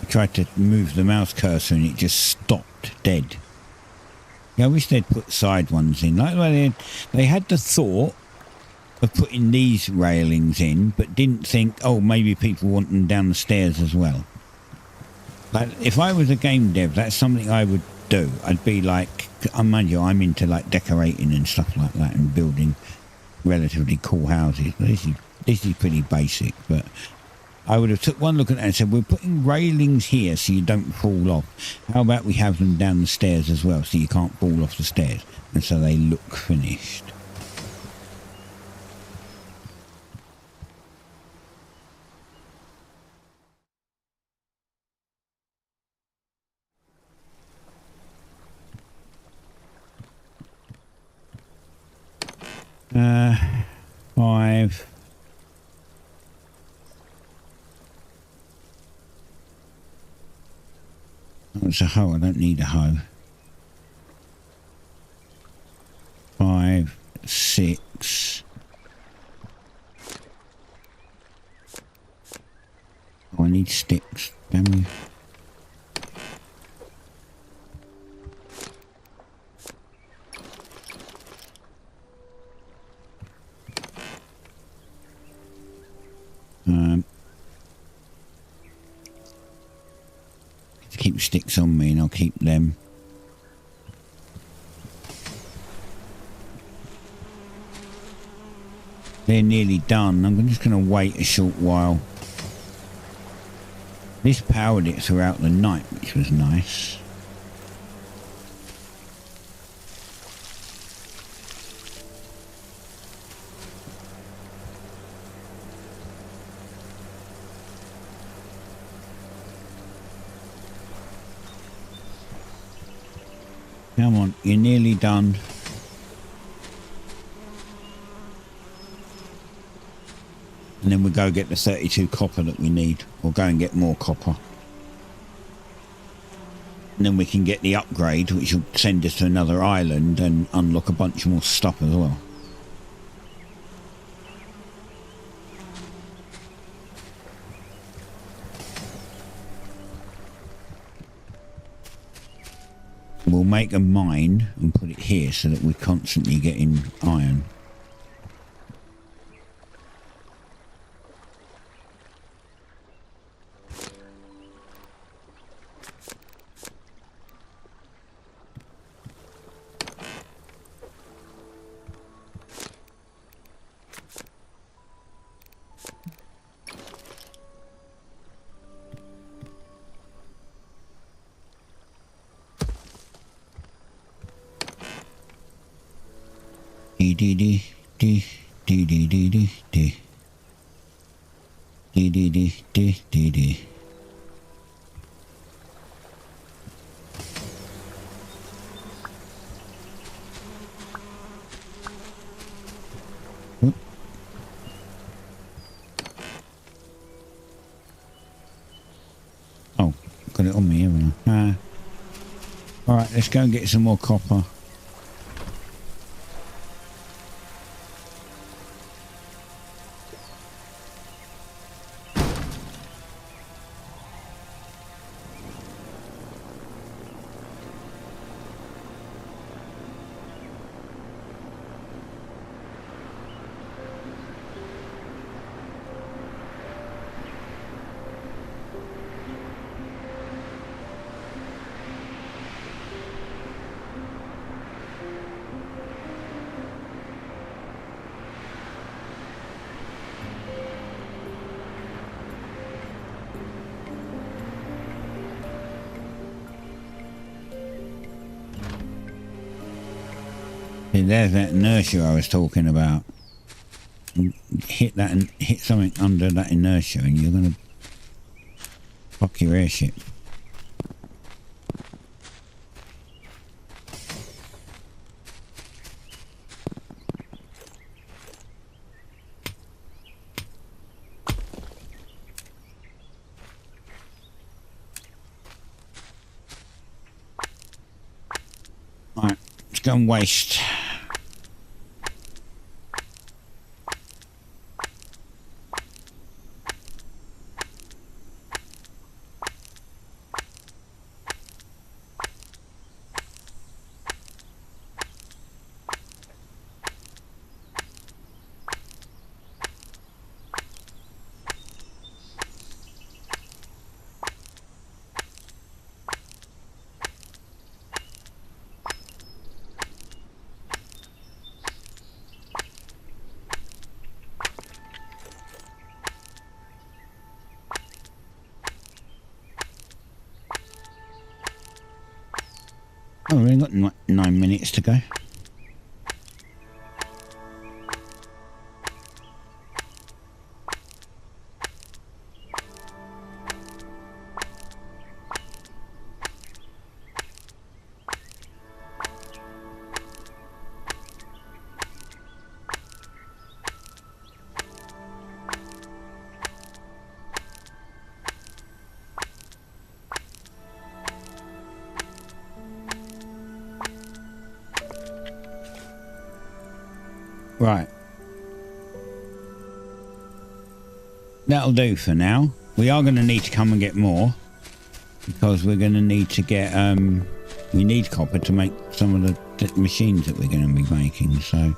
I tried to move the mouse cursor and it just stopped dead. Yeah, I wish they'd put side ones in. Like they had the thought of putting these railings in, but didn't think, oh, maybe people want them down the stairs as well. Like, if I was a game dev, that's something I would do. I'd be like, mind you, I'm into like decorating and stuff like that and building relatively cool houses. This is pretty basic, but I would have took one look at that and said, we're putting railings here so you don't fall off. How about we have them down the stairs as well so you can't fall off the stairs, and so they look finished. Five. Oh, it's a hoe. I don't need a hoe. 5, 6. Oh, I need sticks. Damn you. Keep sticks on me and I'll keep them. They're nearly done. I'm just going to wait a short while. This powered it throughout the night, which was nice. Come on, you're nearly done. And then we'll go get the 32 copper that we need. We'll go and get more copper. And then we can get the upgrade, which will send us to another island and unlock a bunch more stuff as well. We'll make a mine and put it here so that we're constantly getting iron. dee dee dee dee dee dee dee dee dee dee dee dee dee dee. Oh, got it on me, haven't I? Alright, let's go and get some more copper. There's that inertia I was talking about. Hit that and hit something under that inertia and you're going to fuck your airship. Right, let's go and waste. Oh, we've got 9 minutes to go. Right. That'll do for now. We are going to need to come and get more because we're going to need to get we need copper to make some of the machines that we're going to be making, so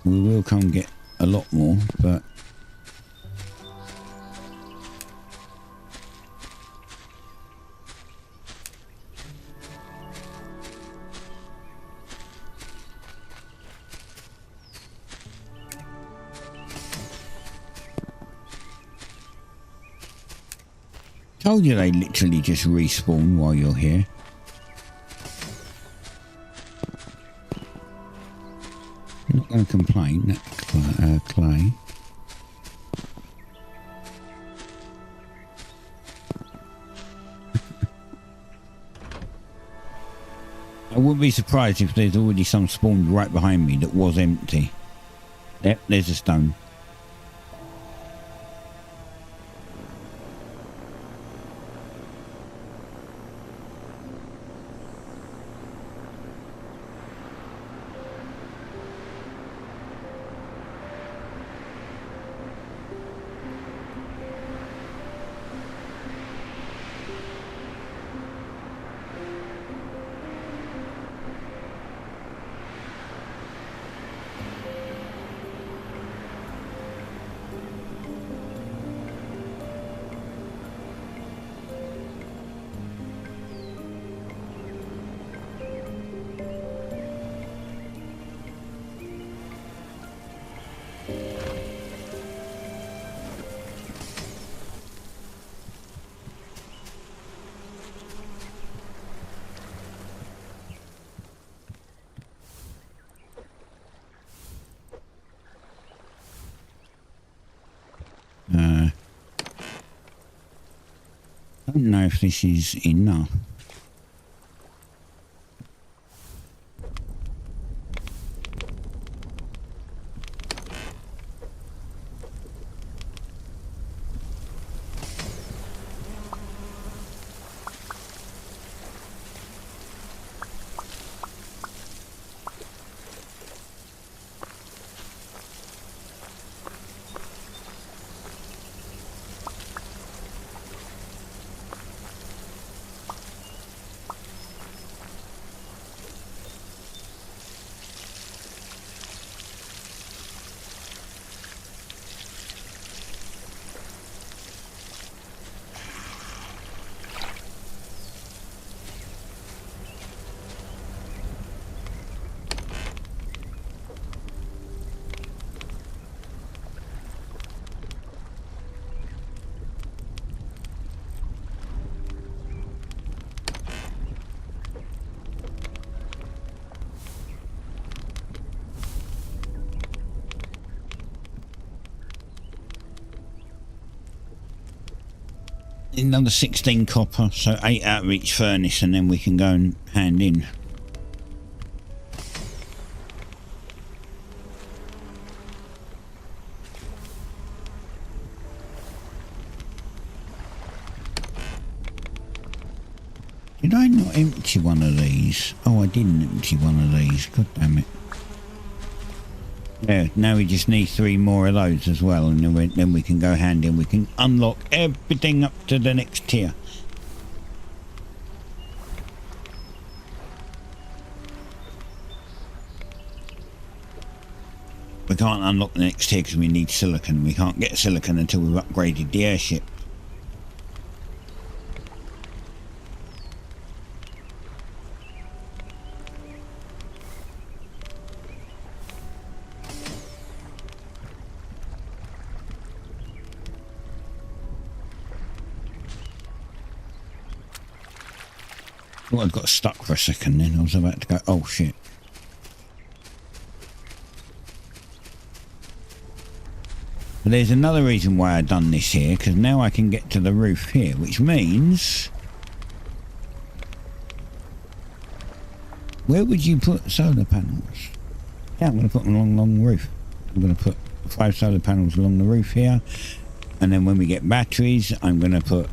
we will come and get a lot more, but told you they literally just respawn while you're here. I'm not going to complain. That clay. I wouldn't be surprised if there's already some spawned right behind me that was empty. Yep, there's a stone. I don't know if this is enough. Another 16 copper, so 8 out of each furnace, and then we can go and hand in. Did I not empty one of these? Oh, I didn't empty one of these. God damn it. Yeah, now we just need 3 more of those as well, and then we can go hand in. We can unlock everything up to the next tier. We can't unlock the next tier because we need silicon. We can't get silicon until we've upgraded the airship. Oh, I got stuck for a second then. I was about to go, oh shit. But there's another reason why I've done this here, because now I can get to the roof here, which means... Where would you put solar panels? Yeah, I'm going to put them along the roof. I'm going to put 5 solar panels along the roof here. And then when we get batteries, I'm going to put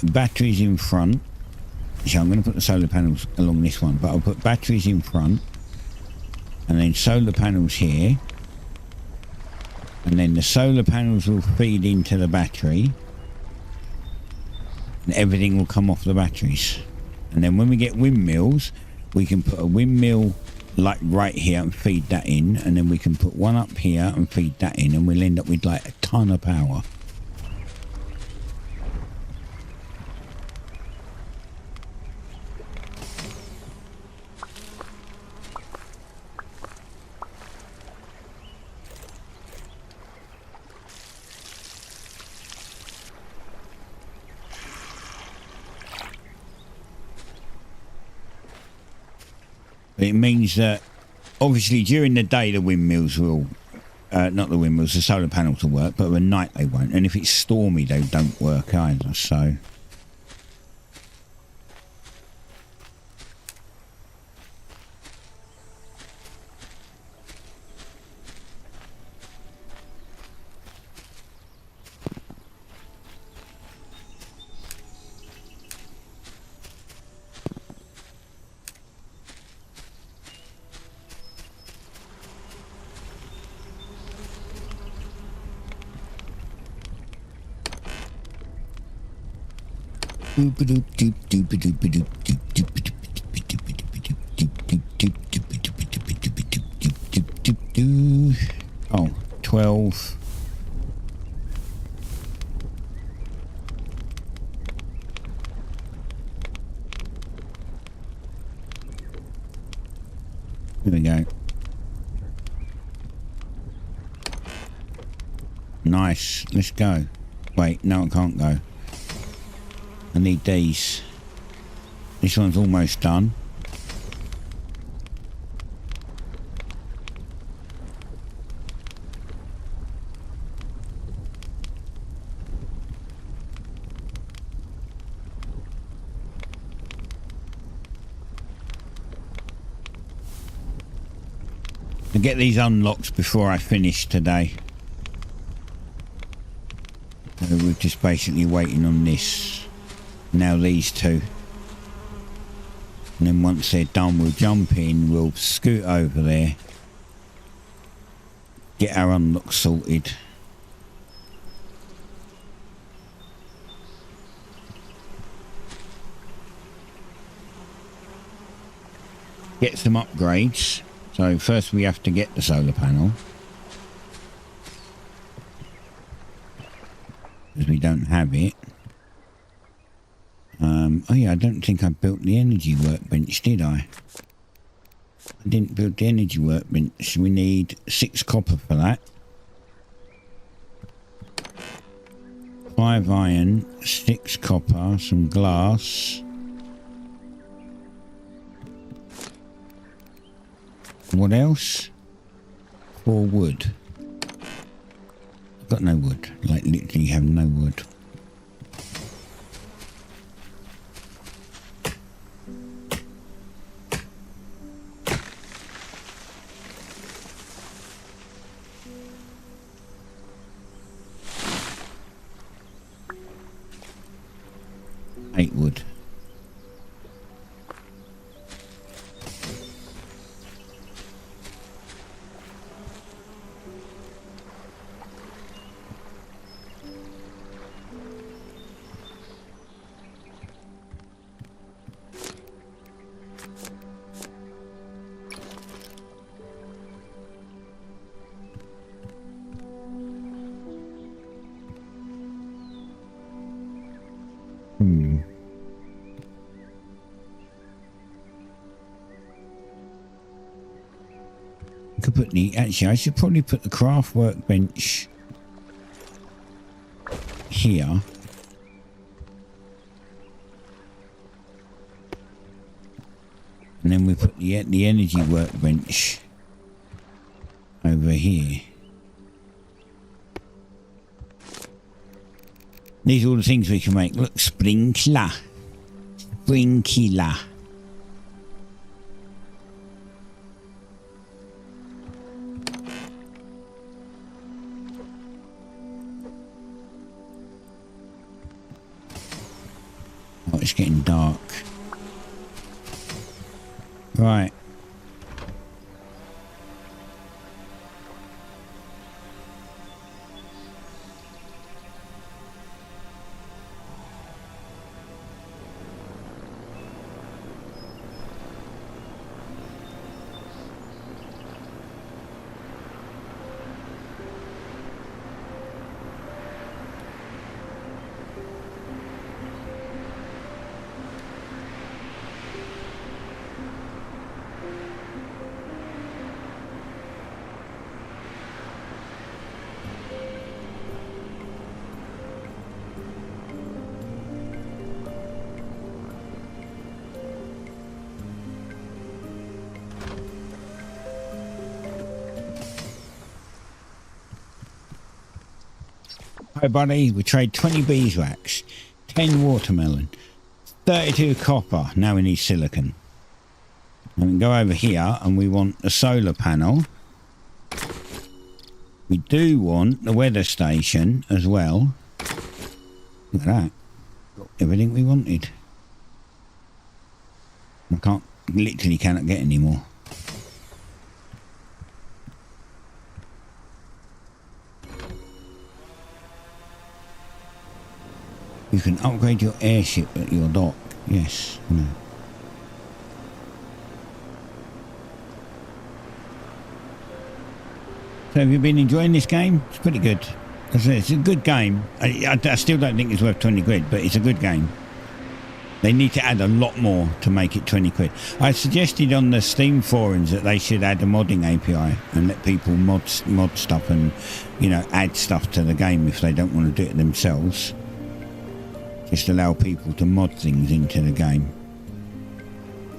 batteries in front. So I'm going to put the solar panels along this one, but I'll put batteries in front and then solar panels here, and then the solar panels will feed into the battery and everything will come off the batteries. And then when we get windmills, we can put a windmill like right here and feed that in, and then we can put one up here and feed that in, and we'll end up with like a ton of power. It means that obviously during the day the windmills will, not the windmills, the solar panels will work, but at night they won't. And if it's stormy, they don't work either, so... Oh, 12. Here we go. Nice. Let's go. Wait, no, I can't go. I need these. This one's almost done. to get these unlocked before I finish today. So we're just basically waiting on this. Now these two. And then once they're done, we'll jump in, we'll scoot over there. Get our unlock sorted. Get some upgrades. So first we have to get the solar panel. Because we don't have it. Oh yeah, I don't think I built the energy workbench, did I? I didn't build the energy workbench. We need 6 copper for that. 5 iron, 6 copper, some glass. What else? 4 wood. I've got no wood. Like literally have no wood. Wood. Could put the actually I should probably put the craft workbench here. And then we put the energy workbench over here. These are all the things we can make. Look, sprinkler. Sprinkler. Oh, it's getting dark. Right. Hi buddy, we trade 20 beeswax, 10 watermelon, 32 copper. Now we need silicon. And we can go over here and we want a solar panel. We do want the weather station as well. Look at that. Got everything we wanted. I literally cannot get any more. You can upgrade your airship at your dock. Yes. No. So have you been enjoying this game? It's pretty good. It's a good game. I still don't think it's worth 20 quid, but it's a good game. They need to add a lot more to make it 20 quid. I suggested on the Steam forums that they should add a modding API and let people mod stuff and, you know, add stuff to the game if they don't want to do it themselves. Just allow people to mod things into the game.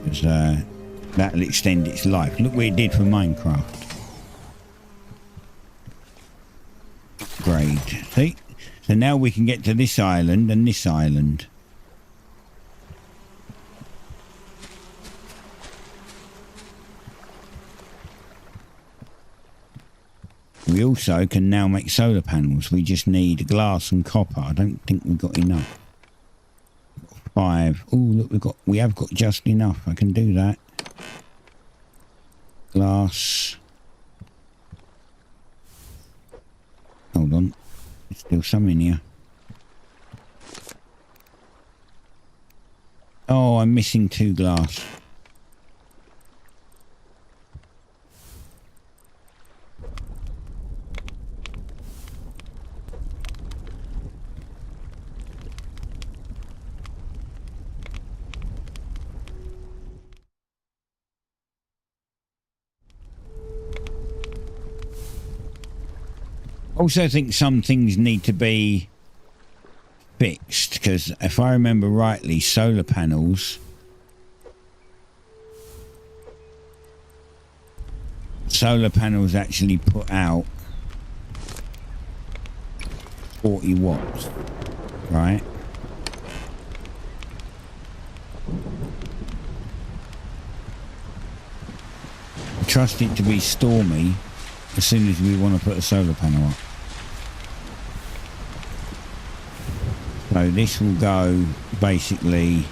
Because that'll extend its life. Look what it did for Minecraft. Great. See? So now we can get to this island and this island. We also can now make solar panels. We just need glass and copper. I don't think we've got enough. 5. Oh, look, we have got just enough. I can do that. Glass. Hold on. There's still some in here. Oh, I'm missing 2 glass. Also think some things need to be fixed, because if I remember rightly, solar panels actually put out 40 watts, right? I trust it to be stormy as soon as we want to put a solar panel up. So this will go basically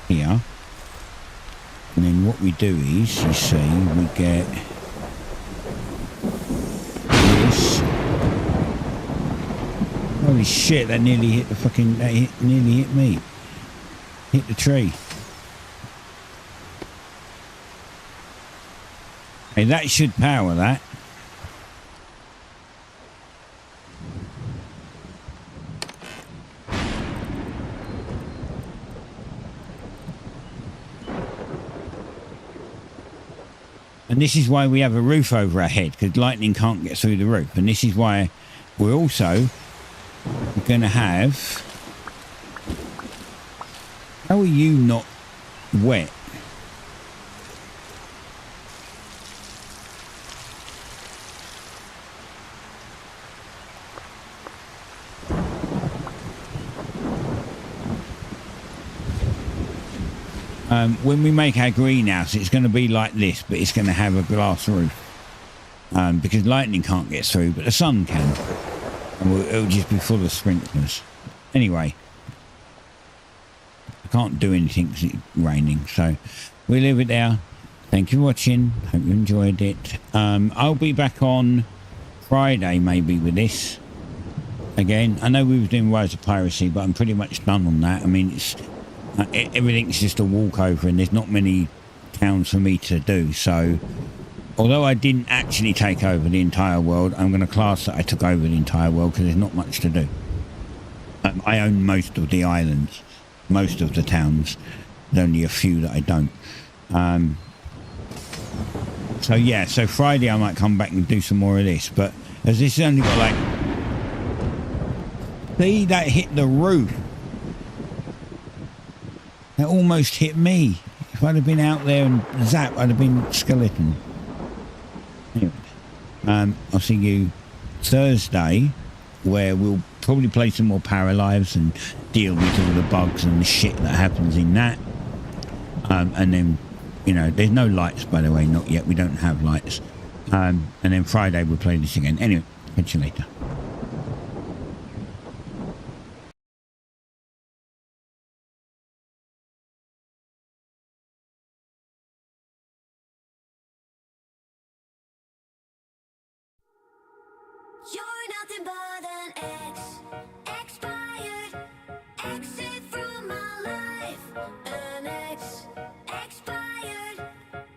here, and then what we do is, you see, we get this. Holy shit, that nearly hit the fucking, nearly hit me. Hit the tree. Hey, that should power that. And this is why we have a roof over our head, because lightning can't get through the roof. And this is why we're also going to have... How are you not wet? When we make our greenhouse, it's going to be like this, but it's going to have a glass roof. Because lightning can't get through, but the sun can. And it'll just be full of sprinklers. Anyway. I can't do anything because it's raining, so we'll leave it there. Thank you for watching. Hope you enjoyed it. I'll be back on Friday, maybe, with this. Again, I know we were doing Rise of Piracy, but I'm pretty much done on that. I mean, it's... everything's just a walkover, and there's not many towns for me to do. So although I didn't actually take over the entire world, I'm going to class that I took over the entire world, because there's not much to do. I own most of the islands, most of the towns. There's only a few that I don't. So yeah, so Friday I might come back and do some more of this, but as this has only got like... See, that hit the roof. That almost hit me. If I'd have been out there and zap, I'd have been skeleton. Anyway, I'll see you Thursday, where we'll probably play some more Paralives and deal with all the bugs and the shit that happens in that. And then, you know, there's no lights, by the way, not yet. We don't have lights. And then Friday we'll play this again. Anyway, catch you later.
You're nothing but an ex, expired, exit from my life. An ex, expired,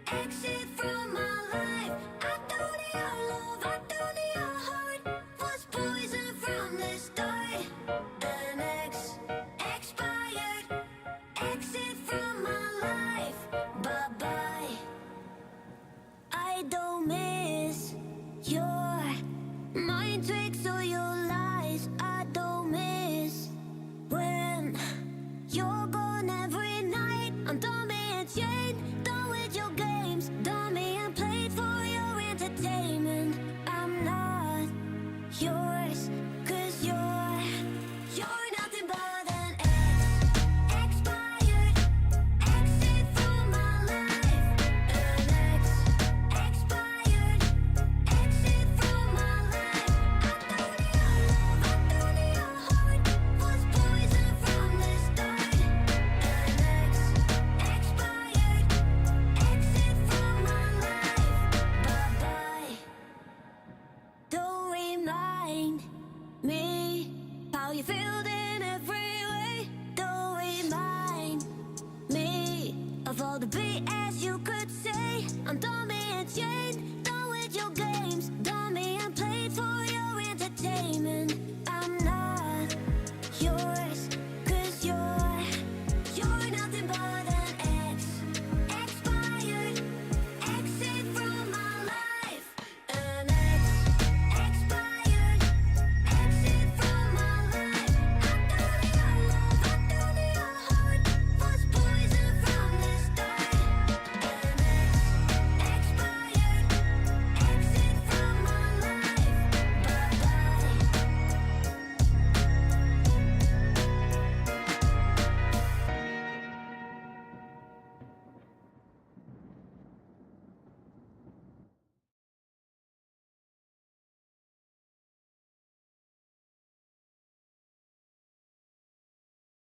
exit from my life. I don't need your love, I don't need your heart. Was poison from the start. An ex, expired, exit from my life. Bye-bye. I don't miss your mind tricks or your lies. feel